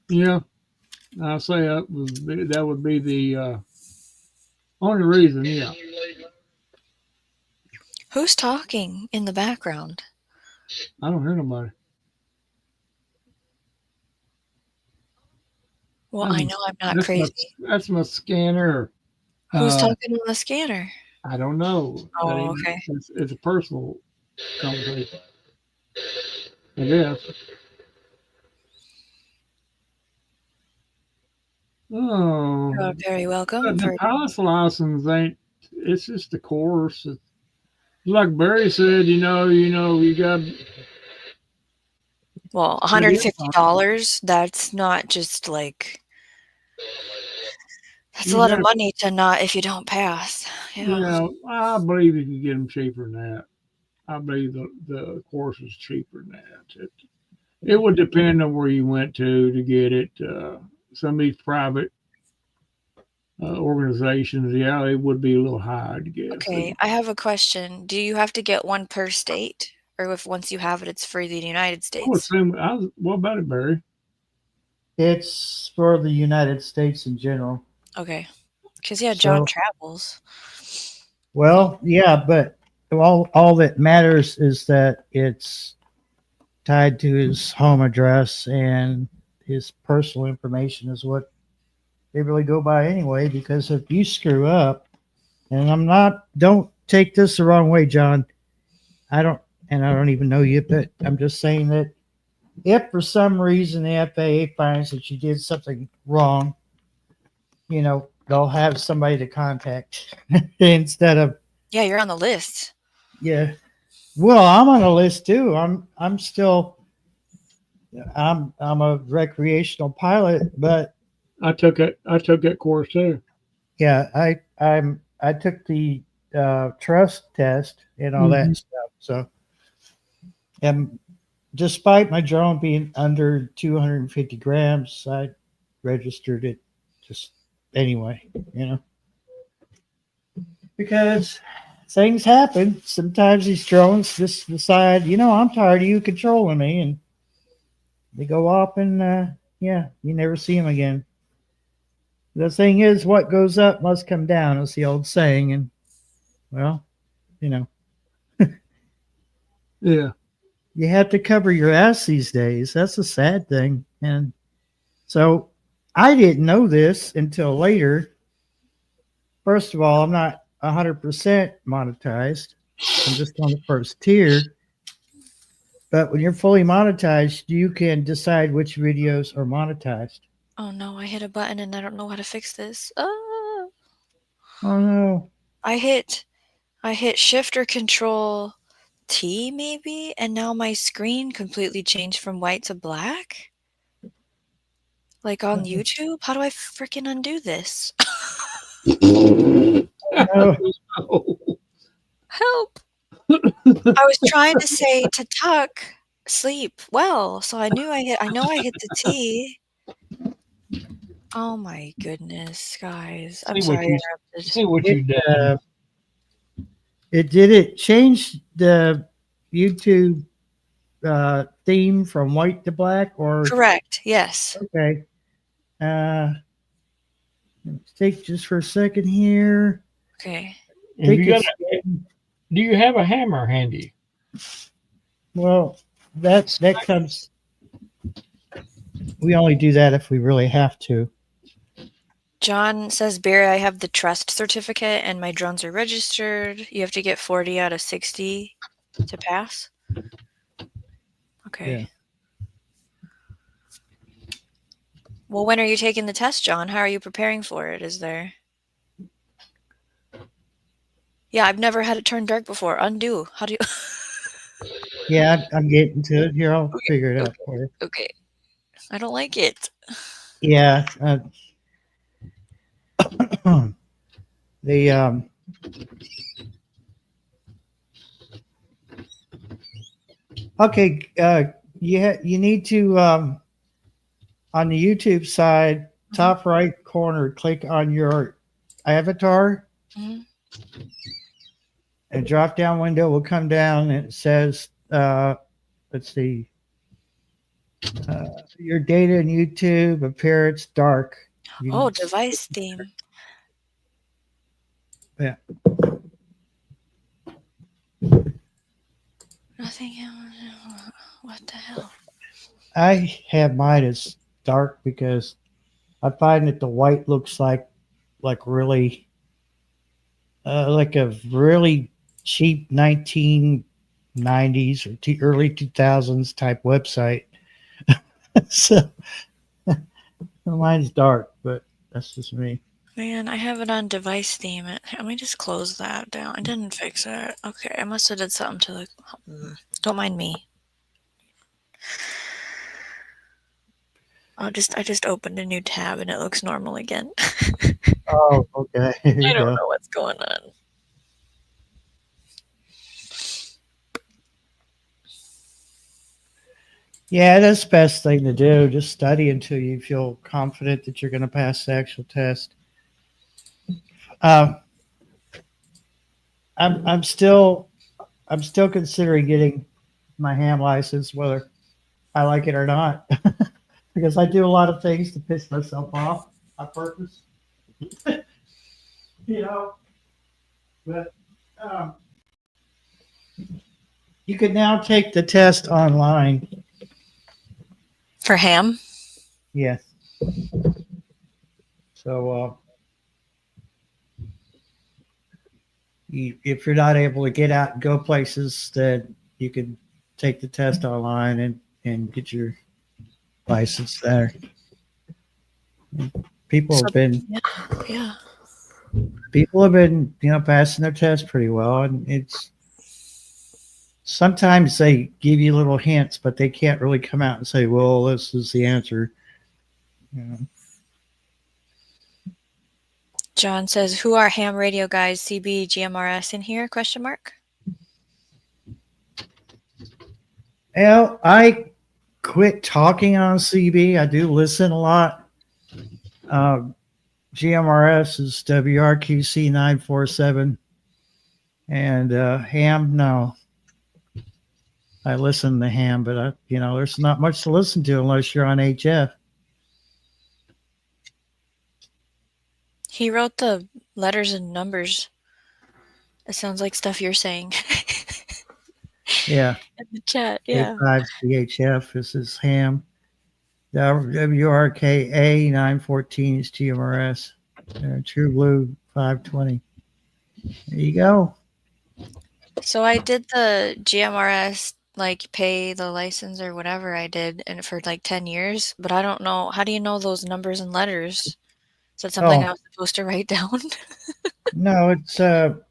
S2: Yeah, I'll say that would be the only reason. Yeah.
S3: Who's talking in the background?
S2: I don't hear nobody.
S3: Well, I know I'm not crazy.
S2: That's my scanner.
S3: Who's talking on the scanner?
S2: I don't know.
S3: Oh, okay.
S2: It's a personal conversation. I guess. Oh,
S3: You're very welcome.
S2: the pilot's license ain't. It's just a course. It's like Barry said. You got.
S3: Well, $150. That's not just like. That's a lot of money to not if you don't pass.
S2: Yeah, I believe you can get them cheaper than that. I believe the course is cheaper than that. It would depend on where you went to get it. Some of these private organizations, yeah, it would be a little high to get.
S3: Okay, I have a question. Do you have to get one per state, or if once you have it, it's for the United States?
S2: What about it, Barry?
S1: It's for the United States in general.
S3: Okay, because John travels.
S1: Well, yeah, but all that matters is that it's tied to his home address, and his personal information is what they really go by anyway. Because if you screw up, and don't take this the wrong way, John. I don't even know you, but I'm just saying that if for some reason the FAA finds that you did something wrong, they'll have somebody to contact instead of.
S3: Yeah, you're on the list.
S1: Yeah. Well, I'm on a list too. I'm a recreational pilot, but
S2: I took that course too.
S1: Yeah, I took the trust test and all that stuff. So, and despite my drone being under 250 grams, I registered it just anyway, because things happen. Sometimes these drones just decide, I'm tired of you controlling me, and they go up and you never see them again. The thing is, what goes up must come down, is the old saying. And, well,
S2: yeah,
S1: you have to cover your ass these days. That's a sad thing. And so I didn't know this until later. First of all, I'm not 100% monetized. I'm just on the first tier. But when you're fully monetized, you can decide which videos are monetized.
S3: Oh no, I hit a button and I don't know how to fix this. Oh
S1: no.
S3: I hit Shift or Control T maybe, and now my screen completely changed from white to black. Like on YouTube? How do I freaking undo this? Help. I was trying to say to tuck, sleep well, so I know I hit the T. Oh my goodness, guys. I'm sorry I interrupted.
S2: See what you did.
S1: It changed the YouTube theme from white to black, or?
S3: Correct, yes.
S1: Okay. Let's take just for a second here.
S3: Okay.
S2: Do you have a hammer handy?
S1: Well, that comes. We only do that if we really have to.
S3: John says, Barry, I have the trust certificate and my drones are registered. You have to get 40 out of 60 to pass. Okay. Yeah. Well, when are you taking the test, John? How are you preparing for it? Is there? Yeah, I've never had it turn dark before. Undo. How do you?
S1: Yeah, I'm getting to it. Here, I'll figure it out for you.
S3: Okay. I don't like it.
S1: Yeah. Okay. You need to on the YouTube side, top right corner, click on your avatar.
S3: Mm-hmm.
S1: A drop down window will come down and it says, let's see, your data in YouTube, appearance, dark.
S3: Device theme.
S1: Yeah.
S3: nothing. What the hell?
S1: I have mine as dark because I find that the white looks like really like a really cheap 1990s or early 2000s type website. So mine's dark, but that's just me.
S3: Man, I have it on device theme. Let me just close that down. I didn't fix it. Okay, I must have did something to the. Don't mind me. I just opened a new tab and it looks normal again.
S1: Oh, okay. Here you
S3: I don't
S1: go.
S3: know what's going on.
S1: Yeah, that's the best thing to do. Just study until you feel confident that you're going to pass the actual test. Um, I'm still considering getting my ham license, whether I like it or not, because I do a lot of things to piss myself off on purpose. You know, but you can now take the test online.
S3: For ham?
S1: Yes. So if you're not able to get out and go places, then you can take the test online and get your license there. People have been passing their test pretty well, and it's sometimes they give you little hints, but they can't really come out and say, well, this is the answer. You know.
S3: John says, who are ham radio guys, CB, GMRS in here, question mark?
S1: Well, I quit talking on CB. I do listen a lot. GMRS is WRQC 947. And ham, no. I listen to ham, but there's not much to listen to unless you're on HF.
S3: He wrote the letters and numbers. It sounds like stuff you're saying.
S1: Yeah.
S3: In the chat, yeah.
S1: 85 CHF. This is ham. WRKA 914 is GMRS. True Blue 520. There you go.
S3: So I did the GMRS, like pay the license or whatever I did, and for like 10 years, but I don't know. How do you know those numbers and letters? Is that something I was supposed to write down?
S1: No, it's on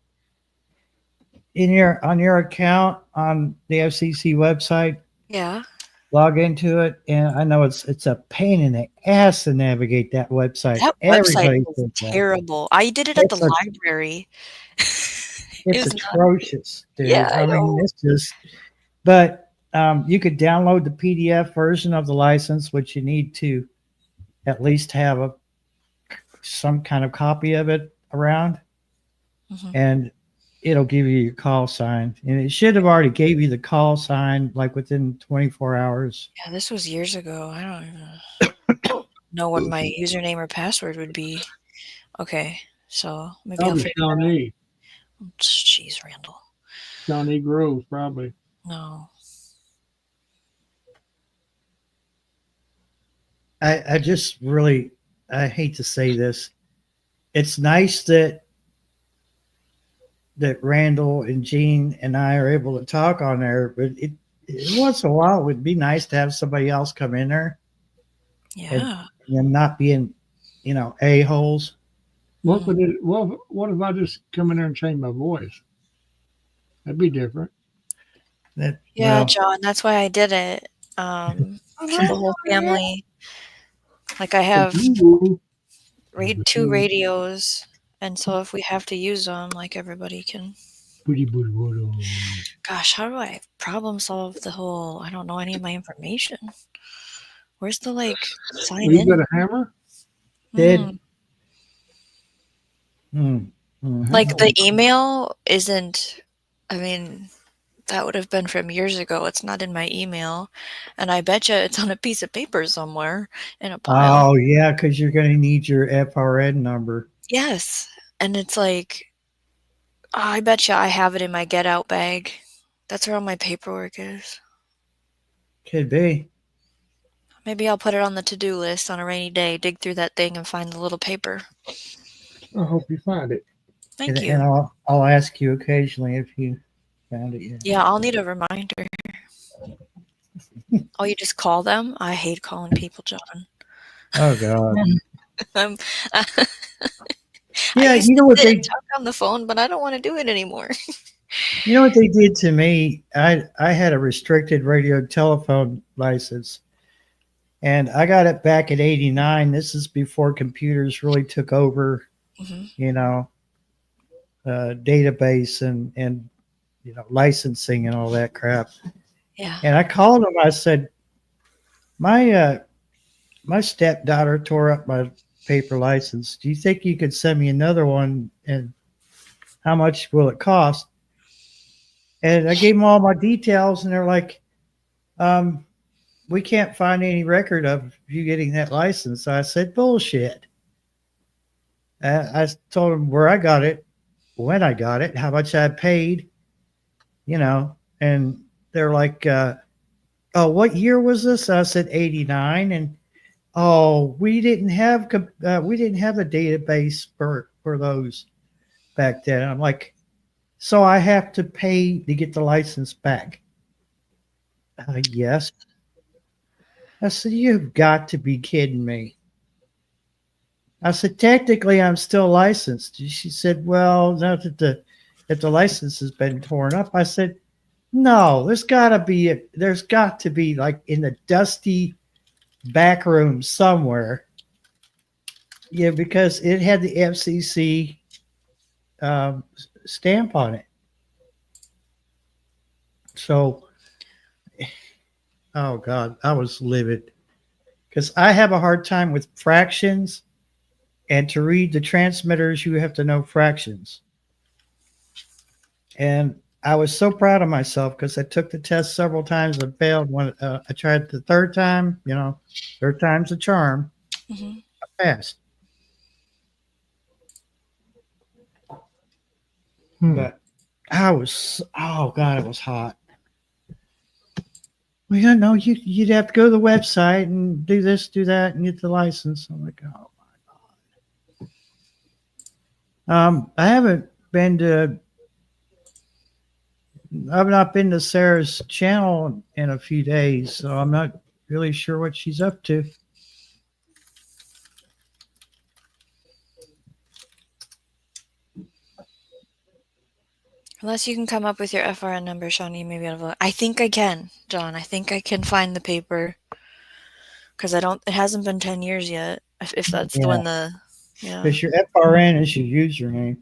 S1: your account on the FCC website.
S3: Yeah.
S1: Log into it, and I know it's a pain in the ass to navigate that website.
S3: That
S1: Everybody
S3: website was terrible. I did it at the library.
S1: It's atrocious, dude.
S3: Yeah, I
S1: mean, it's just. But you could download the PDF version of the license, which you need to at least have some kind of copy of it around, and it'll give you your call sign. And it should have already gave you the call sign like within 24 hours.
S3: Yeah, this was years ago. I don't even know what my username or password would be. Okay, so maybe I'll figure it out. Jeez, Randall.
S2: Shawnee Grove, probably.
S3: No.
S1: I just really, I hate to say this. It's nice that Randall and Gene and I are able to talk on there, but it once in a while it would be nice to have somebody else come in there.
S3: Yeah.
S1: And not being, a-holes.
S2: What if I just come in there and change my voice? That'd be different.
S3: John, that's why I did it. For the whole family. Like I have 2 radios, and so if we have to use them, like everybody can. Gosh, how do I problem solve the whole? I don't know any of my information. Where's the sign in?
S2: You got a hammer?
S1: Did.
S3: Like the email isn't. I mean, that would have been from years ago. It's not in my email, and I bet you it's on a piece of paper somewhere in a pile.
S1: Oh yeah, because you're going to need your FRN number.
S3: Yes, and it's like, I bet you I have it in my get out bag. That's where all my paperwork is.
S1: Could be.
S3: Maybe I'll put it on the to-do list on a rainy day, dig through that thing and find the little paper.
S2: I hope you find it.
S3: Thank
S1: And
S3: you.
S1: I'll ask you occasionally if you found it yet.
S3: Yeah, I'll need a reminder. Oh, you just call them? I hate calling people, John.
S1: Oh God.
S3: I
S1: Yeah,
S3: used
S1: you know
S3: to
S1: what
S3: sit and
S1: they
S3: talk on the phone, but I don't want to do it anymore.
S1: you know what they did to me? I had a restricted radio telephone license, and I got it back at 89. This is before computers really took over,
S3: hmm
S1: you know, database and licensing and all that crap.
S3: Yeah.
S1: And I called them. I said, my stepdaughter tore up my paper license. Do you think you could send me another one? And how much will it cost? And I gave them all my details, and they're like, we can't find any record of you getting that license. So I said, bullshit. I told them where I got it, when I got it, how much I paid, and they're like, oh, what year was this? I said 89. And oh, we didn't have a database for those back then. I'm like, so I have to pay to get the license back. Yes. I said, you've got to be kidding me. I said, technically, I'm still licensed. She said, well, now that the license has been torn up. I said, no, there's got to be like in the dusty back room somewhere. Yeah, because it had the FCC stamp on it. So, oh God, I was livid because I have a hard time with fractions. And to read the transmitters, you have to know fractions. And I was so proud of myself because I took the test several times and failed. When I tried the third time, third time's a charm.
S3: hmm
S1: I passed. But oh God, it was hot. Well, you'd have to go to the website and do this, do that, and get the license. I'm like, oh my God. I've not been to Sarah's channel in a few days, so I'm not really sure what she's up to.
S3: Unless you can come up with your FRN number, Shawnee, maybe I think I can, John. I think I can find the paper because it hasn't been 10 years yet. If that's
S1: Yeah,
S3: yeah.
S1: because your FRN is your username.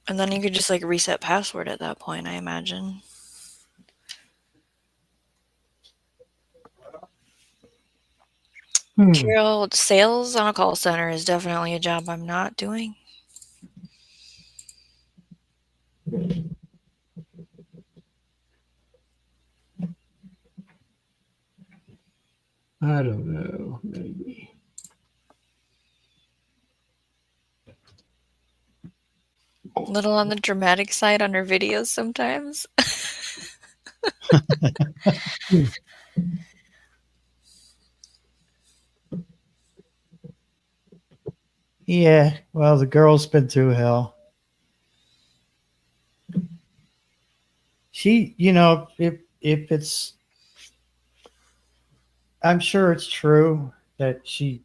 S3: And then you could just like reset password at that point, I imagine. Carol, sales on a call center is definitely a job I'm not doing.
S2: I don't know. Maybe.
S3: A little on the dramatic side on her videos sometimes.
S1: Yeah, well, the girl's been through hell. She, if it's, I'm sure it's true that she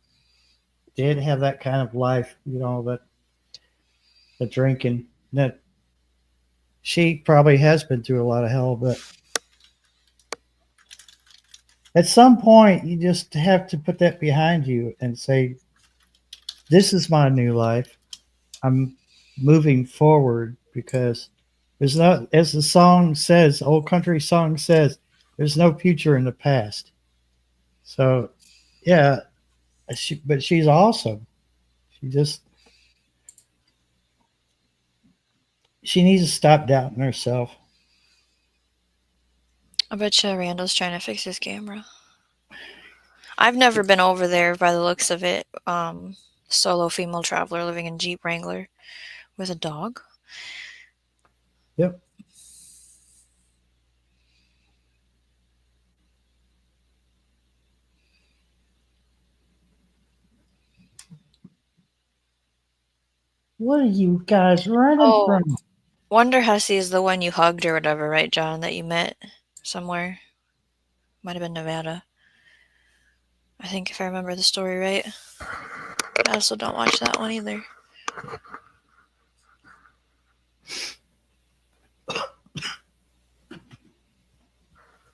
S1: did have that kind of life, that the drinking, that she probably has been through a lot of hell, but at some point you just have to put that behind you and say, this is my new life. I'm moving forward because there's not, as the song says, old country song says, there's no future in the past. So, yeah, but she's awesome. She needs to stop doubting herself.
S3: I bet you Randall's trying to fix his camera. I've never been over there by the looks of it. Solo female traveler living in Jeep Wrangler with a dog.
S1: Yep. What are you guys running
S3: Oh.
S1: from?
S3: Wonder Hussy is the one you hugged or whatever, right, John? That you met somewhere. Might have been Nevada. I think if I remember the story right. I also don't watch that one either.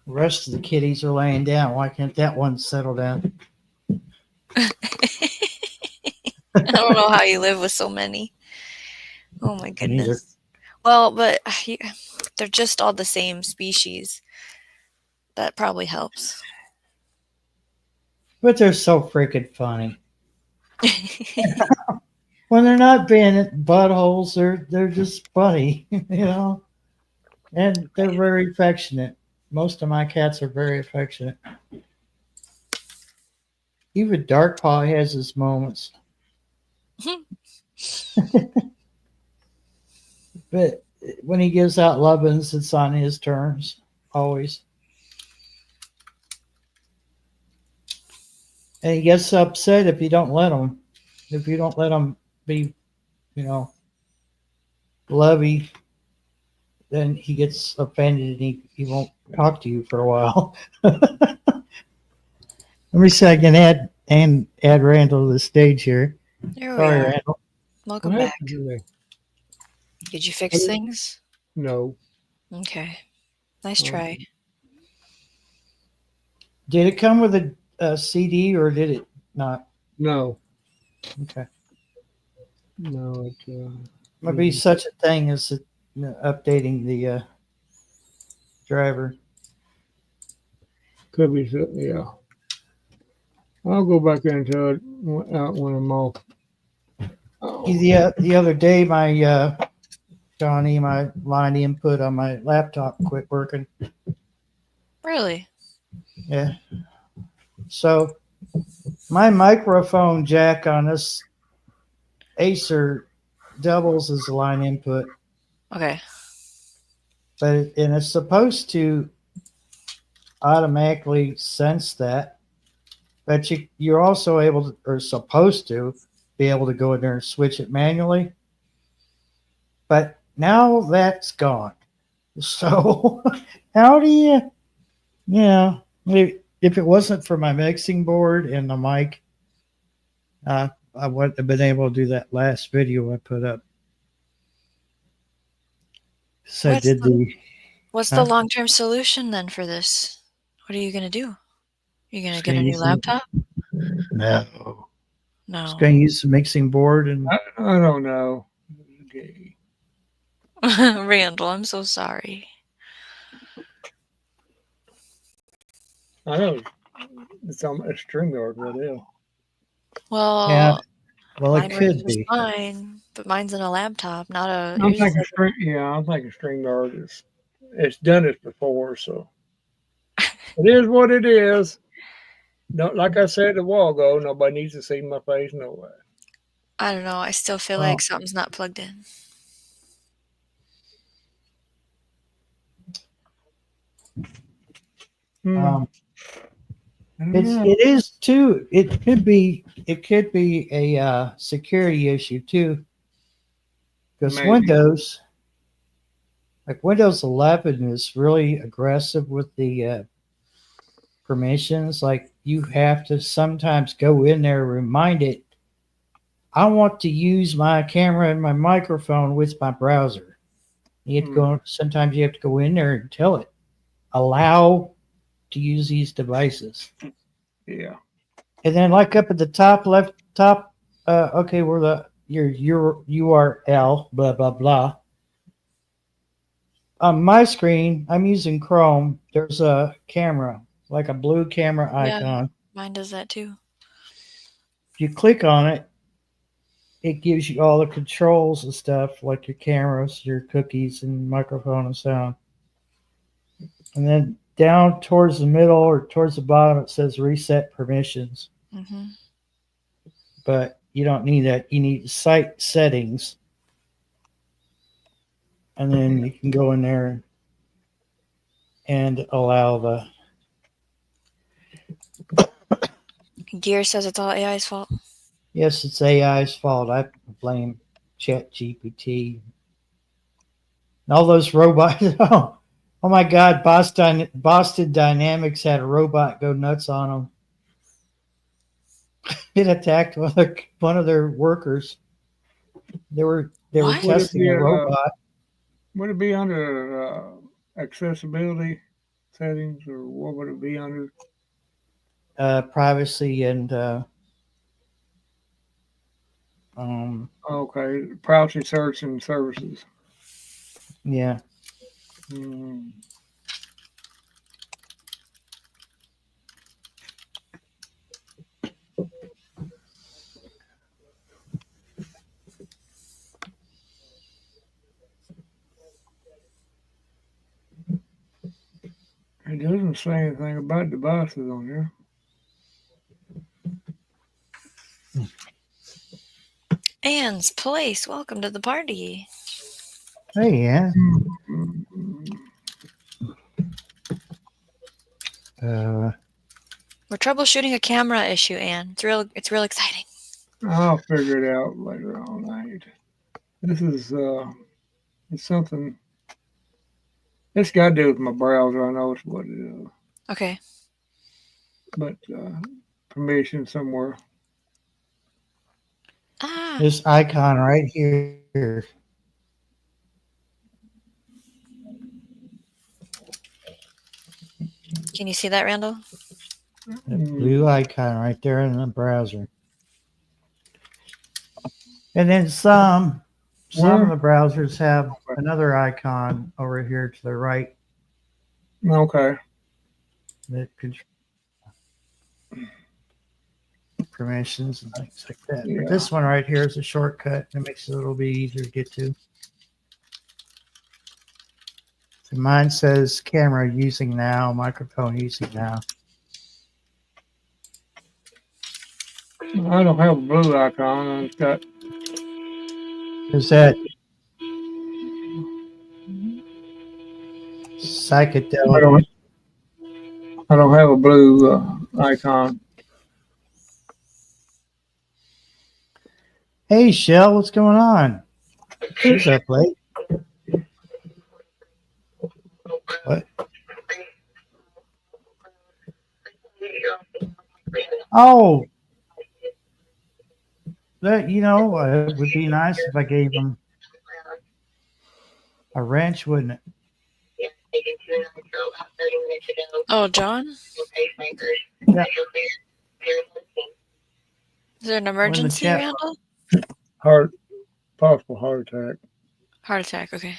S1: The rest of the kitties are laying down. Why can't that one settle down?
S3: I don't know how you live with so many. Oh my
S1: Me neither.
S3: goodness. Well, but they're just all the same species. That probably helps.
S1: But they're so freaking funny. When they're not being buttholes, they're just funny, you know. And they're very affectionate. Most of my cats are very affectionate. Even Darkpaw has his moments. But when he gives out lovin's, it's on his terms, always. And he gets upset if you don't let him. If you don't let him be, you know, lovey, then he gets offended and he won't talk to you for a while. Let me see if I can add Randall to the stage here.
S3: There we
S1: Sorry,
S3: are.
S1: Randall.
S3: Welcome
S2: What
S3: back.
S2: happened to me?
S3: Did you fix things?
S2: No.
S3: Okay. Nice try.
S1: Did it come with a CD or did it not?
S2: No.
S1: Okay.
S2: No.
S1: Might be such a thing as updating the driver.
S2: Could be. Yeah. I'll go back into it out when I'm off.
S1: The other day, my Johnny, my line input on my laptop quit working.
S3: Really?
S1: Yeah. So my microphone jack on this Acer doubles as a line input,
S3: Okay.
S1: and it's supposed to automatically sense that. But you're also able to, or supposed to, be able to go in there and switch it manually. But now that's gone. So how do you, if it wasn't for my mixing board and the mic, I wouldn't have been able to do that last video I put up. So
S3: What's
S1: I did
S3: What's the long-term solution then for this? What are you going to do? You going to get a new laptop?
S1: No.
S3: No.
S1: Just going to use the mixing board and
S2: I don't know. Okay.
S3: Randall, I'm so sorry.
S2: I know. It's on a StreamYard. What is?
S3: Well,
S1: yeah. Well, it
S3: mine
S1: could
S3: works just
S1: be.
S3: fine, but mine's in a laptop, not a.
S2: I'm
S3: yours is
S2: thinking
S3: like
S2: I'm thinking StreamYard is. It's done this before, so it is what it is. No, like I said a while ago, nobody needs to see my face nowhere.
S3: I don't know. I still feel
S1: Oh.
S3: like something's not plugged in.
S1: It is too. It could be a security issue too, because
S2: Maybe.
S1: Windows, like Windows 11, is really aggressive with the permissions. Like you have to sometimes go in there and remind it, I want to use my camera and my microphone with my browser. You have to go. Sometimes you have to go in there and tell it, allow to use these devices.
S2: Yeah.
S1: And then like up at the top left okay, where your URL, blah blah blah. On my screen, I'm using Chrome. There's a camera, like a blue camera icon.
S3: Yeah, mine does that too.
S1: If you click on it, it gives you all the controls and stuff, like your cameras, your cookies, and microphone and sound. And then down towards the middle or towards the bottom, it says reset permissions.
S3: Mm-hmm.
S1: But you don't need that. You need site settings. And then you can go in there and allow the...
S3: Gear says it's all AI's fault.
S1: Yes, it's AI's fault. I blame Chat GPT, and all those robots. Oh my God, Boston Dynamics had a robot go nuts on them. It attacked one of their workers. They were
S3: What?
S1: testing a robot.
S2: Would it be under accessibility settings, or what would it be under?
S1: Privacy and
S2: Okay, privacy search and services.
S1: yeah.
S2: Hmm. It doesn't say anything about devices on here.
S3: Anne's Place, welcome to the party.
S1: Hey, yeah.
S3: We're troubleshooting a camera issue, Anne. It's real exciting.
S2: I'll figure it out later on. This is it's something. It's got to do with my browser. I know it's what it is,
S3: Okay.
S2: but permission somewhere.
S1: This icon right here.
S3: Can you see that, Randall?
S1: The blue icon right there in the browser. And then some of the browsers have another icon over here to the right
S2: Okay.
S1: that controls permissions and things like that.
S2: Yeah.
S1: But this one right here is a shortcut that makes it a little bit easier to get to. So mine says camera using now, microphone using now.
S2: I don't have a blue icon. It's got.
S1: Is that psychedelic?
S2: I don't have a blue icon.
S1: Hey, Shell, what's going on? She's up late. What? Oh, that it would be nice if I gave them a wrench, wouldn't it?
S3: Oh, John?
S1: Yeah.
S3: Is there an emergency,
S1: chat-
S3: Randall?
S2: Possible heart attack.
S3: Heart attack, okay.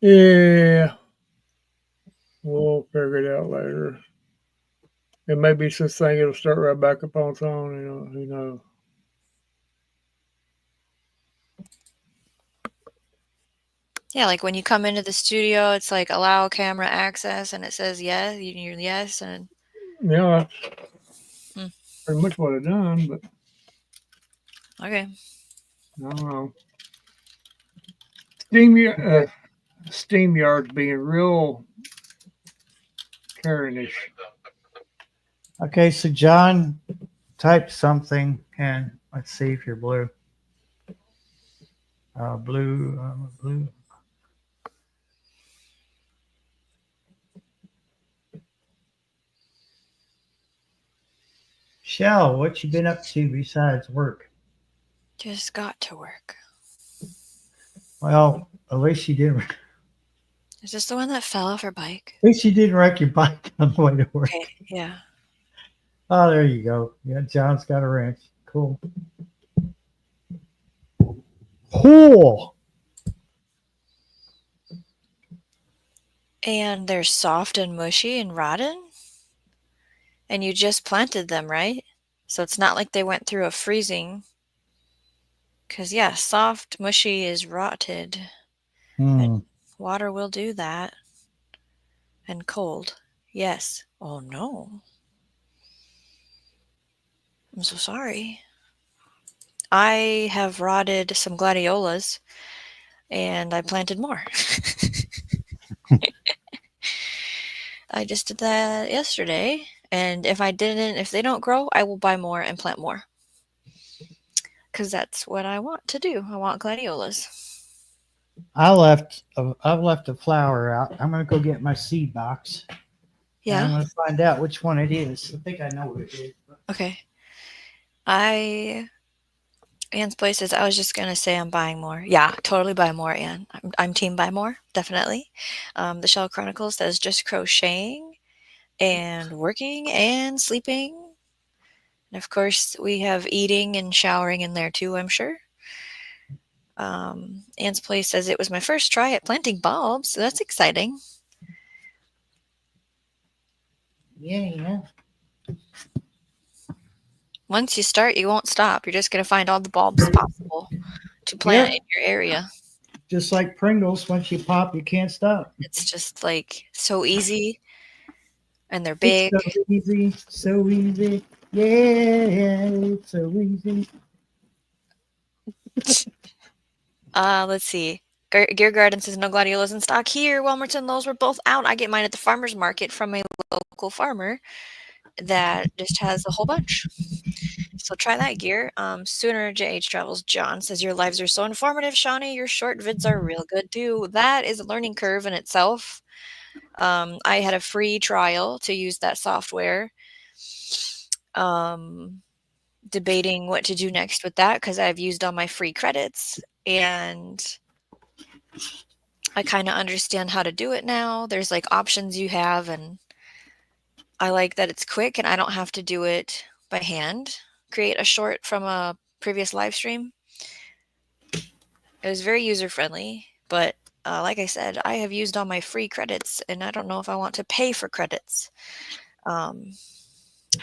S2: Yeah. We'll figure it out later. It may be this thing, it'll start right back up on its own, who knows.
S3: Yeah, like when you come into the studio, it's like allow camera access, and it says yes, you're yes, and
S2: Yeah, that's pretty much what I've done, but
S3: okay.
S2: I don't know. SteamYard's being real Karenish.
S1: Okay, so John typed something, and let's see if you're blue. Blue. Shell, what you been up to besides work?
S3: Just got to work.
S1: Well, at least you didn't.
S3: Is this the one that fell off her bike?
S1: At least you didn't wreck your bike on the way to work.
S3: Okay, yeah.
S1: Oh, there you go. Yeah, John's got a wrench. Cool. Cool.
S3: And they're soft and mushy and rotten? And you just planted them, right? So it's not like they went through a freezing. Because, yeah, soft, mushy is rotted. And water will do that. And cold. Yes. Oh, no. I'm so sorry. I have rotted some gladiolas, and I planted more. I just did that yesterday, and if they don't grow, I will buy more and plant more. because that's what I want to do. I want gladiolas.
S1: I've left a flower out. I'm gonna go get my seed box. And I'm
S3: Yeah.
S1: gonna find out which one it is. I think I know what it is.
S3: Okay. Anne's places. I was just gonna say I'm buying more. Yeah, totally buy more, Anne. I'm team buy more, definitely. The Shell Chronicles says just crocheting and working and sleeping. And of course, we have eating and showering in there too, I'm sure. Anne's place says it was my first try at planting bulbs, so that's exciting.
S1: Yeah.
S3: Once you start, you won't stop. You're just gonna find all the bulbs possible to plant in your area.
S1: Just like Pringles, once you pop, you can't stop.
S3: It's just like so easy, and they're big.
S1: It's so easy, so easy. Yeah, it's so easy.
S3: Let's see. Gear Garden says no gladiolas in stock here. Wilmerton Lowe's were both out. I get mine at the farmer's market from a local farmer that just has a whole bunch. So try that, Gear. Sooner JH Travels John says your lives are so informative, Shawnee. Your short vids are real good too. That is a learning curve in itself. I had a free trial to use that software. Debating what to do next with that because I've used all my free credits and I kind of understand how to do it now. There's like options you have, and I like that it's quick and I don't have to do it by hand. Create a short from a previous live stream. It was very user friendly, but like I said, I have used all my free credits and I don't know if I want to pay for credits.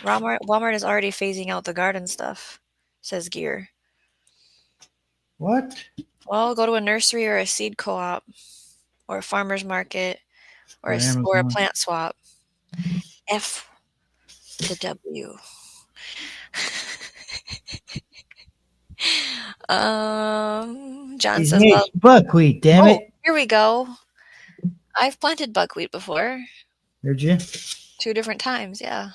S3: Walmart is already phasing out the garden stuff, says Gear.
S1: What?
S3: Well, go to a nursery or a seed co-op or a farmer's market or a
S1: Amazon.
S3: plant swap. F the W. John
S1: It
S3: says,
S1: hates
S3: well,
S1: buckwheat, damn it.
S3: here we go. I've planted buckwheat before.
S1: Did you?
S3: 2 different times, yeah.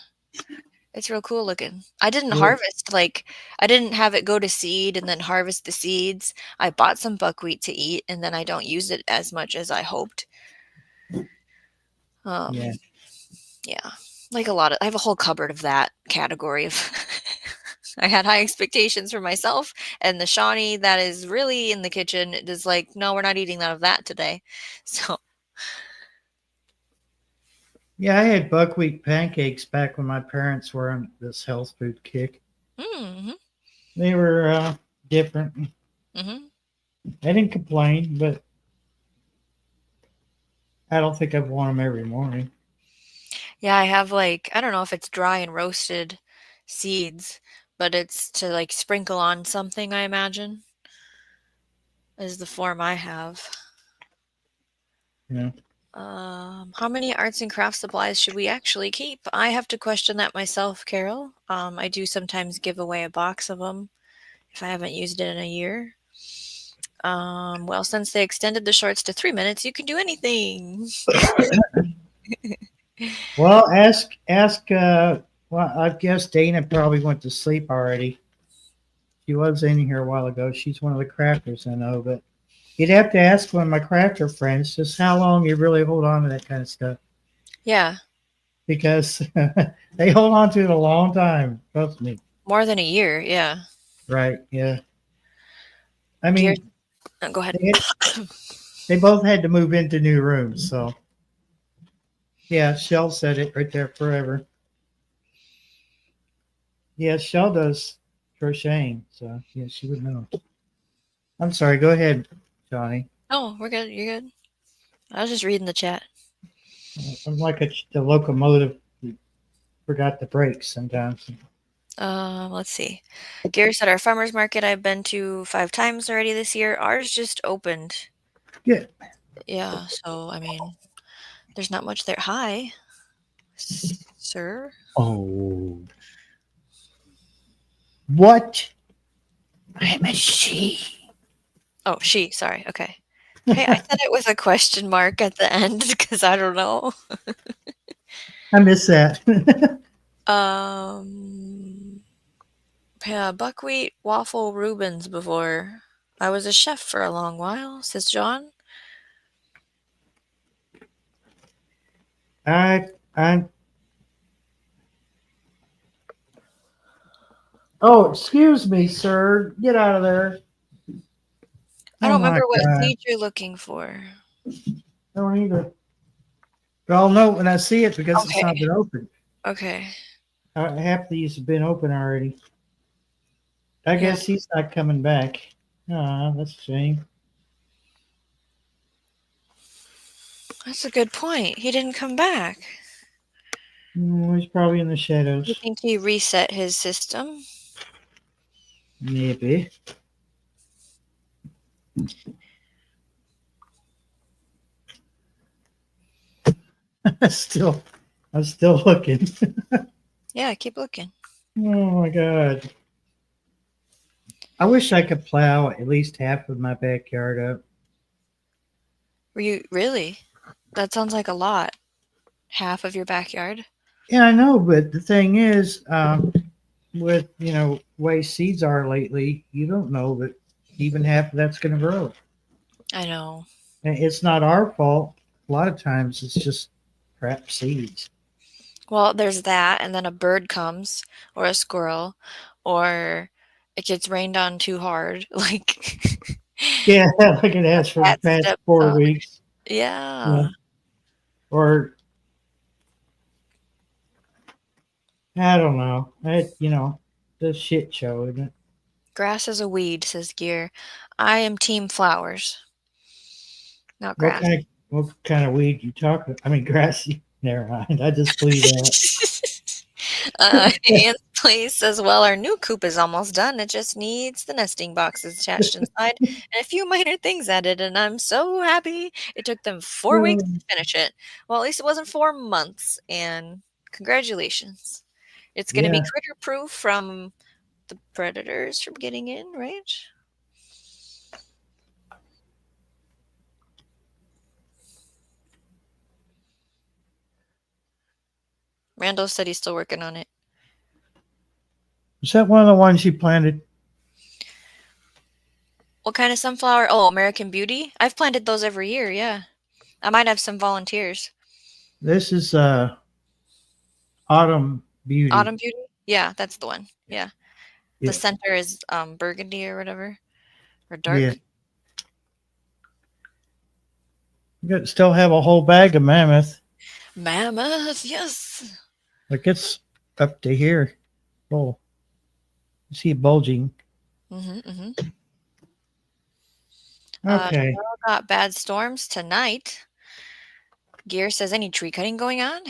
S3: It's real cool looking. I didn't
S1: Yeah.
S3: harvest, I didn't have it go to seed and then harvest the seeds. I bought some buckwheat to eat and then I don't use it as much as I hoped.
S1: Yeah.
S3: Yeah. Like I have a whole cupboard of that category of I had high expectations for myself, and the Shawnee that is really in the kitchen is like, no, we're not eating none of that today. So
S1: Yeah, I had buckwheat pancakes back when my parents were on this health food kick.
S3: mm-hmm,
S1: They were different.
S3: mm-hmm.
S1: I didn't complain, but I don't think I'd want them every morning.
S3: Yeah, I have I don't know if it's dry and roasted seeds, but it's to sprinkle on something, I imagine, is the form I have.
S1: Yeah.
S3: How many arts and crafts supplies should we actually keep? I have to question that myself, Carol. I do sometimes give away a box of them if I haven't used it in a year. Well, since they extended the shorts to 3 minutes, you can do anything.
S1: Well, ask. Well, I guess Dana probably went to sleep already. She was in here a while ago. She's one of the crafters I know, but you'd have to ask one of my crafter friends just how long you really hold on to that kind of stuff.
S3: Yeah.
S1: Because they hold on to it a long time. Trust me.
S3: More than a year, yeah.
S1: Right, yeah. I mean,
S3: go ahead.
S1: They both had to move into new rooms, so. Yeah, Shell said it right there forever. Yeah, Shell does crocheting, so yeah, she would know. I'm sorry, go ahead, Johnny.
S3: Oh, we're good. You're good. I was just reading the chat.
S1: I'm like the locomotive that forgot the brakes sometimes.
S3: Let's see. Gary said our farmer's market I've been to 5 times already this year. Ours just opened.
S1: Good.
S3: Yeah, so I mean, there's not much there. Hi, sir.
S1: Oh. What? I'm a she.
S3: Oh, she. Sorry. Okay. Hey, I said it with a question mark at the end because I don't know.
S1: I miss that.
S3: buckwheat waffle Reubens before. I was a chef for a long while, says John.
S1: I Oh, excuse me, sir. Get out of there.
S3: I
S1: Oh
S3: don't
S1: my
S3: remember what
S1: God.
S3: seed you're looking for.
S1: Don't either. But I'll know when I see it because it's
S3: Okay.
S1: not been open.
S3: Okay.
S1: Half these have been open already. I
S3: Yeah.
S1: guess he's not coming back. Ah, that's a shame.
S3: That's a good point. He didn't come back.
S1: He's probably in the
S3: You
S1: shadows.
S3: think he reset his system?
S1: Maybe. I'm still looking.
S3: Yeah, keep looking.
S1: Oh my God. I wish I could plow at least half of my backyard up.
S3: Were you really? That sounds like a lot. Half of your backyard.
S1: Yeah, I know, but the thing is, with way seeds are lately, you don't know that even half of that's going to grow.
S3: I know.
S1: And it's not our fault. A lot of times, it's just crap seeds.
S3: Well, there's that, and then a bird comes, or a squirrel, or it gets rained on too hard. Like,
S1: Yeah, like it
S3: a
S1: has for the
S3: cat
S1: past
S3: steps
S1: 4 weeks. Yeah.
S3: Yeah.
S1: Or I don't know. The shit show, isn't it?
S3: Grass is a weed, says Gear. I am team flowers, not grass.
S1: What kind of weed you talking? I mean, grassy. Never mind. I just blew that.
S3: Anne's place says, well, our new coop is almost done. It just needs the nesting boxes attached inside and a few minor things added, and I'm so happy. It took them 4 weeks to finish it. Well, at least it wasn't 4 months, and congratulations. It's going to be
S1: Yeah.
S3: critter proof from the predators from getting in, right? Randall said he's still working on it.
S1: Is that one of the ones you planted?
S3: What kind of sunflower? Oh, American Beauty. I've planted those every year. Yeah, I might have some volunteers.
S1: This is Autumn Beauty.
S3: Autumn Beauty. Yeah, that's the one. Yeah,
S1: Yeah.
S3: the center is burgundy or whatever, or dark.
S1: Yeah. You still have a whole bag of mammoth.
S3: Mammoth. Yes.
S1: Like it's up to here. Oh, you see it bulging.
S3: Mm-hmm.
S1: Okay.
S3: Cheryl got bad storms tonight. Gear says, any tree cutting going on?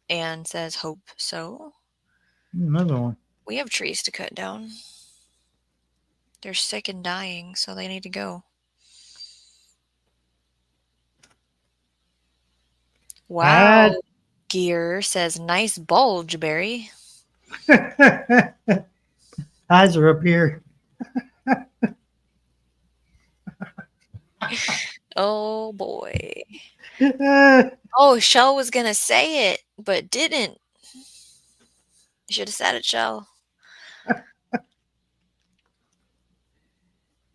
S3: Anne says, hope so.
S1: Another one.
S3: We have trees to cut down. They're sick and dying, so they need to go. Wow. Gear says, nice bulge, Barry.
S1: Eyes are up here.
S3: Oh boy. Oh, Shell was gonna say it, but didn't. You should have said it, Shell.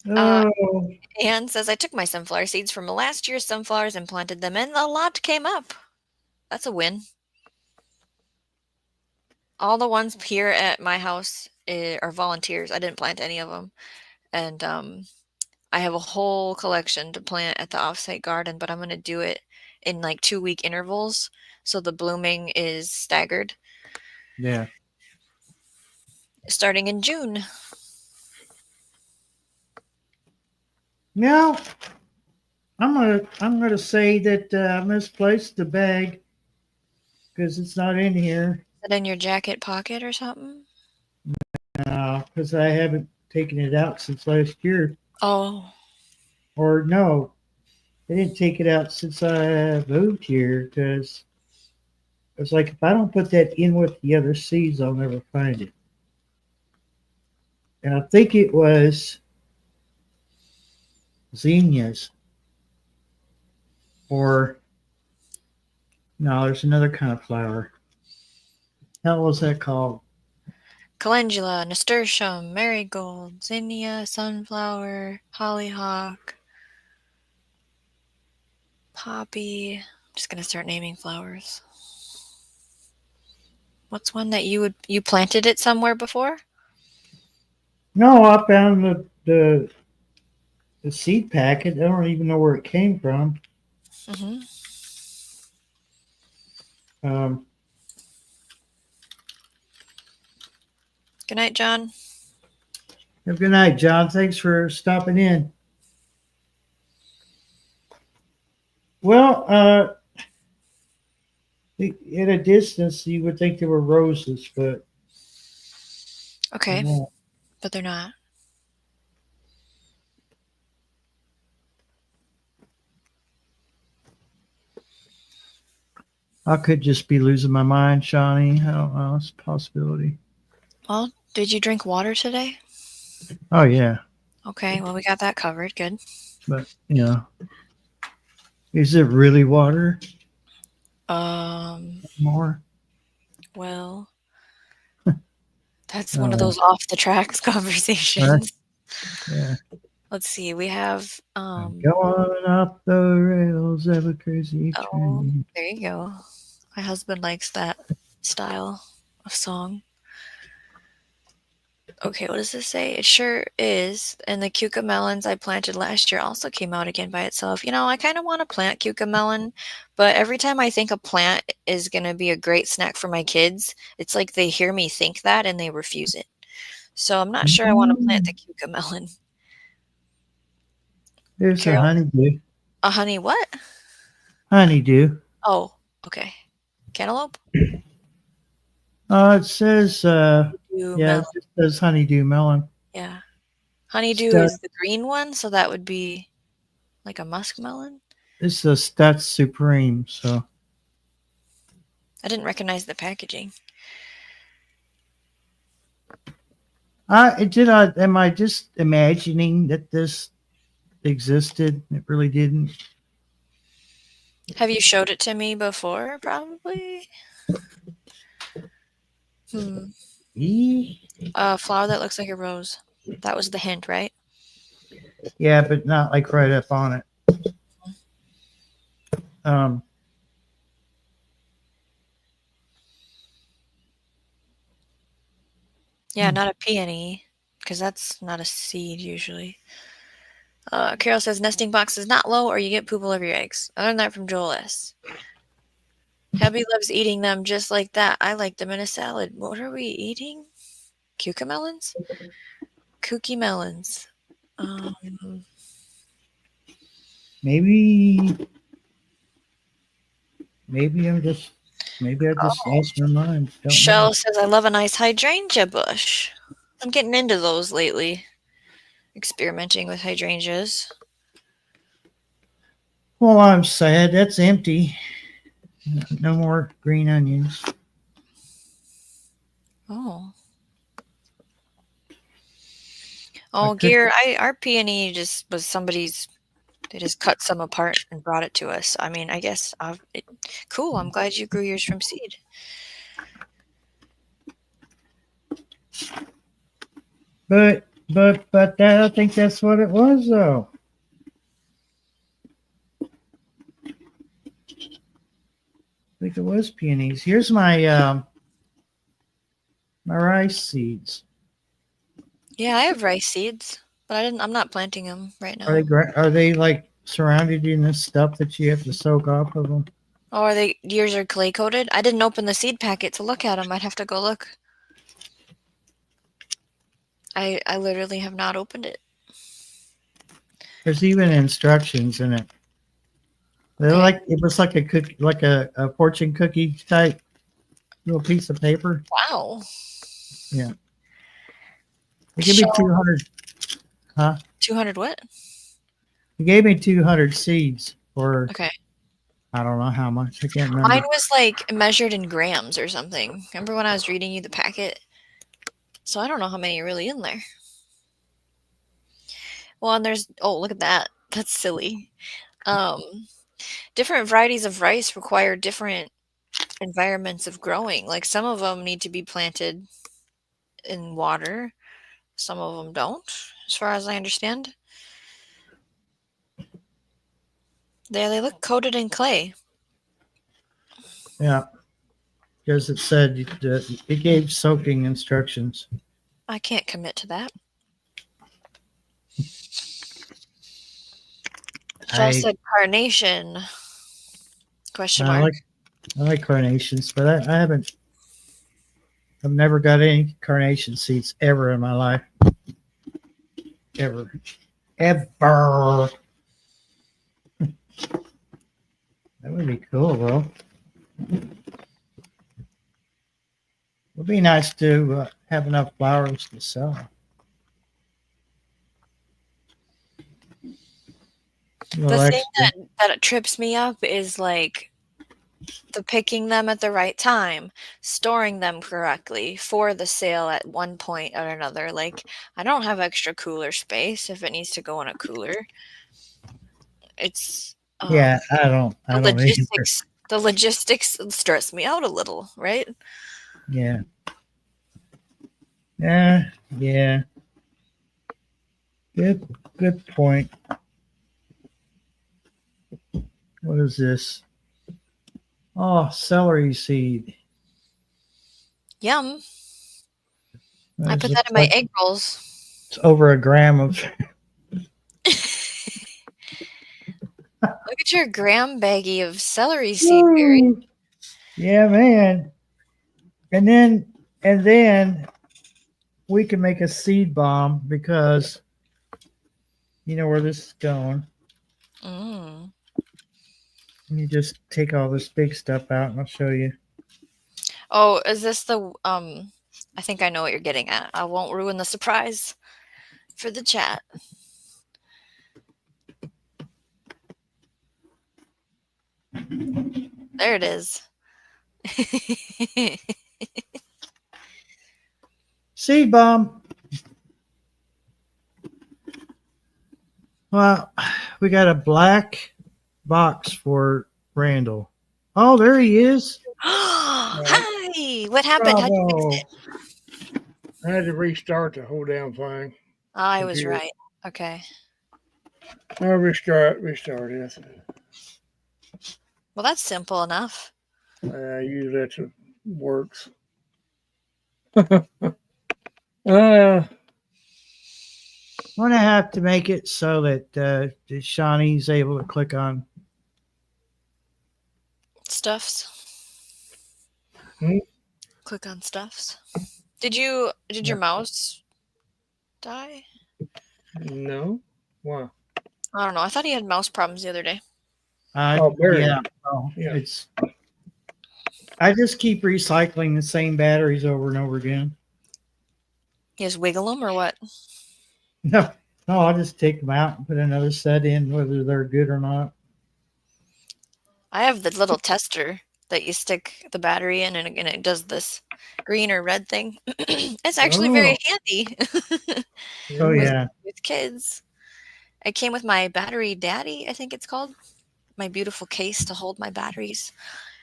S3: Anne says, I took my sunflower seeds from last year's sunflowers and planted them, and a lot came up. That's a win. All the ones here at my house are volunteers. I didn't plant any of them. And I have a whole collection to plant at the offsite garden, but I'm going to do it in like 2-week intervals. So the blooming is staggered.
S1: Yeah.
S3: Starting in June.
S1: Now, I'm gonna say that I misplaced the bag because it's not in here.
S3: Is it in your jacket pocket or something?
S1: Because I haven't taken it out since last year.
S3: Oh.
S1: Or no, I didn't take it out since I moved here because it's like if I don't put that in with the other seeds, I'll never find it. And I think it was zinnias. Or no, there's another kind of flower. How was that called?
S3: calendula, nasturtium, marigold, zinnia, sunflower, hollyhock, poppy. I'm just gonna start naming flowers. What's one that you planted it somewhere before?
S1: No, I found the seed packet. I don't even know where it came from.
S3: Mm-hmm.
S1: Um,
S3: Good night, John.
S1: have a good night, John. Thanks for stopping in. Well, at a distance, you would think they were roses, but
S3: Okay,
S1: they're not.
S3: but they're not.
S1: I could just be losing my mind, Shawnee. I don't know. It's a possibility.
S3: Well, did you drink water today?
S1: Oh, yeah.
S3: Okay, well, we got that covered. Good.
S1: But, is it really water
S3: Um,
S1: more?
S3: well, that's one of those off the tracks conversations.
S1: Yeah.
S3: Let's see. We have
S1: Going up the rails of a crazy
S3: oh,
S1: train.
S3: there you go. My husband likes that style of song. Okay, what does this say? It sure is. And the cucamelons I planted last year also came out again by itself. I kind of want to plant cucamelon, but every time I think a plant is going to be a great snack for my kids, it's like they hear me think that and they refuse it. So I'm not sure I want to plant the cucamelon.
S1: There's a
S3: Carol?
S1: honeydew.
S3: A honey what?
S1: Honeydew.
S3: Oh, okay. Cantaloupe?
S1: It says, yeah,
S3: Melon.
S1: it just says honeydew melon.
S3: Yeah. Honeydew
S1: Stud-
S3: is the green one, so that would be like a muskmelon.
S1: This is a Stutz Supreme, so.
S3: I didn't recognize the packaging.
S1: Am I just imagining that this existed? It really didn't.
S3: Have you showed it to me before? Probably. A flower that looks like a rose. That was the hint, right?
S1: Yeah, but not like right up on it.
S3: Yeah, not a peony, because that's not a seed usually. Carol says nesting box is not low or you get poop all over your eggs. I learned that from Joel S. Hubby loves eating them just like that. I like them in a salad. What are we eating? Cucamelons? Kooky melons.
S1: Maybe I just lost my mind. Don't know.
S3: Shell says, I love a nice hydrangea bush. I'm getting into those lately. Experimenting with hydrangeas.
S1: Well, I'm sad. That's empty. No more green onions.
S3: Oh, Gear, our peony just was somebody's. They just cut some apart and brought it to us. I mean, I guess cool. I'm glad you grew yours from seed.
S1: But I think that's what it was, though. I think it was peonies. Here's my my rice seeds.
S3: Yeah, I have rice seeds, but I'm not planting them right now.
S1: Are they like surrounded in this stuff that you have to soak off of them?
S3: Oh, yours are clay coated? I didn't open the seed packet to look at them. I'd have to go look. I literally have not opened it.
S1: There's even instructions in it. They're it was like a cookie, like a fortune cookie type little piece of paper.
S3: Wow.
S1: Yeah. They gave me 200. Huh?
S3: 200 what?
S1: He gave me 200 seeds for.
S3: Okay.
S1: I don't know how much. I can't remember.
S3: Mine was like measured in grams or something. Remember when I was reading you the packet? So I don't know how many are really in there. Well, and there's, look at that. That's silly. Different varieties of rice require different environments of growing. Like some of them need to be planted in water. Some of them don't, as far as I understand. They look coated in clay.
S1: Yeah, because it said it gave soaking instructions.
S3: I can't commit to that. Shell
S1: I
S3: said carnation. Question
S1: I
S3: mark.
S1: like carnations, but I haven't. I've never got any carnation seeds ever in my life. Ever. Ever. That would be cool, though. It would be nice to have enough flowers to sell.
S3: The
S1: Little
S3: thing
S1: extra.
S3: that trips me up is like the picking them at the right time, storing them correctly for the sale at one point or another. Like, I don't have extra cooler space if it needs to go in a cooler. It's
S1: Yeah, I
S3: the
S1: don't either.
S3: logistics stress me out a little, right?
S1: Yeah. Yeah. Yeah. Good point. What is this? Oh, celery seed.
S3: Yum. I
S1: It
S3: put that
S1: looks
S3: in my
S1: like
S3: egg rolls.
S1: it's over a gram of.
S3: Look at your gram baggie of celery seed, Barry.
S1: Yeah, man. And then we can make a seed bomb because you know where this is going.
S3: Mm.
S1: You just take all this big stuff out and I'll show you.
S3: Oh, is this the I think I know what you're getting at. I won't ruin the surprise for the chat. There it is.
S1: Seed bomb. Well, we got a black box for Randall. Oh, there he is.
S3: Hi. What happened? How'd you fix
S1: Bravo.
S3: it?
S2: I had to restart the whole damn thing.
S3: I was
S2: Computer.
S3: right. Okay.
S2: I restarted.
S3: Well, that's simple enough.
S2: Usually that works.
S1: I'm gonna have to make it so that Shawnee's able to click on.
S3: Stuffs.
S2: Hmm?
S3: Click on stuffs. Did your mouse die?
S2: No. Why?
S3: I don't know. I thought he had mouse problems the other day.
S2: Barry.
S1: Yeah. Oh,
S2: Yeah.
S1: it's. I just keep recycling the same batteries over and over again.
S3: You just wiggle them or what?
S1: No, I'll just take them out and put another set in, whether they're good or not.
S3: I have the little tester that you stick the battery in and it does this green or red thing. It's actually very handy
S1: Oh yeah.
S3: with kids. It came with my battery daddy, I think it's called. My beautiful case to hold my batteries.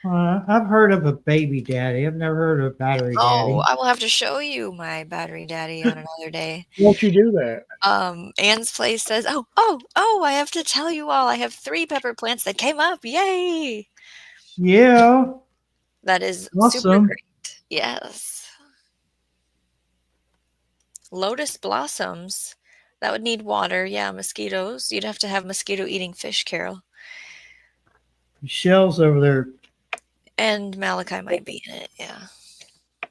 S1: I've heard of a baby daddy. I've never heard of a battery daddy.
S3: Oh, I will have to show you my battery daddy on another day.
S2: Won't you do that?
S3: Anne's place says, oh, I have to tell you all, I have 3 pepper plants that came up. Yay!
S1: Yeah.
S3: That is super
S1: Awesome.
S3: great. Yes. Lotus blossoms. That would need water. Yeah, mosquitoes. You'd have to have mosquito eating fish, Carol.
S1: Shell's over there.
S3: And Malachi might be in it. Yeah.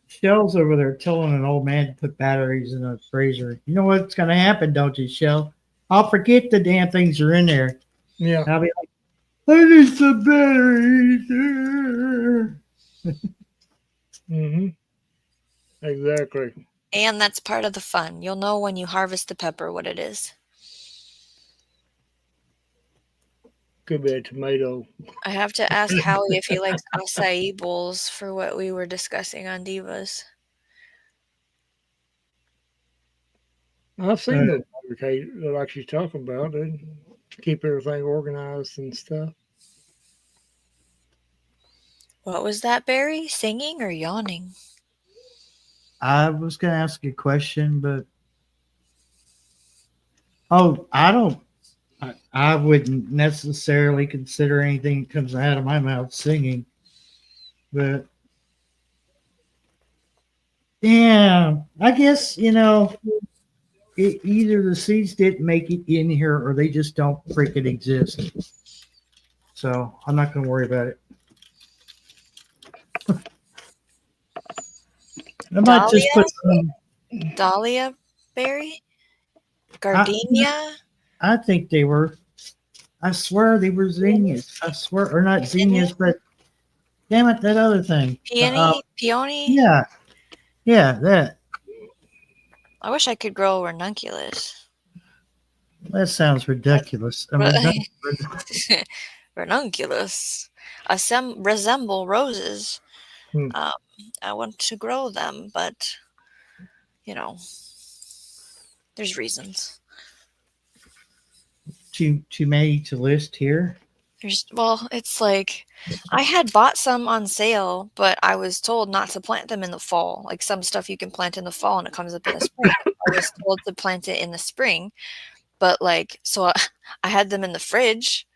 S1: Shell's over there telling an old man to put batteries in a freezer. You know what's going to happen, don't you, Shell? I'll forget the damn things are in there.
S2: Yeah.
S1: I'll be like, I need some batteries.
S2: Mm-hmm. Exactly.
S3: And that's part of the fun. You'll know when you harvest the pepper what it is.
S2: Could be a tomato.
S3: I have to ask Howie if he likes acai bowls for what we were discussing on Divas.
S2: I've seen those like she's talking about. They keep everything organized and stuff.
S3: What was that, Barry? Singing or yawning?
S1: I was going to ask you a question, but I don't. I wouldn't necessarily consider anything that comes out of my mouth singing, but yeah, I guess either the seeds didn't make it in here, or they just don't freaking exist. So I'm not going to worry about it. I might just put some.
S3: Dahlia berry? Gardenia?
S1: I think they were. I swear they were zinnias. I swear, or not zinnias, but damn it, that other thing.
S3: Peony? Peony?
S1: Yeah, that.
S3: I wish I could grow ranunculus.
S1: That sounds ridiculous. I mean,
S3: Ranunculus. Resemble roses.
S4: Hmm.
S3: I want to grow them, but there's reasons.
S1: too many to list here.
S3: It's like I had bought some on sale, but I was told not to plant them in the fall. Like some stuff you can plant in the fall and it comes up in the spring. I was told to plant it in the spring, but so I had them in the fridge,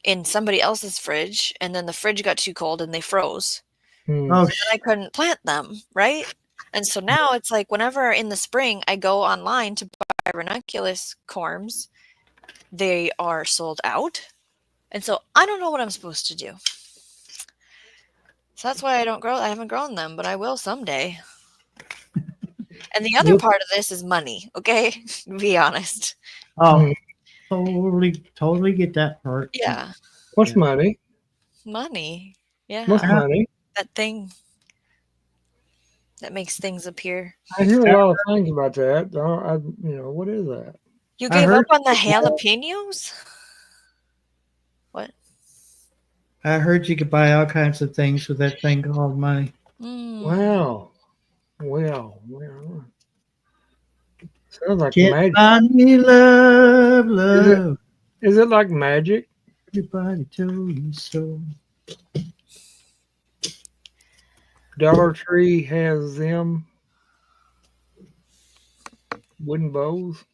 S3: in somebody else's fridge, and then the fridge got too cold and they froze.
S1: Oh,
S3: So I couldn't plant them, right? And so now it's like whenever in the spring I go online to buy ranunculus corms, they are sold out. And so I don't know what I'm supposed to do. So that's why I haven't grown them, but I will someday. And the other part of this is money, okay? Be honest.
S1: oh, totally get that part.
S3: Yeah.
S4: What's money?
S3: Money. Yeah.
S4: What's money?
S3: That thing that makes things appear.
S4: I hear a lot of things about that. What is that?
S3: You
S1: I
S3: gave up
S1: heard-
S3: on the jalapenos? What?
S1: I heard you could buy all kinds of things with that thing called money.
S4: Wow. Well. Sounds like
S1: Get
S4: magic.
S1: money, love.
S4: Is it like magic?
S1: Everybody told you so.
S4: Dollar Tree has them wooden bowls.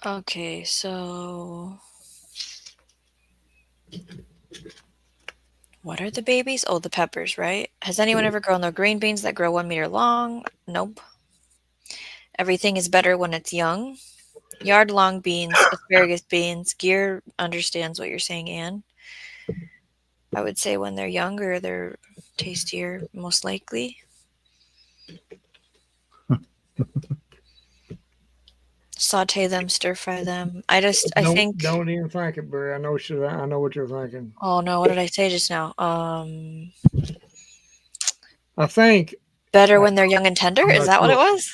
S3: Okay, so what are the babies? Oh, the peppers, right? Has anyone ever grown their green beans that grow 1 meter long? Nope. Everything is better when it's young. Yard long beans, asparagus beans. Gear understands what you're saying, Anne. I would say when they're younger, they're tastier, most likely. Saute them, stir fry them. I think.
S4: Don't even think it, Barry. I know what you're thinking.
S3: Oh no! What did I say just now?
S4: I think
S3: Better when they're young and tender. Is that what it was?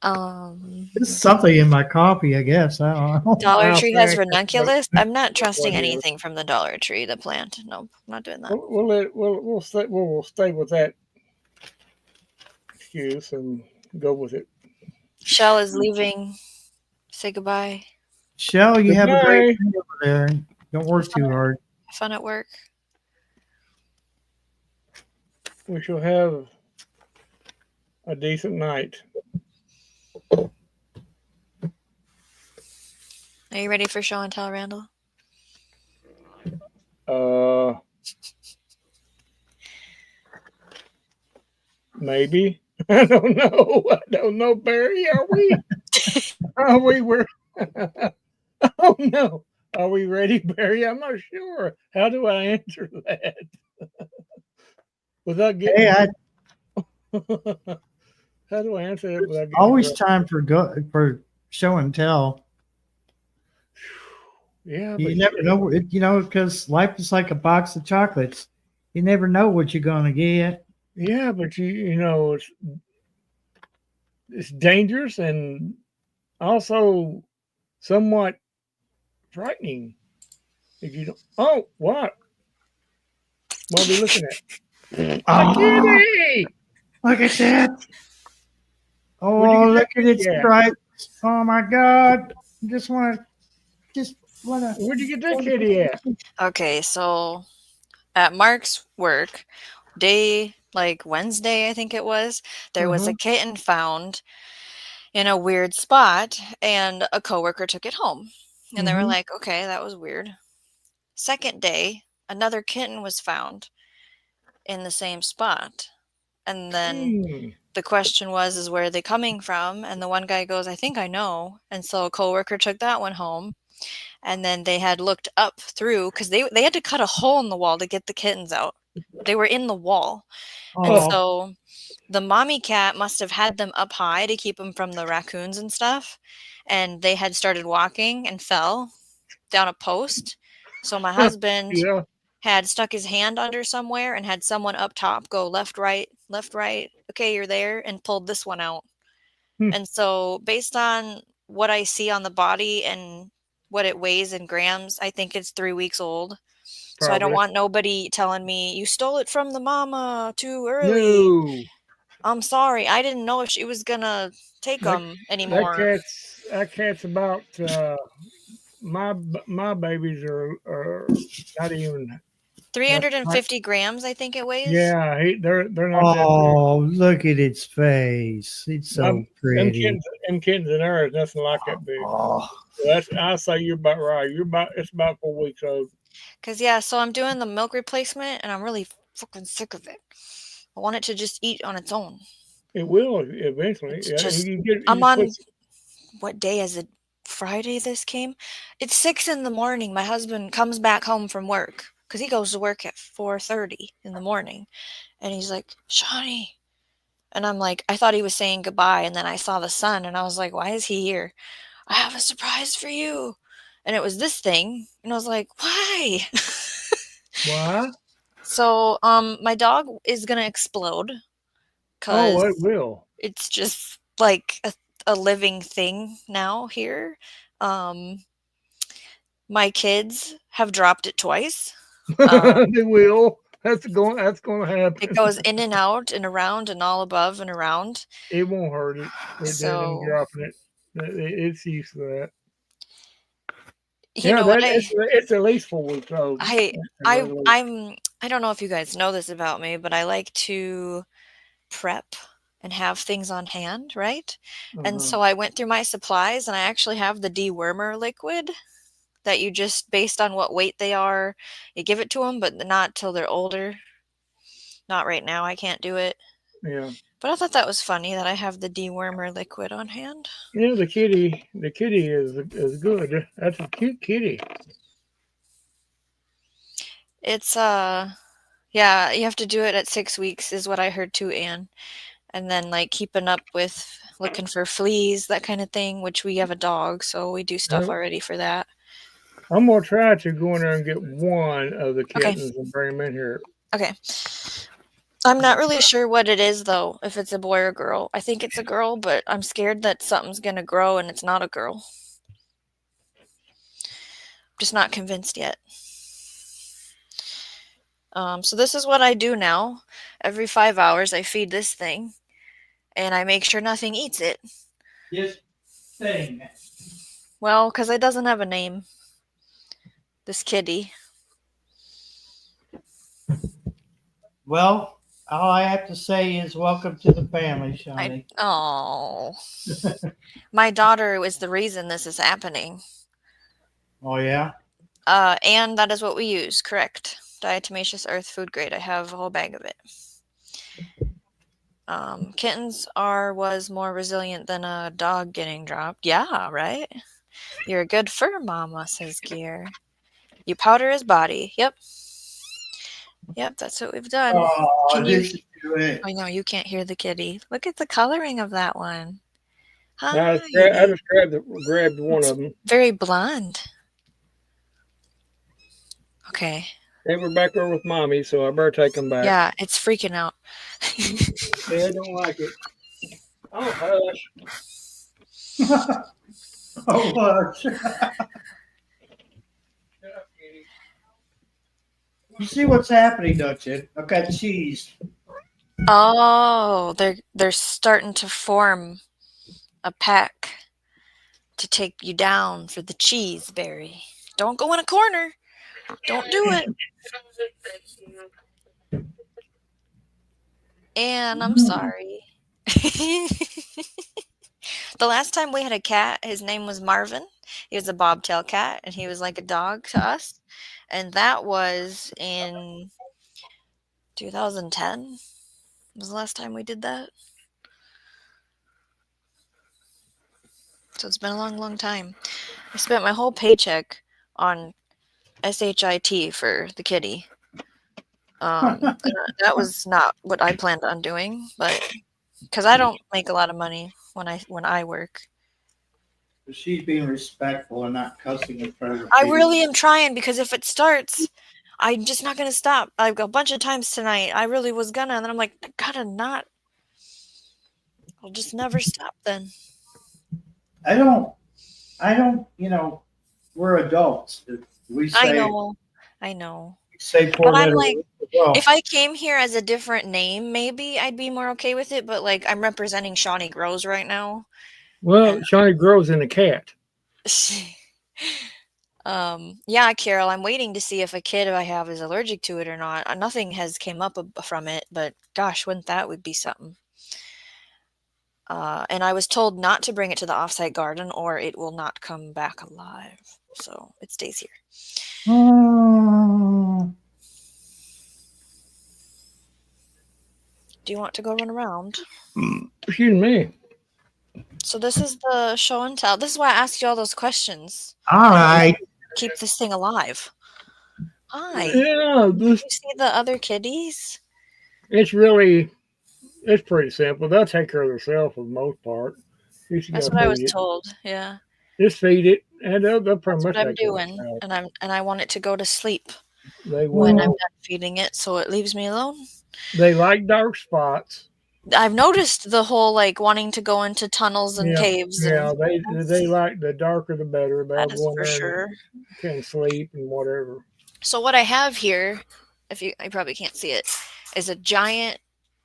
S1: There's something in my coffee, I guess. I don't know.
S3: Dollar
S4: Well,
S3: Tree has
S4: thank-
S3: ranunculus. I'm not trusting
S4: What is?
S3: anything from the Dollar Tree. The plant. Nope, I'm not doing that.
S4: we'll stay with that excuse and go with it.
S3: Shell is leaving. Say goodbye.
S1: Shell, you have a great
S4: Goodbye.
S1: day over there. Don't work too hard.
S3: Have fun at work.
S4: We shall have a decent night.
S3: Are you ready for show and tell, Randall?
S4: Maybe. I don't know, Barry. Are we? Are we? Oh no. Are we ready, Barry? I'm not sure. How do I answer that without getting?
S1: Hey,
S4: How do I answer it without getting?
S1: always time for show and tell.
S4: Yeah,
S1: You
S4: but
S1: never know, because life is like a box of chocolates. You never know what you're gonna get.
S4: yeah, but you know it's dangerous and also somewhat frightening if you don't. Oh, what? What are we looking at?
S1: Oh,
S4: Kitty!
S1: look at that!
S4: Where'd you
S1: Oh,
S4: get
S1: look at its
S4: that?
S1: stripes! Oh my God! I just want to
S4: Where'd you get that kitty at?
S3: Okay, so at Mark's work, day like Wednesday, I think it was, there was a kitten found in a weird spot, and a coworker took it home. And they were
S4: Mhm.
S3: like, okay, that was weird. Second day, another kitten was found in the same spot. And then
S4: Mm.
S3: the question was, is where are they coming from? And the one guy goes, I think I know. And so a coworker took that one home. And then they had looked up through because they had to cut a hole in the wall to get the kittens out. They were in the wall. And
S1: Oh,
S3: so the mommy cat must have had them up high to keep them from the raccoons and stuff. And they had started walking and fell down a post. So my husband
S4: Yeah.
S3: had stuck his hand under somewhere and had someone up top go left, right, left, right. Okay, you're there, and pulled this one out.
S4: Hmm.
S3: And so, based on what I see on the body and what it weighs in grams, I think it's 3 weeks old. So I don't
S4: Probably.
S3: want nobody telling me you stole it from the mama too early.
S4: No.
S3: I'm sorry, I didn't know if she was gonna take
S4: That,
S3: them anymore.
S4: that cat's about my babies are not even.
S3: 350 grams, I think it weighs.
S4: Yeah, they're not that big.
S1: oh, look at its face. It's so
S4: Them
S1: pretty.
S4: kittens in there is nothing like that big.
S1: Oh,
S4: So I say you're about right. It's about 4 weeks old.
S3: Cause yeah, so I'm doing the milk replacement, and I'm really fucking sick of it. I want it to just eat on its own.
S4: It will eventually.
S3: It's
S4: Yeah,
S3: just
S4: you can
S3: I'm on what day is it? Friday this came? It's 6 in the morning. My husband comes back home from work because he goes to work at 4:30 in the morning. And he's like, Shawnee. And I'm like, I thought he was saying goodbye. And then I saw the sun and I was like, why is he here? I have a surprise for you. And it was this thing. And I was like, why?
S4: Why?
S3: So my dog is gonna explode
S4: Oh,
S3: because
S4: it will.
S3: it's just like a living thing now here. My kids have dropped it twice.
S4: They will. That's going to happen.
S3: It goes in and out and around and all above and around.
S4: It won't hurt it.
S3: So
S4: Dropping it. It's used to that.
S3: you know what
S4: it's at least 4 weeks old.
S3: I don't know if you guys know this about me, but I like to prep and have things on hand, right? And so I went through my supplies and I actually have the dewormer liquid that you just, based on what weight they are, you give it to them, but not till they're older. Not right now. I can't do it.
S4: Yeah.
S3: But I thought that was funny that I have the dewormer liquid on hand.
S4: Yeah, the kitty is good. That's a cute kitty.
S3: It's yeah, you have to do it at 6 weeks is what I heard too, Anne. And then like keeping up with looking for fleas, that kind of thing, which we have a dog, so we do stuff
S4: Yep.
S3: already for that.
S4: I'm gonna try to go in there and get one of the
S3: Okay.
S4: kittens and bring them in here.
S3: Okay. I'm not really sure what it is though, if it's a boy or girl. I think it's a girl, but I'm scared that something's gonna grow and it's not a girl. Just not convinced yet. So this is what I do now. Every 5 hours, I feed this thing, and I make sure nothing eats it.
S1: this thing.
S3: Well, because it doesn't have a name. This kitty.
S1: Well, all I have to say is welcome to the family, Shawnee.
S3: Oh. My daughter is the reason this is happening.
S1: Oh, yeah?
S3: And that is what we use, correct. Diatomaceous earth food grade. I have a whole bag of it. Kittens was more resilient than a dog getting dropped. Yeah, right? You're a good fur mama, says Gear. You powder his body. Yep. Yep, that's what we've done.
S1: Oh,
S3: Can you-
S1: this is good.
S3: I know you can't hear the kitty. Look at the coloring of that one.
S4: I
S3: Hi.
S4: just grabbed one of them.
S3: Very blonde. Okay.
S4: They were back there with mommy, so I better take them back.
S3: Yeah, it's freaking out.
S4: They don't like it. Oh, hush.
S1: Oh, hush. You see what's happening, don't you? I've got cheese.
S3: Oh, they're starting to form a pack to take you down for the cheese berry. Don't go in a corner. Don't do it. And I'm sorry. The last time we had a cat, his name was Marvin. He was a bobtail cat, and he was like a dog to us. And that was in 2010. Was the last time we did that. So it's been a long, long time. I spent my whole paycheck on SHIT for the kitty. That was not what I planned on doing, but because I don't make a lot of money when I work.
S1: She's being respectful and not cussing in front of her.
S3: I really am trying, because if it starts, I'm just not gonna stop. Like a bunch of times tonight, I really was gonna, and then I'm like, I gotta not. I'll just never stop then.
S1: I don't. We're adults. We say,
S3: I know.
S1: Say poor
S3: But I'm
S1: little.
S3: like,
S1: Well,
S3: if I came here as a different name, maybe I'd be more okay with it. But like, I'm representing Shawnee Grows right now.
S4: Well, Shawnee grows in a cat.
S3: Yeah, Carol, I'm waiting to see if a kid I have is allergic to it or not. Nothing has came up from it, but gosh, wouldn't that would be something. And I was told not to bring it to the offsite garden or it will not come back alive. So it stays here.
S1: oh,
S3: Do you want to go run around?
S4: Excuse me.
S3: So this is the show and tell. This is why I asked you all those questions.
S1: all right.
S3: Keep this thing alive. Hi.
S4: Yeah,
S3: Did you see the other kitties?
S4: it's pretty simple. They'll take care of themselves for the most part. You just
S3: That's
S4: gotta
S3: what I was
S4: feed it.
S3: told. Yeah.
S4: Just feed it, and they'll pretty
S3: That's
S4: much
S3: what I'm
S4: take care of
S3: doing.
S4: themselves.
S3: And I want it to go to sleep
S4: They
S3: when
S4: will.
S3: I'm done feeding it, so it leaves me alone.
S4: They like dark spots.
S3: I've noticed the whole like wanting to go into tunnels and caves.
S4: Yeah,
S3: and
S4: they like the darker the better. They'll
S3: that is
S4: go in
S3: for
S4: there
S3: sure.
S4: and can sleep and whatever.
S3: So what I have here, I probably can't see it, is a giant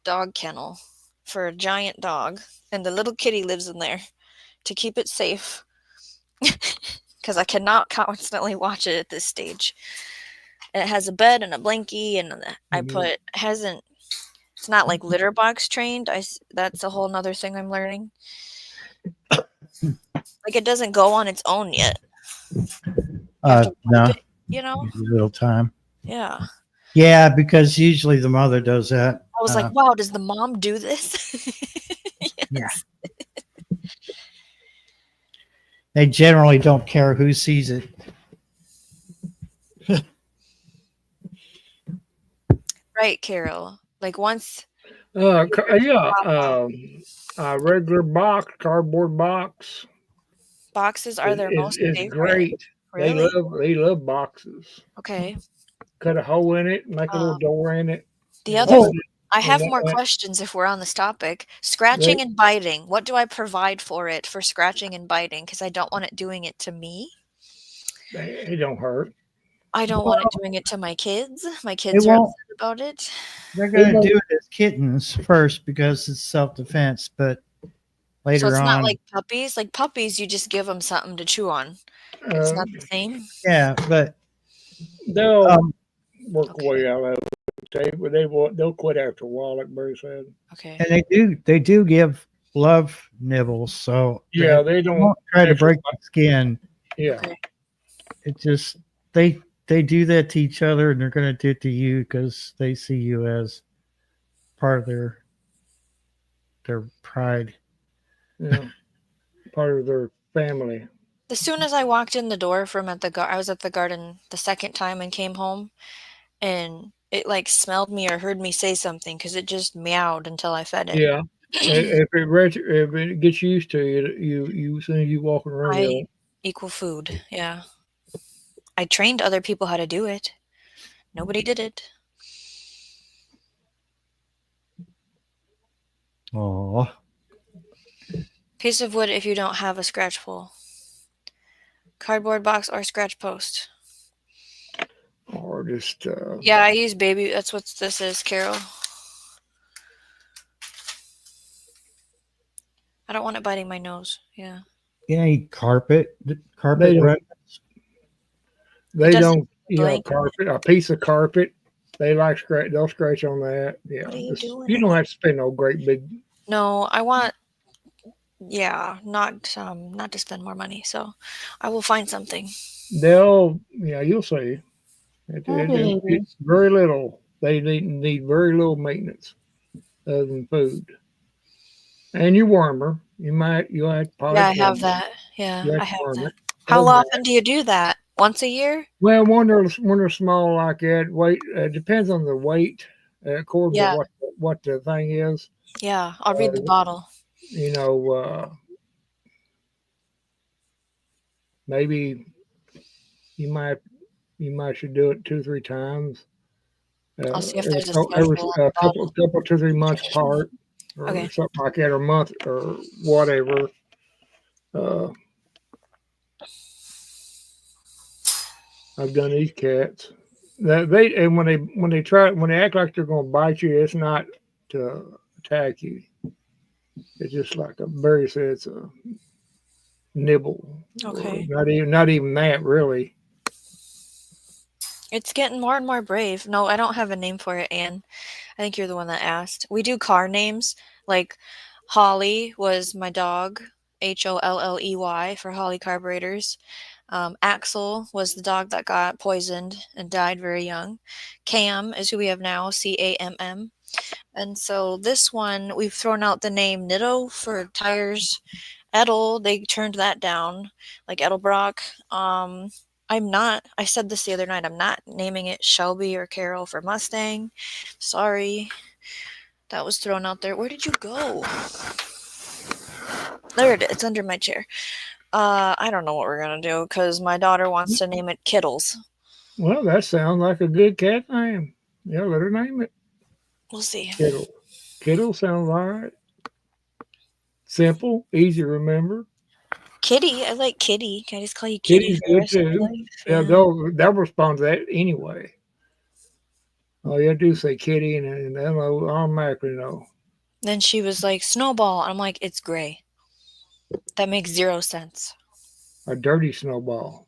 S3: dog kennel for a giant dog, and the little kitty lives in there to keep it safe. Because I cannot constantly watch it at this stage. And it has a bed and a blankie, and it's not like litter box trained. That's a whole nother thing I'm learning. Like it doesn't go on its own yet.
S1: No,
S3: You know?
S1: a little time.
S3: Yeah.
S1: Yeah, because usually the mother does that.
S3: I was like, wow, does the mom do this?
S1: Yes. They generally don't care who sees it.
S3: Right, Carol. Like once.
S4: A regular box, cardboard box.
S3: Boxes are their most
S4: It's
S3: favorite.
S4: great.
S3: Really?
S4: They love boxes.
S3: Okay.
S4: Cut a hole in it, make a little door in it.
S3: The other I have
S4: and
S3: more
S4: that-
S3: questions if we're on this topic. Scratching and biting. What do I provide for it for scratching and biting? Because I don't want it doing it to me.
S4: They don't hurt.
S3: I don't want it doing it to my kids. My kids are upset about it.
S1: They're going to do it as kittens first because it's self-defense, but later
S3: So it's
S1: on.
S3: not like puppies. Like puppies, you just give them something to chew on. It's not the same.
S1: Yeah, but
S4: they'll work way out of it. They'll quit after a while, like Barry said.
S3: Okay.
S1: And they do give love nibbles, so
S4: yeah, they don't
S1: won't try to break the skin.
S4: Yeah.
S3: Okay.
S1: It just they do that to each other, and they're going to do it to you because they see you as part of their pride.
S4: Yeah. Part of their family.
S3: As soon as I walked in the door from I was at the garden the second time and came home, and it like smelled me or heard me say something because it just meowed until I fed it.
S4: Yeah. if it gets used to you as soon as you walk around.
S3: Equal food. Yeah. I trained other people how to do it. Nobody did it.
S1: Oh.
S3: Piece of wood if you don't have a scratch pole. Cardboard box or scratch post.
S4: Or just
S3: Yeah, I use baby. That's what this is, Carol. I don't want it biting my nose. Yeah.
S1: You need carpet remnants.
S4: They
S3: doesn't
S4: don't,
S3: blank.
S4: carpet, a piece of carpet. They like scratch. They'll scratch on that. Yeah,
S3: What are you doing?
S4: you don't have to spend no great big.
S3: No, I want, yeah, not to spend more money. So I will find something.
S4: You'll see.
S1: Okay.
S4: It's very little. They need very little maintenance other than food. And your warmer, you'll have to
S3: Yeah, I
S4: polish
S3: have
S4: warmer.
S3: that. Yeah,
S4: You have
S3: I
S4: to
S3: have
S4: warm
S3: that.
S4: it.
S3: How
S4: Other than
S3: often do you do that? Once a year?
S4: Well, when they're small like that, weight depends on the weight, according to
S3: Yeah,
S4: what the thing is.
S3: yeah. I'll read the
S4: Uh,
S3: bottle.
S4: you know, maybe you might you might should do it 2 or 3 times.
S3: I'll see if
S4: Every
S3: there's a
S4: every
S3: schedule on the bottle.
S4: couple 2 or 3 months apart, or
S3: Okay.
S4: something like that, or month or whatever. Uh, I've done these cats. That they and when they act like they're going to bite you, it's not to attack you. It's just like a Barry said, it's a nibble.
S3: Okay.
S4: Not even that really.
S3: It's getting more and more brave. No, I don't have a name for it, Anne. I think you're the one that asked. We do car names. Like Holly was my dog, Holley for Holly Carburetors. Axel was the dog that got poisoned and died very young. Cam is who we have now, Camm. And so this one, we've thrown out the name Nitto for tires. Edel, they turned that down, like Edelbrock. I said this the other night, I'm not naming it Shelby or Carol for Mustang. Sorry. That was thrown out there. Where did you go? There it is. It's under my chair. I don't know what we're going to do because my daughter wants to name it Kittles.
S4: Well, that sounds like a good cat name. Yeah, let her name it.
S3: We'll see.
S4: Kittle. Kittle sounds all right. Simple, easy to remember.
S3: Kitty. I like Kitty. Can I just call you Kitty
S4: Kitty's
S3: for the
S4: good
S3: rest of
S4: too.
S3: your life?
S4: Yeah, they'll respond to that anyway. Oh, you do say kitty, and they'll automatically know.
S3: Then she was like, Snowball. I'm like, it's gray. That makes 0 sense.
S4: A dirty snowball.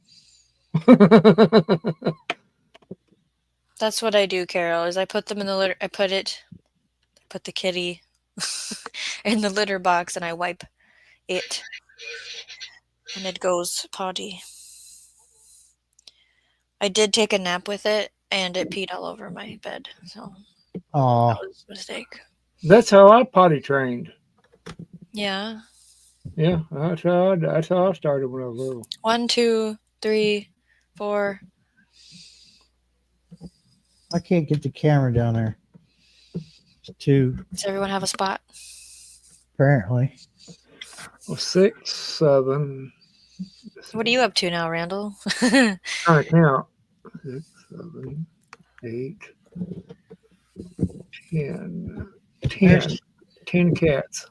S3: That's what I do, Carol, is I put them in the litter. I put the kitty in the litter box and I wipe it. And it goes potty. I did take a nap with it and it peed all over my bed. So that
S1: Oh,
S3: was a mistake.
S4: That's how I potty trained.
S3: Yeah.
S4: Yeah, that's how I started when I was little.
S3: 1, 2, 3, 4.
S1: I can't get the camera down there. It's too,
S3: Does everyone have a spot?
S1: apparently.
S4: Well, 6, 7.
S3: What are you up to now, Randall?
S4: Trying to count. 6, 7, 8, 10. 10. 10 cats.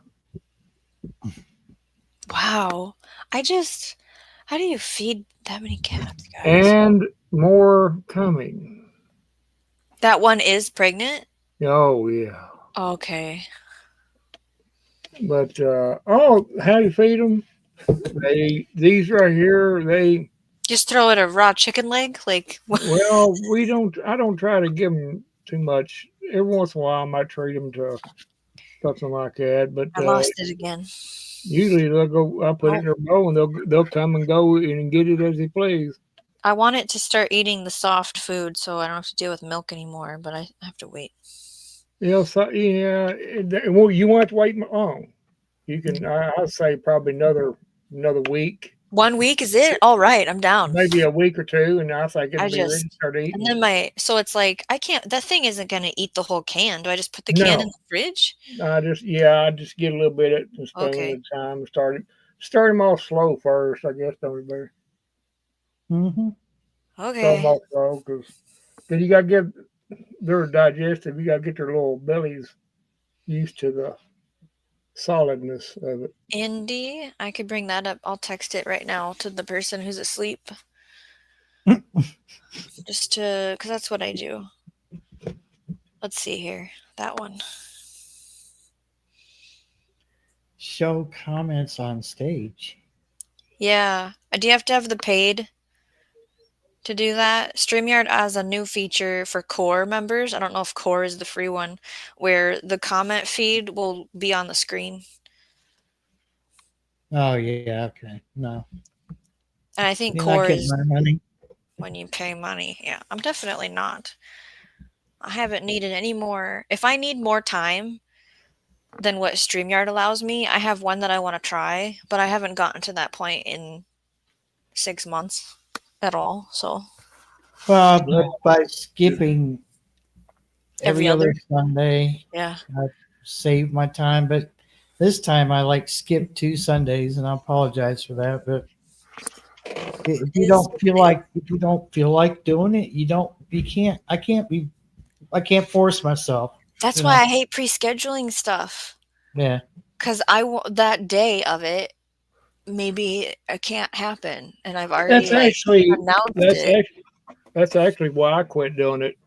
S3: Wow. How do you feed that many cats, guys?
S4: And more coming.
S3: That one is pregnant?
S4: Oh, yeah.
S3: Okay.
S4: But, how do you feed them? These right here,
S3: Just throw it a raw chicken leg? Like,
S4: well, I don't try to give them too much. Every once in a while, I might treat them to something like that. But
S3: I lost it again.
S4: usually they'll go. I'll put it in their bowl, and they'll come and go and get it as they please.
S3: I want it to start eating the soft food so I don't have to deal with milk anymore, but I have to wait.
S4: Well, you won't have to wait long. You can. I'd say probably another week.
S3: 1 week is it? All right, I'm down.
S4: Maybe a week or two, and I think it'll
S3: I
S4: be ready
S3: just
S4: to start eating.
S3: and then so it's like I can't. That thing isn't going to eat the whole can. Do I just put the can in the fridge?
S4: I just get a little bit at a spoon
S3: Okay.
S4: at a time and start them off slow first. I guess don't better.
S1: Mm-hmm.
S4: Start
S3: Okay.
S4: them off slow because you got to get their digestive. You got to get their little bellies used to the solidness of it.
S3: Indy, I could bring that up. I'll text it right now to the person who's asleep. Just because that's what I do. Let's see here. That one.
S1: Show comments on stage.
S3: Yeah. Do you have to have the paid to do that. StreamYard has a new feature for core members. I don't know if core is the free one, where the comment feed will be on the screen.
S1: Oh yeah, okay. No.
S3: And I think
S1: You're not
S3: core
S1: getting
S3: is
S1: my money.
S3: when you pay money. Yeah, I'm definitely not. I haven't needed any more. If I need more time than what StreamYard allows me, I have one that I want to try, but I haven't gotten to that point in 6 months at all. So
S1: Well, by skipping
S3: every
S1: every other
S3: other,
S1: Sunday,
S3: yeah.
S1: I save my time. But this time I like skip 2 Sundays, and I apologize for that. But if you don't feel like doing it, I can't force myself.
S3: That's
S1: You
S3: why
S1: know.
S3: I hate pre-scheduling stuff.
S1: Yeah.
S3: Because that day of it, maybe it can't happen, and I've already
S4: That's actually
S3: announced
S4: that's
S3: it.
S4: actually that's actually why I quit doing it.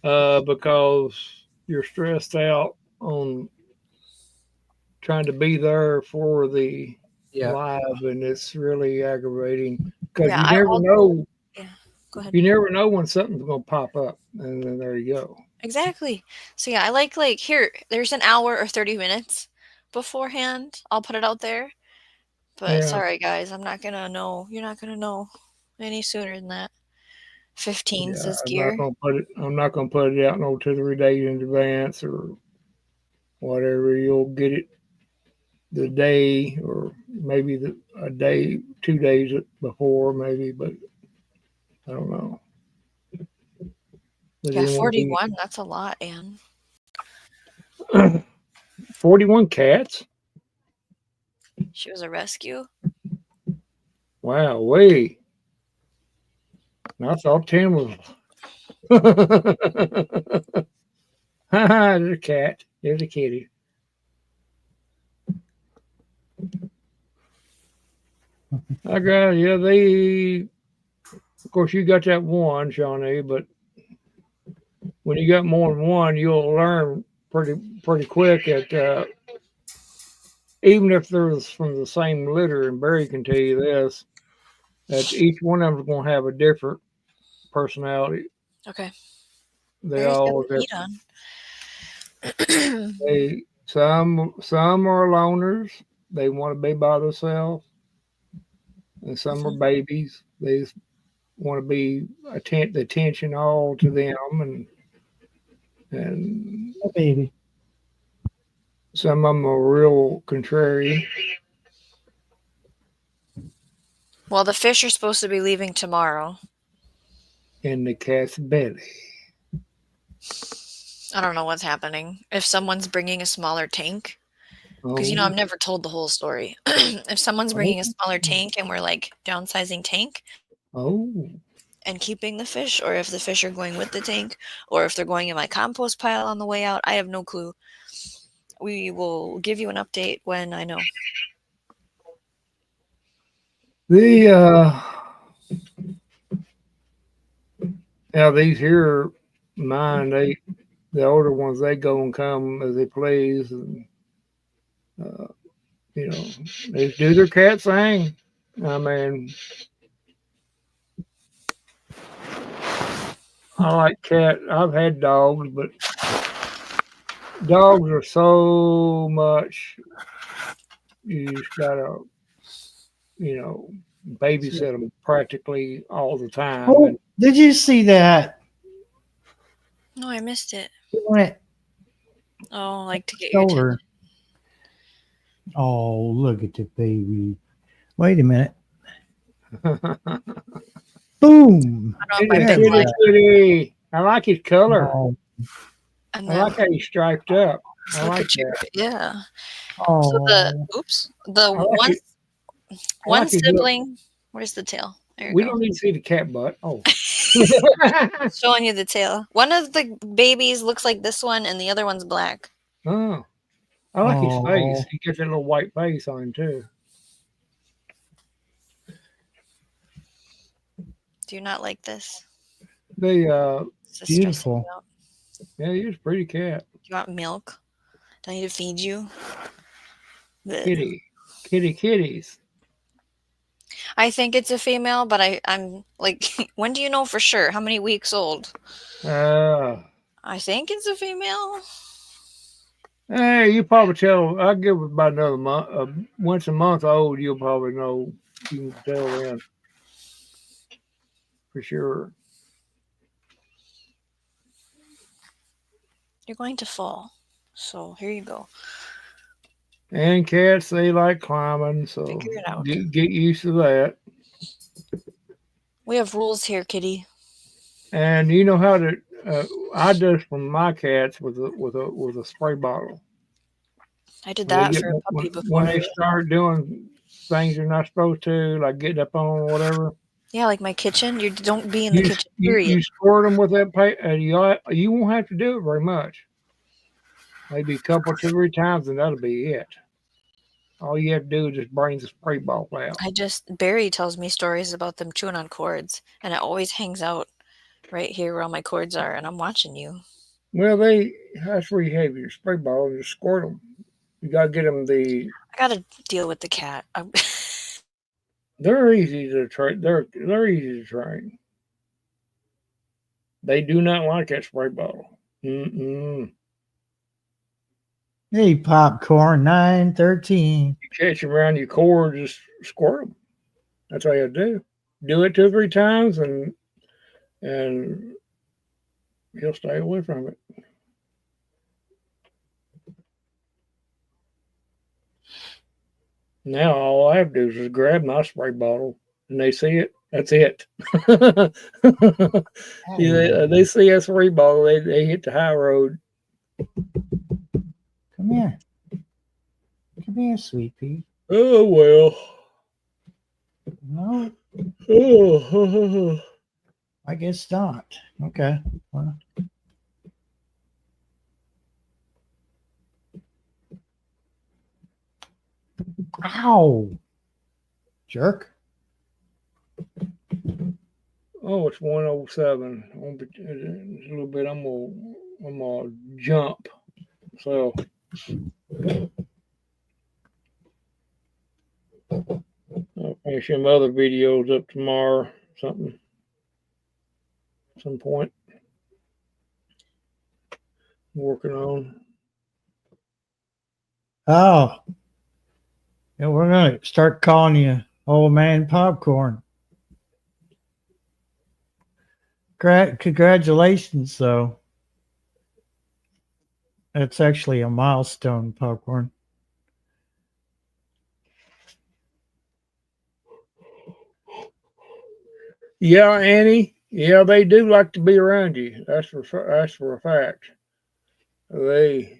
S4: Because you're stressed out on trying to be there for the
S1: Yeah.
S4: live, and it's really aggravating because
S3: Yeah,
S4: you never know.
S3: Yeah, go ahead.
S4: You never know when something's going to pop up, and then there you go.
S3: Exactly. So yeah, I like here. There's an hour or 30 minutes beforehand. I'll put it out there. But
S4: Yeah.
S3: sorry, guys, I'm not gonna know. You're not gonna know any sooner than that. 15 says gear.
S4: I'm not going to put it out no 2 or 3 days in advance or whatever. You'll get it the day or maybe a day, 2 days before, maybe, but I don't know. But
S3: Yeah,
S4: it won't be
S3: 41. That's a lot, Ann.
S4: 41 cats.
S3: She was a rescue.
S4: Wow, way. I thought 10 was. There's a cat. There's a kitty. I got, yeah, of course, you got that one, Shawnee, but when you got more than one, you'll learn pretty quick that even if they're from the same litter, and Barry can tell you this, that each one of them is going to have a different personality.
S3: Okay.
S4: They
S3: Barry's got
S4: all
S3: the heat on.
S4: some are loners. They want to be by themselves, and some are babies. They want to be the attention all to them, and
S1: Oh, baby.
S4: some of them are real contrary.
S3: Well, the fish are supposed to be leaving tomorrow.
S4: In the cat's belly.
S3: I don't know what's happening. If someone's bringing a smaller tank, because I'm never told the whole story. If someone's bringing a smaller tank and we're like downsizing tank and keeping the fish, or if the fish are going with the tank, or if they're going in my compost pile on the way out, I have no clue. We will give you an update when I know.
S4: These here mine, the older ones, they go and come as they please, and they do their cat thing. I mean, I like cat. I've had dogs, but dogs are so much. You just gotta, babysit them practically all the time.
S1: Oh, did you see that?
S3: No, I missed it.
S1: It went
S3: Oh, like to get your attention.
S1: over. Oh, look at the baby. Wait a minute. Boom.
S3: I don't know if I've been like,
S4: Kitty. I like his color.
S1: Oh,
S3: and
S4: I
S3: then
S4: like how he's striped up. I
S3: look
S4: like
S3: at you.
S4: that.
S3: Yeah.
S1: oh.
S3: So the
S4: like
S3: one
S4: his look.
S3: sibling. Where's the tail? There you
S4: We
S3: go.
S4: don't need to see the cat butt. Oh.
S3: Showing you the tail. One of the babies looks like this one, and the other one's black.
S4: Oh. I like his
S1: Oh.
S4: face. He gets that little white face on him too.
S3: Do you not like this?
S4: They
S3: Is this stressing
S1: Beautiful.
S3: you out?
S4: yeah, he's a pretty cat.
S3: Do you want milk? Do I need to feed you? Blech.
S4: Kitties.
S3: I think it's a female, but I'm like, when do you know for sure? How many weeks old?
S4: Uh,
S3: I think it's a female.
S4: hey, you probably tell. I'll give it about another month. Once a month old, you'll probably know. You can tell then for sure.
S3: You're going to fall. So here you go.
S4: And cats, they like climbing, so
S3: Figure it out.
S4: get used to that.
S3: We have rules here, kitty.
S4: And you know how to. I do from my cats with a spray bottle.
S3: I did
S4: When they
S3: that
S4: get
S3: for a
S4: when,
S3: puppy
S4: when
S3: before.
S4: they start doing things they're not supposed to, like getting up on or whatever,
S3: Yeah, like my kitchen. You don't be in the
S4: you
S3: kitchen, period.
S4: you squirt them with that paint, and you won't have to do it very much. Maybe a couple, 2 or 3 times, and that'll be it. All you have to do is just bring the spray bottle out.
S3: Barry tells me stories about them chewing on cords, and it always hangs out right here where all my cords are, and I'm watching you.
S4: Well, that's where you have your spray bottle and just squirt them. You gotta get them
S3: I gotta deal with the cat.
S4: They're easy to train. They're easy to train. They do not like that spray bottle. Mm-mm.
S1: Hey, popcorn 913.
S4: You catch them around your cord, just squirt them. That's all you have to do. Do it 2 or 3 times, and he'll stay away from it. Now all I have to do is just grab my spray bottle, and they see it. That's it. Yeah, they see a spray bottle. They hit the high road.
S1: Come here. Come here, sweet pea.
S4: Oh well.
S1: No,
S4: Oh.
S1: I guess not. Okay. Well. Ow. Jerk.
S4: Oh, it's 107. A little bit. I'm gonna jump. So I'll finish some other videos up tomorrow. Some point. Working on.
S1: Oh. Yeah, we're going to start calling you Old Man Popcorn. Congratulations, though. That's actually a milestone, Popcorn.
S4: Yeah, Annie. Yeah, they do like to be around you. That's for a fact. When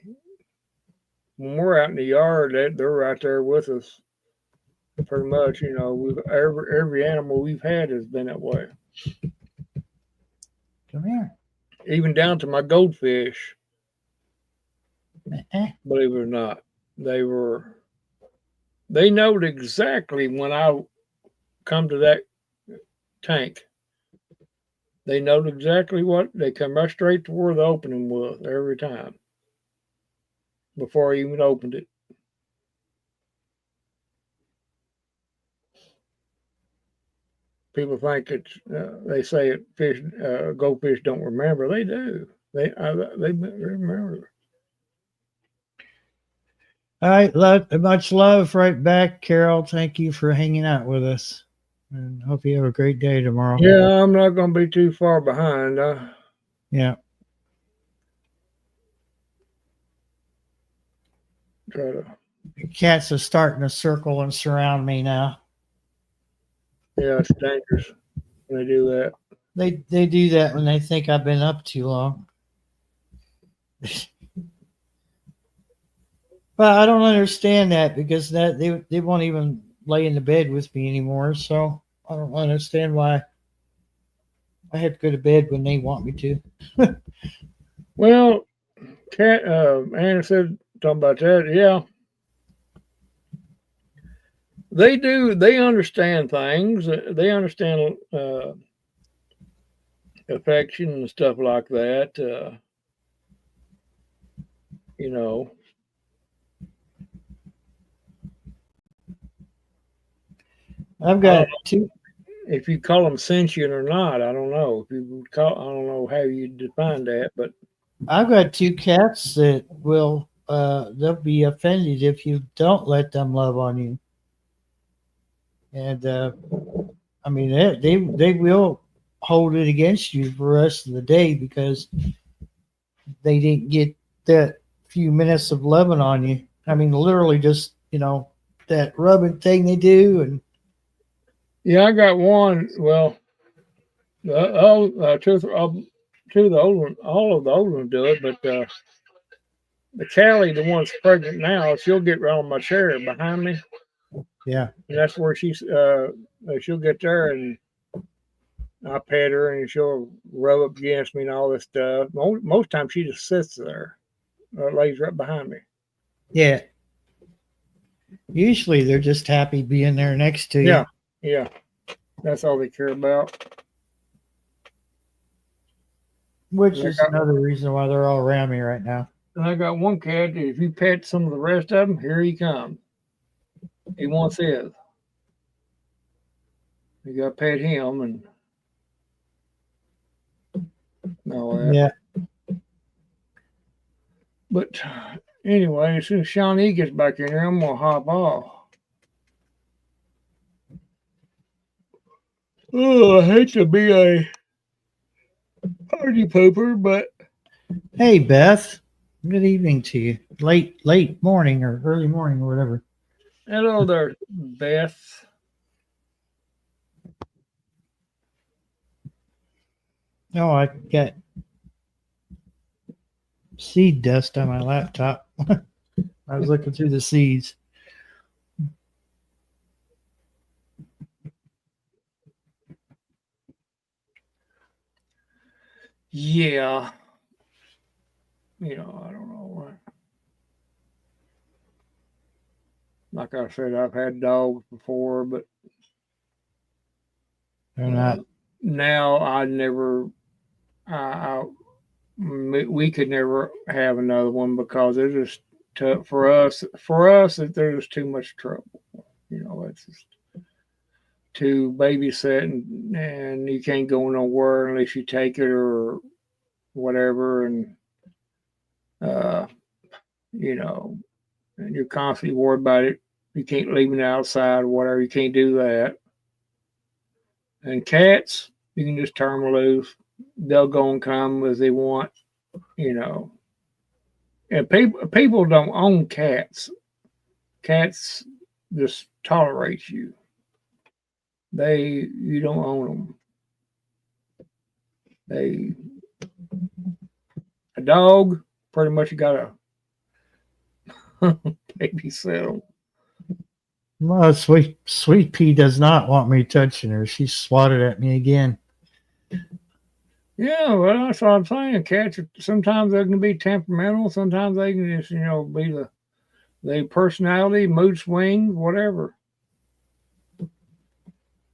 S4: we're out in the yard, they're right there with us. Pretty much, every animal we've had has been that way.
S1: Come here.
S4: Even down to my goldfish.
S1: Uh-uh.
S4: Believe it or not, they knowed exactly when I come to that tank. They knowed exactly what they come right straight to where the opening was every time before I even opened it. People think they say goldfish don't remember. They do. They remember.
S1: All right. Much love right back, Carol. Thank you for hanging out with us. And hope you have a great day tomorrow.
S4: Yeah, I'm not going to be too far behind.
S1: Yeah.
S4: Try to.
S1: The cats are starting to circle and surround me now.
S4: Yeah, it's dangerous when they do that.
S1: They do that when they think I've been up too long. But I don't understand that because they won't even lay in the bed with me anymore. So I don't understand why I have to go to bed when they want me to.
S4: Well, Anna said talking about that. Yeah, they do. They understand things. They understand affection and stuff like that. You know.
S1: I've got two.
S4: If you call them sentient or not, I don't know. If you would call, I don't know how you define that, but
S1: I've got two cats that will. They'll be offended if you don't let them love on you. And I mean, they will hold it against you for the rest of the day because they didn't get that few minutes of loving on you. I mean, literally just that rubbing thing they do, and
S4: yeah, I got one. Well, two of the old ones, all of the old ones do it, but the Callie, the one's pregnant now, she'll get right on my chair behind me.
S1: yeah,
S4: And that's where she'll get there and I pet her and she'll rub up against me and all this stuff. Most times she just sits there, lays right behind me.
S1: yeah. Usually they're just happy being there next to you.
S4: Yeah, yeah. That's all they care about.
S1: Which is another reason why they're all around me right now.
S4: And I got one cat that if you pet some of the rest of them, here he comes. He wants his. You got to pet him and all that.
S1: Yeah.
S4: But anyway, as soon as Shawnee gets back in there, I'm going to hop off. Oh, I hate to be a party pooper, but
S1: Hey, Beth. Good evening to you. Late morning or early morning or whatever.
S4: hello there, Beth.
S1: Oh, I got seed dust on my laptop. I was looking through the seeds.
S4: Yeah. I don't know what. Like I said, I've had dogs before, but
S1: They're not.
S4: now I never. We could never have another one because they're just tough for us. For us, there's too much trouble. It's just to babysit and you can't go nowhere unless you take it or whatever, and and you're constantly worried about it. You can't leave it outside or whatever. You can't do that. And cats, you can just turn them loose. They'll go and come as they want, And people don't own cats. Cats just tolerate you. You don't own them. A dog, pretty much you got to babysit them.
S1: Well, Sweet Pea does not want me touching her. She swatted at me again.
S4: Yeah, well, that's what I'm saying. Cats, sometimes they can be temperamental. Sometimes they can just, be the personality, mood swing, whatever.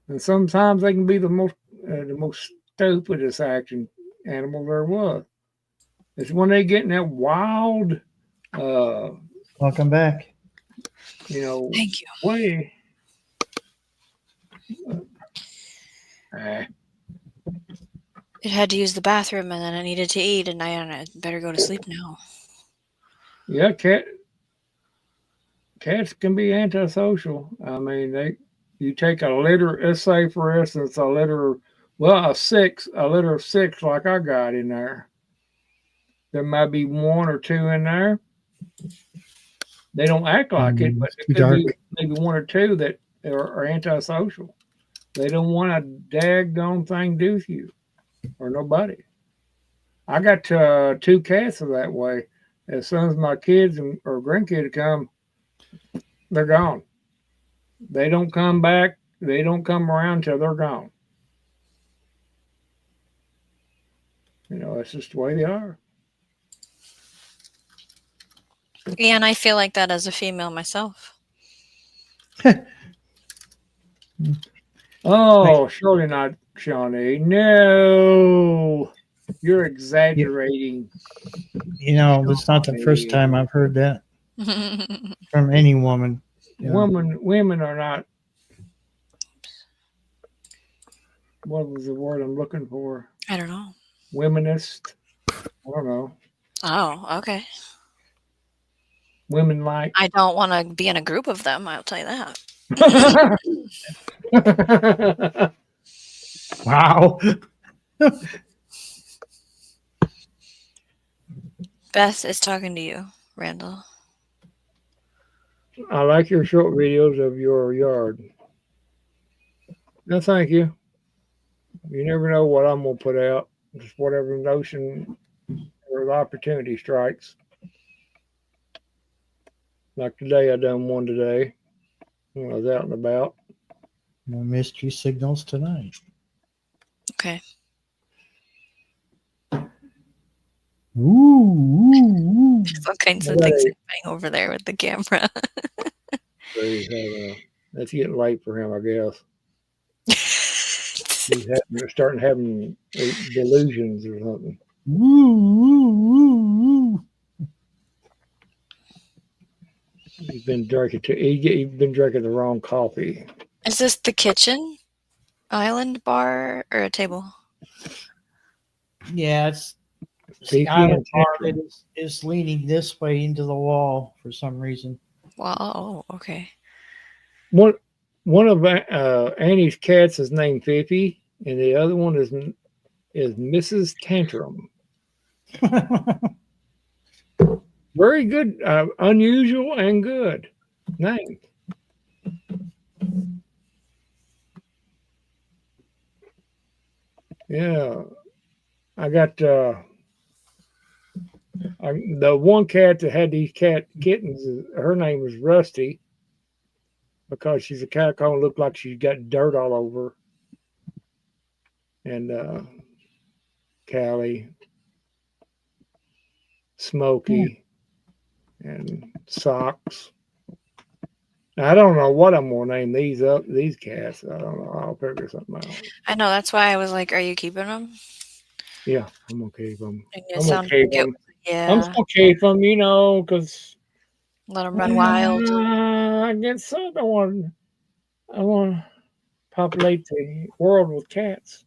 S4: And sometimes they can be the most stupidest acting animal there was. It's when they get in that wild,
S1: Welcome back.
S3: Thank you.
S4: way.
S3: It had to use the bathroom and then it needed to eat, and I better go to sleep now.
S4: Yeah, cats can be antisocial. I mean, you take a litter, let's say for instance, a litter of six like I got in there. There might be one or two in there. They don't act like it, but it could be maybe one or two that are antisocial. They don't want a daggone thing do with you or nobody. I got two cats that way. As soon as my kids or grandkids come, they're gone. They don't come back. They don't come around till they're gone. That's just the way they are.
S3: Yeah, and I feel like that as a female myself.
S4: Oh, surely not, Shawnee. No, you're exaggerating.
S1: That's not the first time I've heard that from any woman.
S4: Women are not. what was the word I'm looking for?
S3: I don't know.
S4: Womenist. I don't know.
S3: Oh, okay.
S4: Women like.
S3: I don't want to be in a group of them. I'll tell you that.
S1: Wow.
S3: Beth is talking to you, Randall.
S4: I like your short videos of your yard. No, thank you. You never know what I'm gonna put out. Just whatever notion or the opportunity strikes. Like today, I done one today when I was out and about.
S1: No mystery signals tonight.
S3: Okay.
S1: Ooh, ooh, ooh.
S3: There's all kinds of
S4: Right.
S3: things happening over there with the camera.
S4: That's getting late for him, I guess. He's starting having delusions or something.
S1: Ooh, ooh, ooh, ooh.
S4: He's been drinking. He's been drinking the wrong coffee.
S3: Is this the kitchen island bar or a table?
S1: Yeah, it's
S4: See,
S1: the island
S4: he and
S1: bar that is leaning this way into the wall for some reason.
S3: Well, oh, okay.
S4: One of Annie's cats is named Fifi, and the other one is Mrs. Tantrum. Very good, unusual and good name. Yeah, I got the one cat that had these kittens. Her name was Rusty because she's a cat that looked like she's got dirt all over. And Callie, Smokey, and Socks. Now, I don't know what I'm gonna name these cats. I don't know. I'll figure something out.
S3: I know. That's why I was like, "Are you keeping them?"
S4: Yeah, I'm gonna keep them.
S3: And
S4: I'm
S3: it
S4: gonna
S3: sounded
S4: keep
S3: like it
S4: them.
S3: was-
S4: I'm
S3: yeah.
S4: gonna keep them, because
S3: Let them run wild.
S4: I guess so. I want to populate the world with cats.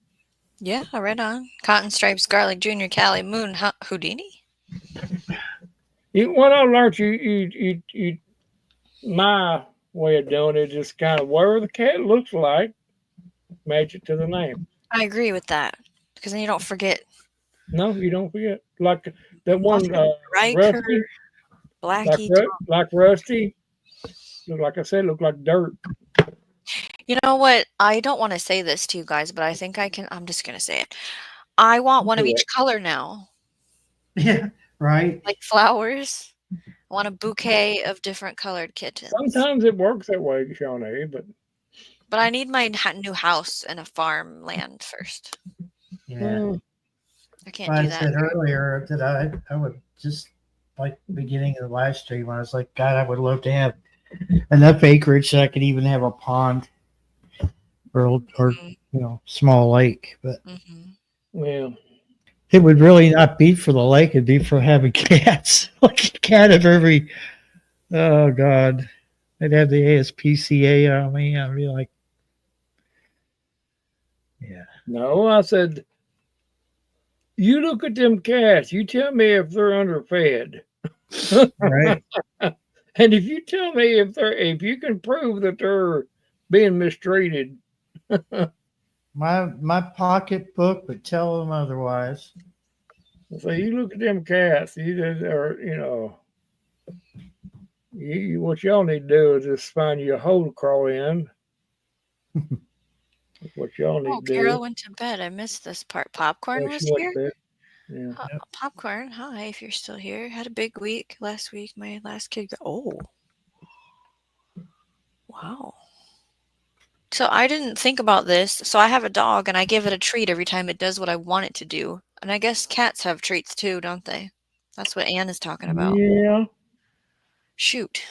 S3: Yeah, right on. Cotton Stripes, Garlic Jr., Callie, Moon, Houdini.
S4: What I learned, you my way of doing it, just kind of whatever the cat looks like, match it to the name.
S3: I agree with that because then you don't forget.
S4: No, you don't forget. Like that one,
S3: Riker,
S4: Rusty,
S3: Blackie.
S4: like Rusty. Like I said, looked like dirt.
S3: You know what? I don't want to say this to you guys, but I think I can. I'm just going to say it. I want one of each color now.
S1: Yeah, right.
S3: Like flowers. I want a bouquet of different colored kittens.
S4: Sometimes it works that way, Shawnee,
S3: but I need my new house and a farmland first.
S1: Yeah.
S3: I can't do that.
S1: I said earlier that I would just like the beginning of the live stream when I was like, God, I would love to have enough acreage so I could even have a pond or small lake. But
S4: well,
S1: it would really not be for the lake; it'd be for having cats. Like a cat of every. Oh God, I'd have the ASPCA on me. I'd be like, yeah.
S4: No, I said, you look at them cats. You tell me if they're underfed.
S1: Right.
S4: And if you tell me if you can prove that they're being mistreated.
S1: my pocketbook would tell them otherwise.
S4: So you look at them cats. What y'all need to do is just find you a hole to crawl in. What y'all need to do.
S3: Carol went to bed. I missed this part. Popcorn was here.
S4: Yeah.
S3: Popcorn, hi, if you're still here. Had a big week last week. My last kid wow. So I didn't think about this. So I have a dog and I give it a treat every time it does what I want it to do. And I guess cats have treats too, don't they? That's what Ann is talking about.
S4: Yeah.
S3: Shoot.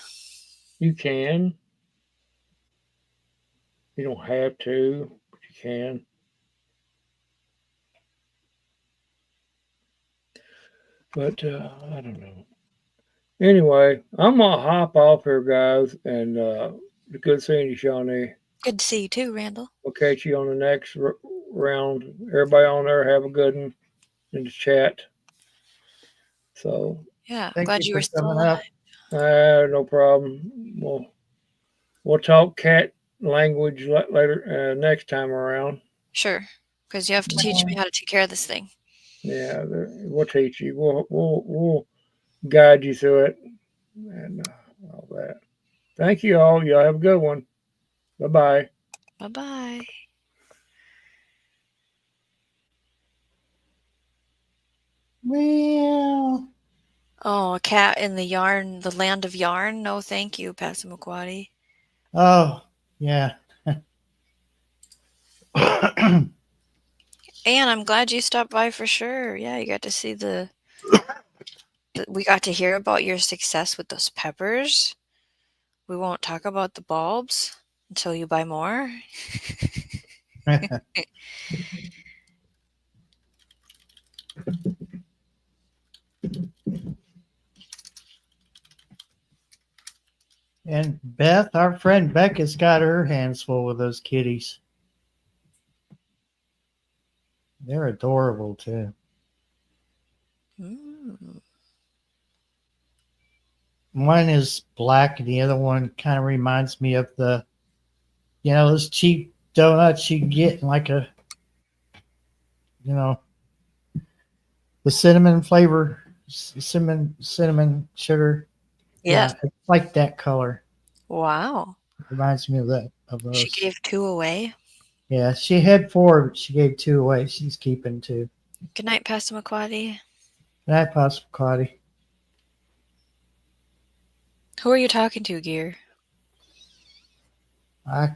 S4: You can. You don't have to, but you can. But I don't know. Anyway, I'm gonna hop off here, guys, and good seeing you, Shawnee.
S3: Good to see you too, Randall.
S4: We'll catch you on the next around. Everybody on there have a good one in the chat. So,
S3: Yeah, I'm
S1: Thank
S3: glad
S1: you
S3: you
S1: for
S3: were still
S1: coming
S3: alive.
S1: up.
S4: no problem. We'll talk cat language later next time around.
S3: Sure, because you have to teach me how to take care of this thing.
S4: Yeah, we'll teach you. We'll guide you through it and all that. Thank you all. Y'all have a good one. Bye bye.
S3: Bye bye.
S1: Well,
S3: Oh, a cat in the land of yarn? No, thank you, Passamaquoddy.
S1: oh, yeah.
S3: And I'm glad you stopped by for sure. Yeah, you got to see we got to hear about your success with those peppers. We won't talk about the bulbs until you buy more.
S1: And Beth, our friend Becca's got her hands full with those kitties. They're adorable too.
S3: Mm.
S1: One is black and the other one kind of reminds me of those cheap donuts you can get in like the cinnamon flavor, cinnamon sugar.
S3: Yes.
S1: Yeah, it's like that color.
S3: Wow.
S1: Reminds me of
S3: She
S1: those.
S3: gave 2 away.
S1: Yeah, she had 4, but she gave 2 away. She's keeping 2.
S3: Good night, Passamaquoddy.
S1: That possible, Claudia.
S3: Who are you talking to, Gear?
S1: Yeah,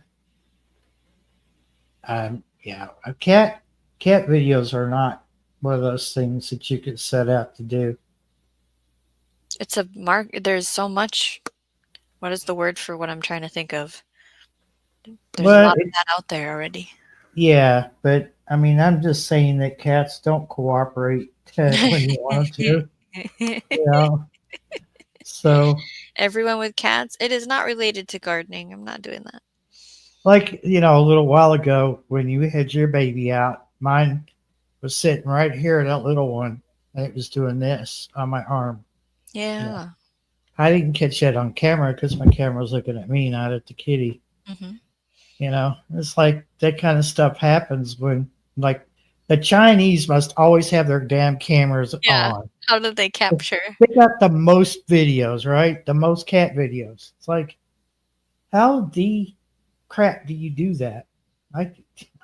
S1: cat videos are not one of those things that you could set out to do.
S3: It's a there's so much. What is the word for what I'm trying to think of? There's a lot of that out there already.
S1: Yeah, but I mean, I'm just saying that cats don't cooperate when you want them to. So,
S3: Everyone with cats, it is not related to gardening. I'm not doing that.
S1: like, a little while ago when you had your baby out, mine was sitting right here, that little one, and it was doing this on my arm.
S3: Yeah.
S1: I didn't catch that on camera because my camera was looking at me, not at the kitty.
S3: Mm-hmm.
S1: It's like that kind of stuff happens when, like, the Chinese must always have their damn cameras on.
S3: How did they capture?
S1: They got the most videos, right? The most cat videos. It's like, how the crap do you do that? I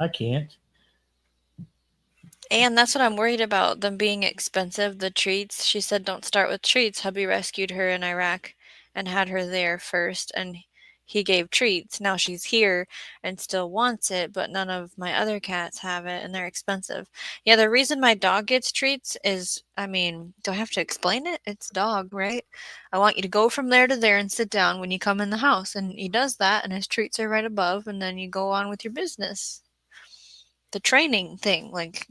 S1: can't.
S3: And that's what I'm worried about, them being expensive, the treats. She said don't start with treats. Hubby rescued her in Iraq and had her there first, and he gave treats. Now she's here and still wants it, but none of my other cats have it, and they're expensive. Yeah, the reason my dog gets treats is, I mean, do I have to explain it? It's dog, right? I want you to go from there to there and sit down when you come in the house, and he does that, and his treats are right above, and then you go on with your business. The training thing, like,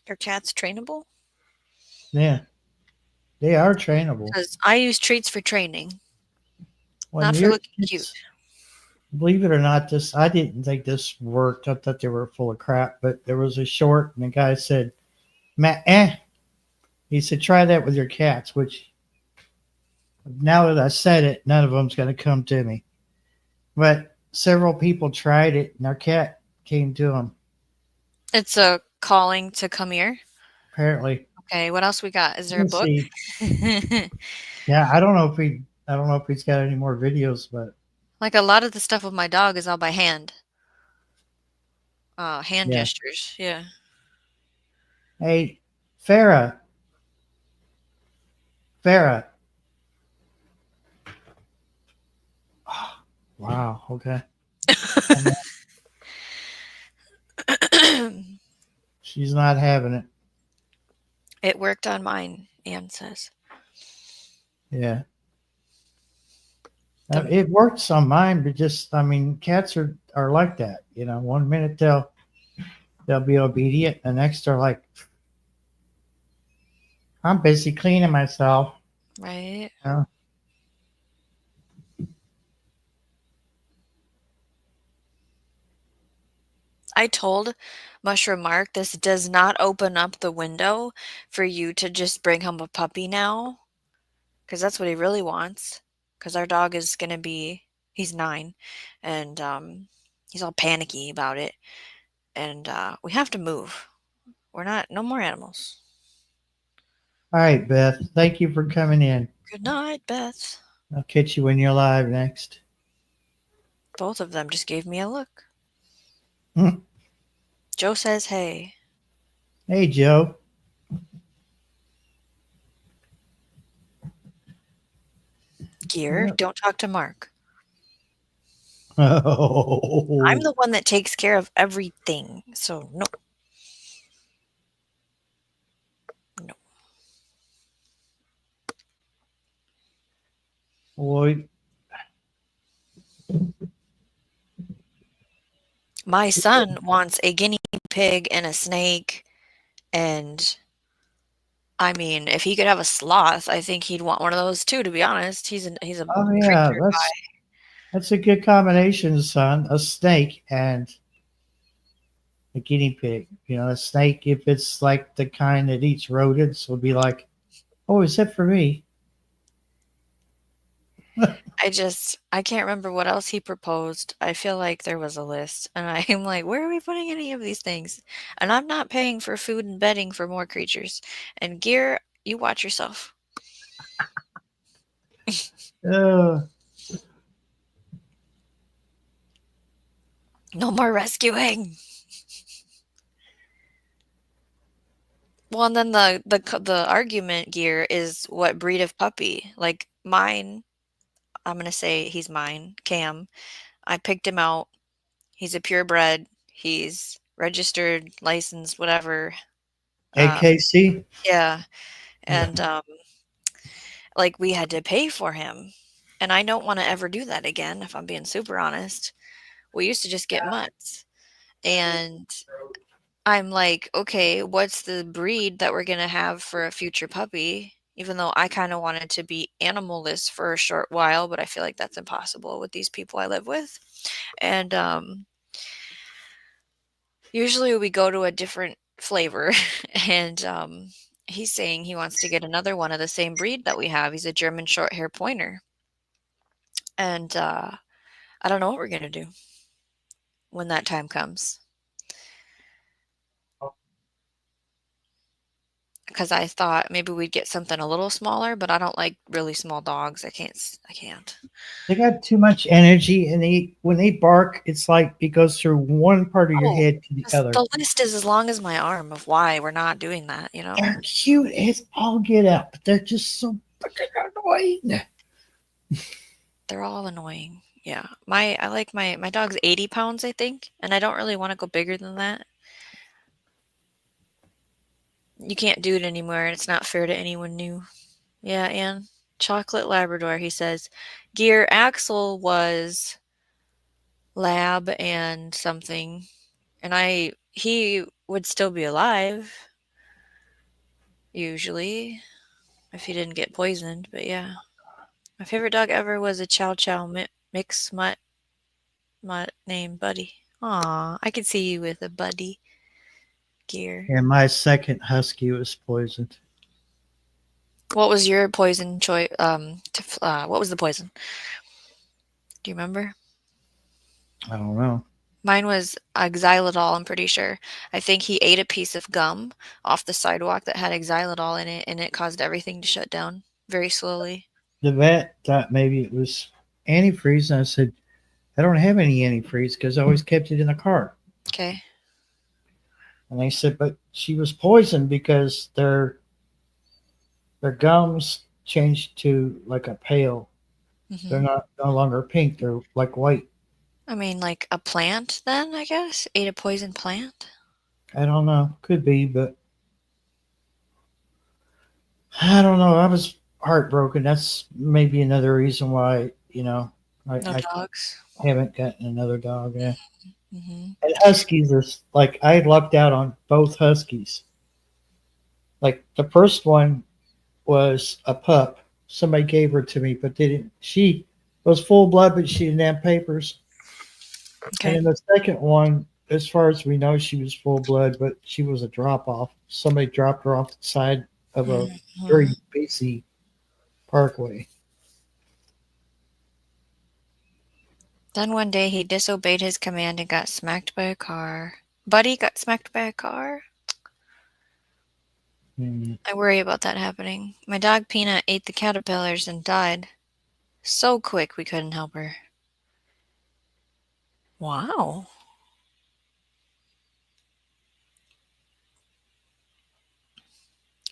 S3: are cats trainable?
S1: Yeah, they are trainable.
S3: Because I use treats for training,
S1: When
S3: not for looking cute.
S1: Believe it or not, I didn't think this worked. I thought they were full of crap, but there was a short, and the guy said, "Matt, he said, try that with your cats." Which, now that I said it, none of them's going to come to me. But several people tried it, and their cat came to them.
S3: It's a calling to come here.
S1: Apparently.
S3: Okay, what else we got? Is there a
S1: Let's
S3: book?
S1: see. Yeah, I don't know if he's got any more videos, but
S3: Like, a lot of the stuff with my dog is all by hand. Hand
S1: Yeah.
S3: gestures. Yeah.
S1: Hey, Farah. Oh, wow. Okay. She's not having it.
S3: It worked on mine, Anne says.
S1: Yeah. It works on mine, but cats are like that. 1 minute they'll be obedient, the next they're like, I'm busy cleaning myself.
S3: Right. I told Mushroom Mark this does not open up the window for you to just bring him a puppy now, because that's what he really wants. Because our dog is gonna be, he's 9, and he's all panicky about it, and we have to move. We're not, no more animals.
S1: All right, Beth. Thank you for coming in.
S3: Good night, Beth.
S1: I'll catch you when you're live next.
S3: Both of them just gave me a look.
S1: Hmm.
S3: Joe says, hey.
S1: Hey, Joe.
S3: Gear,
S1: Yep.
S3: don't talk to Mark.
S1: Oh.
S3: I'm the one that takes care of everything, so no. No.
S1: Boy.
S3: My son wants a guinea pig and a snake, and I mean, if he could have a sloth, I think he'd want one of those too, to be honest. He's a
S1: Oh yeah,
S3: creature guy.
S1: that's a good combination, son. A snake and a guinea pig. You know, a snake, if it's like the kind that eats rodents, will be like, oh, is that for me?
S3: I can't remember what else he proposed. I feel like there was a list, and I'm like, where are we putting any of these things? And I'm not paying for food and bedding for more creatures. And Gear, you watch yourself.
S1: Uh,
S3: No more rescuing. Well, and then the argument, Gear, is what breed of puppy. Like mine, I'm gonna say he's mine, Cam. I picked him out. He's a purebred. He's registered, licensed, whatever.
S1: AKC?
S3: Yeah, and like we had to pay for him, and I don't want to ever do that again. If I'm being super honest, we used to just get mutts, and I'm like, okay, what's the breed that we're gonna have for a future puppy? Even though I kind of wanted to be animalist for a short while, but I feel like that's impossible with these people I live with. And usually we go to a different flavor, and he's saying he wants to get another one of the same breed that we have. He's a German short hair pointer, and I don't know what we're gonna do when that time comes. Because I thought maybe we'd get something a little smaller, but I don't like really small dogs. I can't.
S1: They got too much energy, and when they bark, it's like it goes through one part of your
S3: Oh,
S1: head to the other.
S3: the list is as long as my arm of why we're not doing that, you know?
S1: They're cute as all get out, but they're just so freaking annoying.
S3: They're all annoying. Yeah. I like my dog's 80 pounds, I think, and I don't really want to go bigger than that. You can't do it anymore, and it's not fair to anyone new. Yeah, and chocolate Labrador, he says. Gear Axel was lab and something, and he would still be alive usually if he didn't get poisoned, but yeah. My favorite dog ever was a Chow Chow mix mutt named Buddy. Aw, I could see you with a Buddy. Gear.
S1: And my second husky was poisoned.
S3: What was your poison choice? What was the poison? Do you remember?
S1: I don't know.
S3: Mine was xylitol, I'm pretty sure. I think he ate a piece of gum off the sidewalk that had xylitol in it, and it caused everything to shut down very slowly.
S1: The vet thought maybe it was antifreeze, and I said, I don't have any antifreeze because I always kept it in the car.
S3: Okay.
S1: And they said, but she was poisoned because their gums changed to like a pale.
S3: Mm-hmm.
S1: They're no longer pink. They're like white.
S3: I mean, like a plant then, I guess? Ate a poison plant?
S1: I don't know. Could be, but I don't know. I was heartbroken. That's maybe another reason why,
S3: No
S1: I
S3: dogs.
S1: haven't gotten another dog. Yeah.
S3: Mm-hmm.
S1: And huskies are like, I lucked out on both huskies. Like the first one was a pup. Somebody gave her to me, but she was full blood, but she didn't have papers.
S3: Okay.
S1: And then the second one as far as we know, she was full blood, but she was a drop off. Somebody dropped her off the side of a very
S3: Mhm.
S1: busy parkway.
S3: Then one day he disobeyed his command and got smacked by a car. Buddy got smacked by a car?
S1: And
S3: I worry about that happening. My dog Peanut ate the caterpillars and died. So quick we couldn't help her. Wow.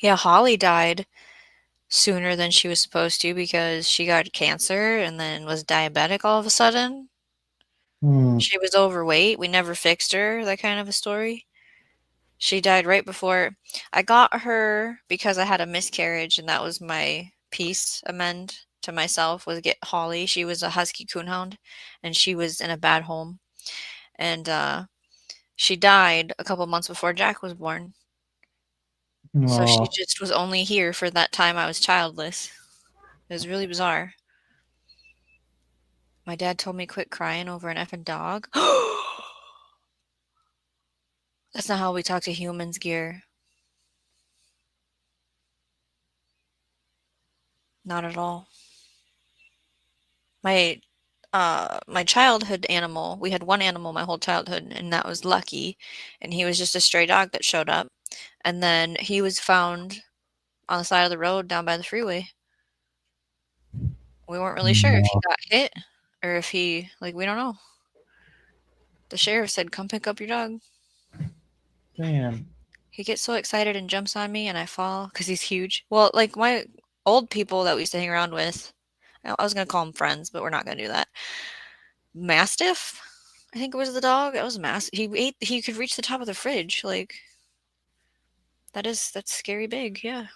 S3: Yeah, Holly died sooner than she was supposed to because she got cancer and then was diabetic all of a sudden. She was overweight. We never fixed her, that kind of a story. She died right before I got her because I had a miscarriage, and that was my peace amend to myself was get Holly. She was a husky coonhound, and she was in a bad home, and she died a couple months before Jack was born. So she
S1: oh,
S3: just was only here for that time I was childless. It was really bizarre. My dad told me quit crying over an effing dog. That's not how we talk to humans, Gear. Not at all. My my childhood animal, we had one animal my whole childhood, and that was Lucky, and he was just a stray dog that showed up, and then he was found on the side of the road down by the freeway. We weren't really sure if he
S1: no,
S3: got hit or if he we don't know. The sheriff said, "Come pick up your dog."
S1: damn.
S3: He gets so excited and jumps on me, and I fall because he's huge. Well, like my old people that we used to hang around with, I was gonna call them friends, but we're not gonna do that. Mastiff, I think it was the dog. That was He ate. He could reach the top of the fridge. Like that's scary big. Yeah.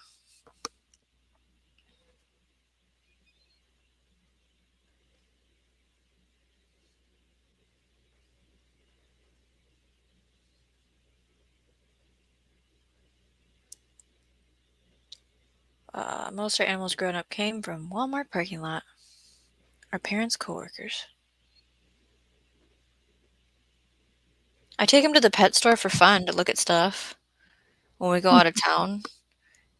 S3: Most of our animals growing up came from Walmart parking lot. Our parents' coworkers. I take them to the pet store for fun to look at stuff when we go out of town.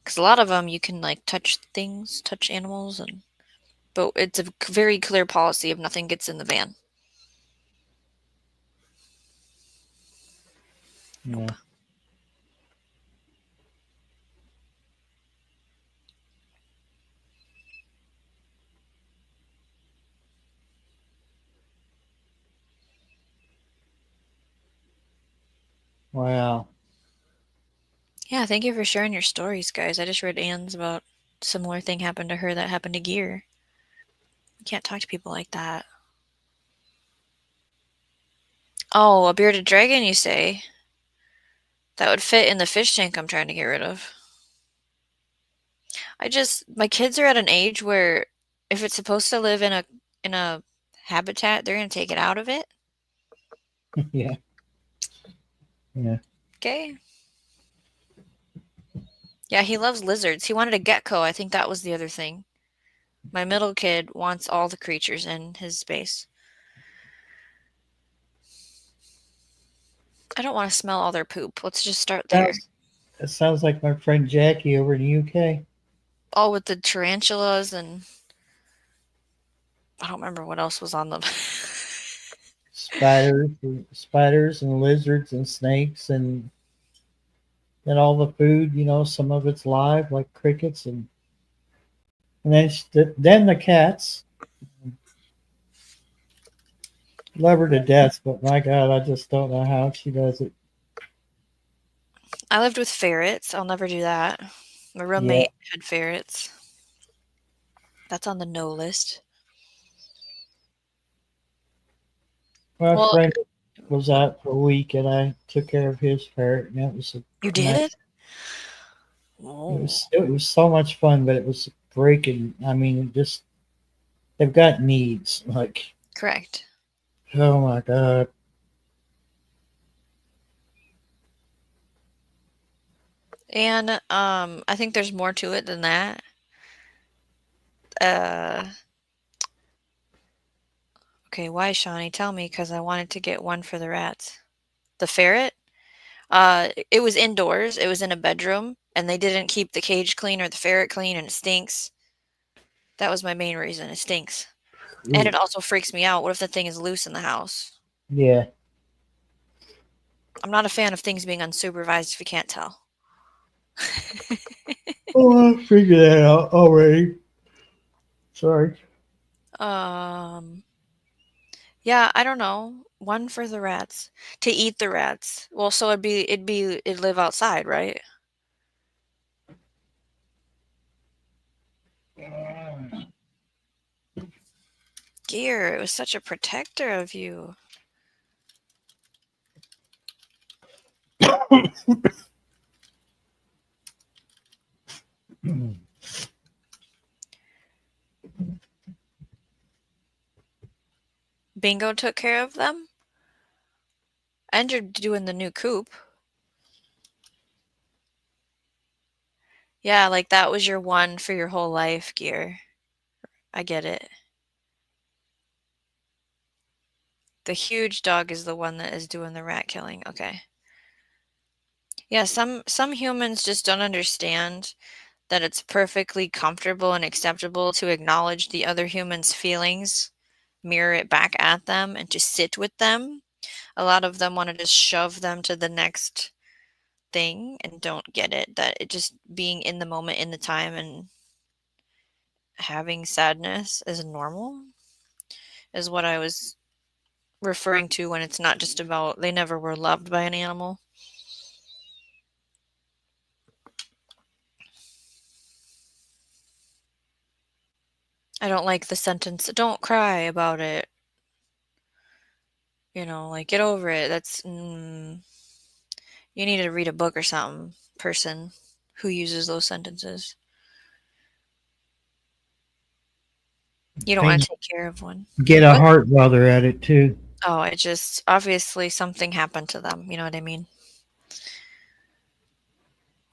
S3: Because a lot of them you can like touch things, touch animals, and but it's a very clear policy of nothing gets in the van.
S1: Yeah.
S3: Nope.
S1: Wow.
S3: Yeah, thank you for sharing your stories, guys. I just read Anne's about similar thing happened to her that happened to Gear. You can't talk to people like that. Oh, a bearded dragon, you say? That would fit in the fish tank I'm trying to get rid of. My kids are at an age where if it's supposed to live in a habitat, they're gonna take it out of it.
S1: Yeah. Yeah.
S3: Okay. Yeah, he loves lizards. He wanted a gecko. I think that was the other thing. My middle kid wants all the creatures in his space. I don't want to smell all their poop. Let's just start there.
S1: That sounds like my friend Jackie over in the UK.
S3: All with the tarantulas and I don't remember what else was on them.
S1: Spiders and lizards and snakes and all the food. Some of it's live, like crickets, and then the cats. Love her to death, but my God, I just don't know how she does it.
S3: I lived with ferrets. I'll never do that. My
S1: Yeah.
S3: roommate had ferrets. That's on the no list.
S1: My
S3: Well,
S1: friend was out for a week, and I took care of his ferret, and it was a
S3: you
S1: nice.
S3: did?
S1: It
S3: Oh,
S1: was so much fun, but it was breaking. I mean, just they've got needs. Like,
S3: correct.
S1: oh my God.
S3: And I think there's more to it than that. Uh, okay, why, Shawnee? Tell me, because I wanted to get one for the rats. the ferret. It was indoors. It was in a bedroom, and they didn't keep the cage clean or the ferret clean, and it stinks. That was my main reason. It stinks. And it also freaks me out. What if the thing is loose in the house?
S1: Yeah.
S3: I'm not a fan of things being unsupervised if you can't tell.
S1: Oh, I figured that out already. Sorry.
S3: Yeah, I don't know. One for the rats. To eat the rats. Well, so it'd live outside, right? Gear, it was such a protector of you. Bingo took care of them? And you're doing the new coop. Yeah, like that was your one for your whole life, Gear. I get it. The huge dog is the one that is doing the rat killing. Okay. Yeah, some humans just don't understand that it's perfectly comfortable and acceptable to acknowledge the other human's feelings, mirror it back at them, and to sit with them. A lot of them want to just shove them to the next thing and don't get it, that it just being in the moment, in the time, and having sadness is normal, is what I was referring to when it's not just about they never were loved by an animal. I don't like the sentence, don't cry about it. You know, like, get over it. That's, you need to read a book or something, person who uses those sentences. You don't want to take care of one.
S1: Get a
S3: What?
S1: heart while they're at it, too.
S3: Oh, it just, obviously something happened to them. You know what I mean?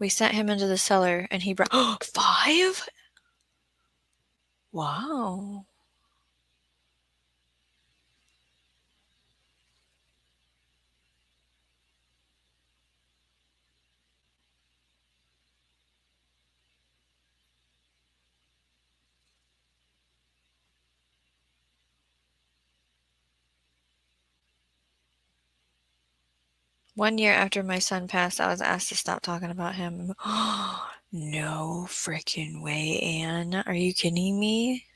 S3: We sent him into the cellar and he brought 5? Wow. One year after my son passed, I was asked to stop talking about him. No freaking way, Anne. Are you kidding me?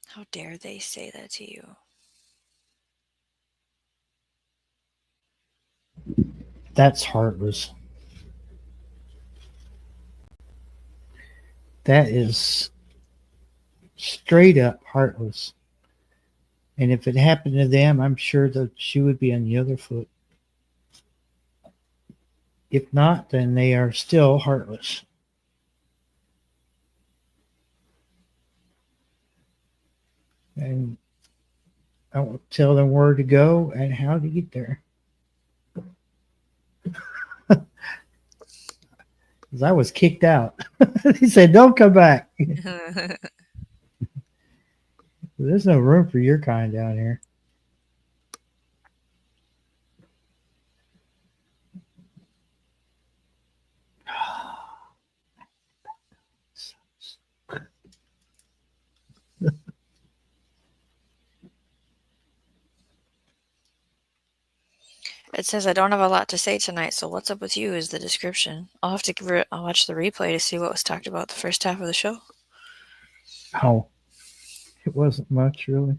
S3: How dare they say that to you?
S1: That's heartless. That is straight up heartless. And if it happened to them, I'm sure the shoe would be on the other foot. If not, then they are still heartless. And I will tell them where to go and how to get there. Because I was kicked out. He said, don't come back. There's no room for your kind down here.
S3: It says I don't have a lot to say tonight, so what's up with you is the description. I'll have to I'll watch the replay to see what was talked about the first half of the show.
S1: Oh, it wasn't much, really.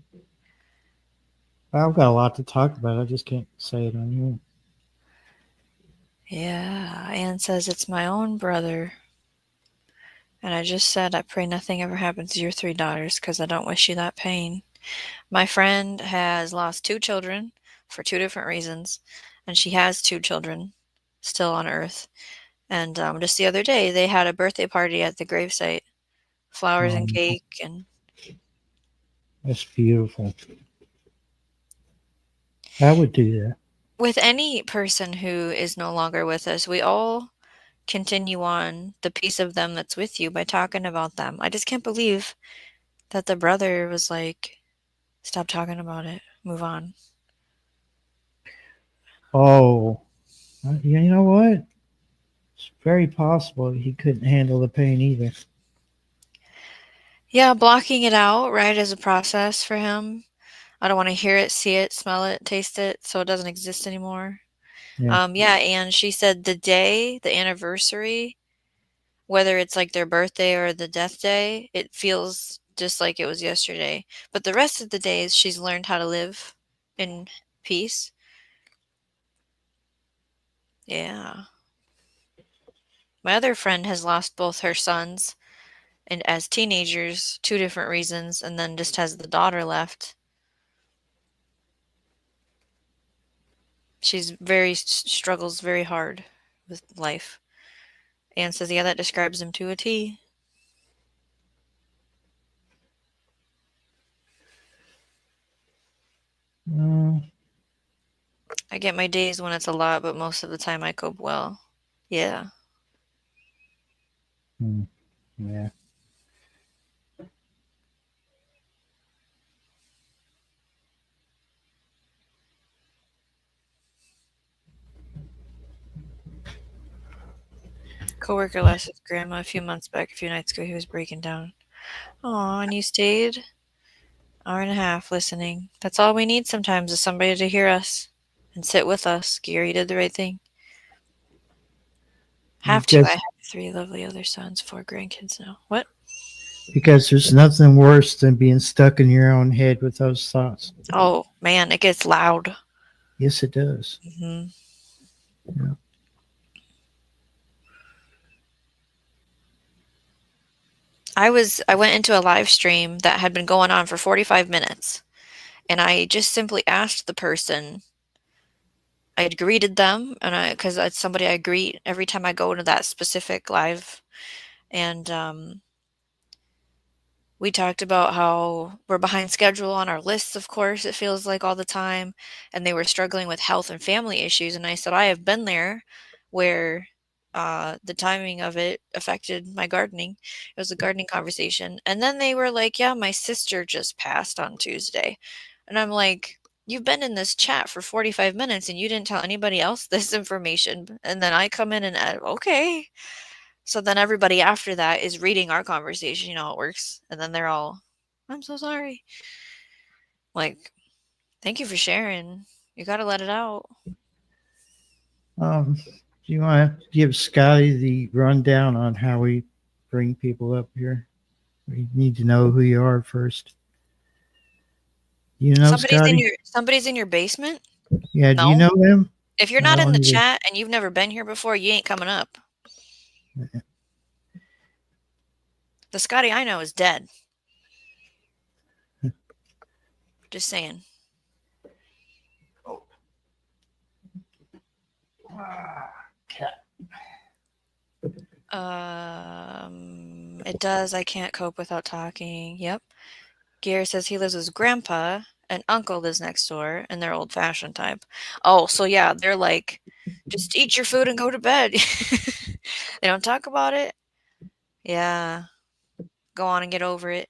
S1: I've got a lot to talk about. I just can't say it on here.
S3: Yeah, Anne says it's my own brother. And I just said I pray nothing ever happens to your 3 daughters because I don't wish you that pain. My friend has lost 2 children for 2 different reasons, and she has 2 children still on Earth. And just the other day, they had a birthday party at the gravesite, flowers and cake, and
S1: that's beautiful. I would do that.
S3: With any person who is no longer with us, we all continue on the piece of them that's with you by talking about them. I just can't believe that the brother was like, Stop talking about it. Move on.
S1: Oh, you know what? It's very possible he couldn't handle the pain either.
S3: Yeah, blocking it out, right, is a process for him. I don't want to hear it, see it, smell it, taste it, so it doesn't exist anymore.
S1: Yeah.
S3: Yeah, and she said the day, the anniversary, whether it's like their birthday or the death day, it feels just like it was yesterday. But the rest of the days, she's learned how to live in peace. Yeah. My other friend has lost both her sons and as teenagers, two different reasons, and then just has the daughter left. She's very struggles very hard with life. And says, yeah, that describes him to a T.
S1: Uh,
S3: I get my days when it's a lot, but most of the time I cope well. Yeah.
S1: yeah.
S3: Coworker lost his grandma a few months back. A few nights ago, he was breaking down. Aw, and you stayed? Hour and a half listening. That's all we need sometimes is somebody to hear us and sit with us. Gary did the right thing. Have to. I
S1: Because
S3: have 3 lovely other sons, 4 grandkids now. What?
S1: because there's nothing worse than being stuck in your own head with those thoughts.
S3: Oh, man, it gets loud.
S1: Yes, it does.
S3: hmm
S1: Yeah.
S3: I went into a live stream that had been going on for 45 minutes, and I just simply asked the person. I had greeted them, and because it's somebody I greet every time I go into that specific live, and we talked about how we're behind schedule on our lists, of course, it feels like all the time, and they were struggling with health and family issues, and I said, I have been there where the timing of it affected my gardening. It was a gardening conversation. And then they were like, yeah, my sister just passed on Tuesday. And I'm like, you've been in this chat for 45 minutes and you didn't tell anybody else this information. And then I come in and add, okay. So then everybody after that is reading our conversation, you know how it works. And then they're all, I'm so sorry. Like, thank you for sharing. You got to let it out.
S1: Do you want to give Scotty the rundown on how we bring people up here? We need to know who you are first. You know, Scotty?
S3: Somebody's in your basement?
S1: Yeah, do you
S3: No.
S1: know them?
S3: If you're
S1: I
S3: not in
S1: don't
S3: the
S1: either.
S3: chat and you've never been here before, you ain't coming up. The Scotty I know is dead. Just saying.
S1: Cat.
S3: It does. I can't cope without talking. Yep. Gear says he lives with his grandpa and uncle lives next door and they're old fashioned type. Oh, so yeah, they're like, just eat your food and go to bed. They don't talk about it. Yeah. Go on and get over it.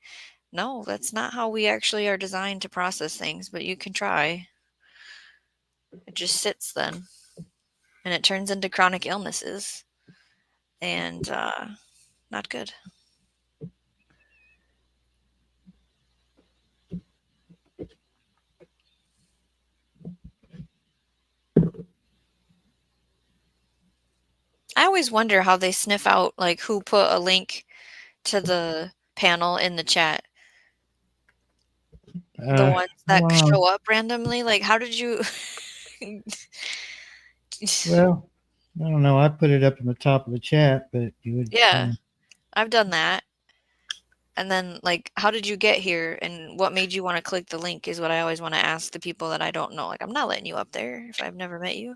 S3: No, that's not how we actually are designed to process things, but you can try. It just sits then. And it turns into chronic illnesses. And not good. I always wonder how they sniff out like who put a link to the panel in the chat. The ones that
S1: Wow.
S3: show up randomly. Like, how did you?
S1: Well, I don't know. I put it up in the top of the chat, but you would.
S3: Yeah, I've done that. And then, like, how did you get here? And what made you want to click the link is what I always want to ask the people that I don't know. Like, I'm not letting you up there if I've never met you.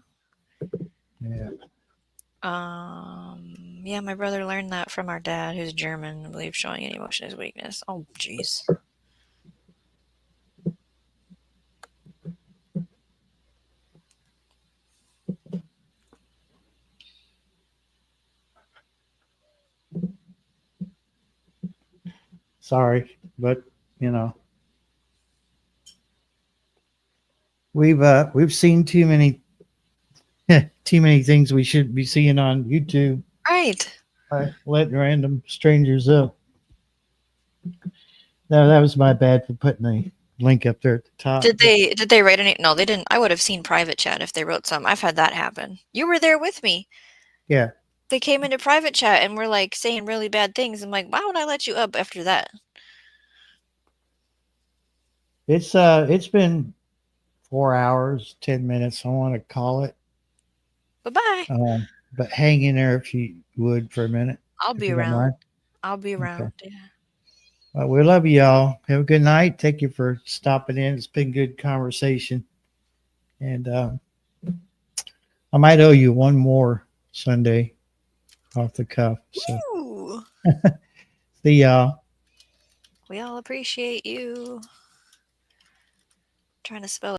S1: Yeah.
S3: Yeah, my brother learned that from our dad, who's German. I believe showing any emotion is weakness. Oh, jeez.
S1: Sorry, but you know. we've seen too many things we shouldn't be seeing on YouTube.
S3: Right.
S1: Letting random strangers up. No, that was my bad for putting the link up there at the top.
S3: Did they write any? No, they didn't. I would have seen private chat if they wrote some. I've had that happen. You were there with me.
S1: Yeah.
S3: They came into private chat and were like saying really bad things. I'm like, why would I let you up after that?
S1: It's been 4 hours, 10 minutes. I want to call it.
S3: Bye-bye.
S1: But hang in there if you would for a minute.
S3: I'll
S1: if
S3: be
S1: you don't
S3: around.
S1: mind.
S3: I'll be around. Yeah.
S1: Well, we love you all. Have a good night. Thank you for stopping in. It's been good conversation. And I might owe you one more Sunday off the cuff. So
S3: Ooh.
S1: see y'all.
S3: We all appreciate you. Trying to spell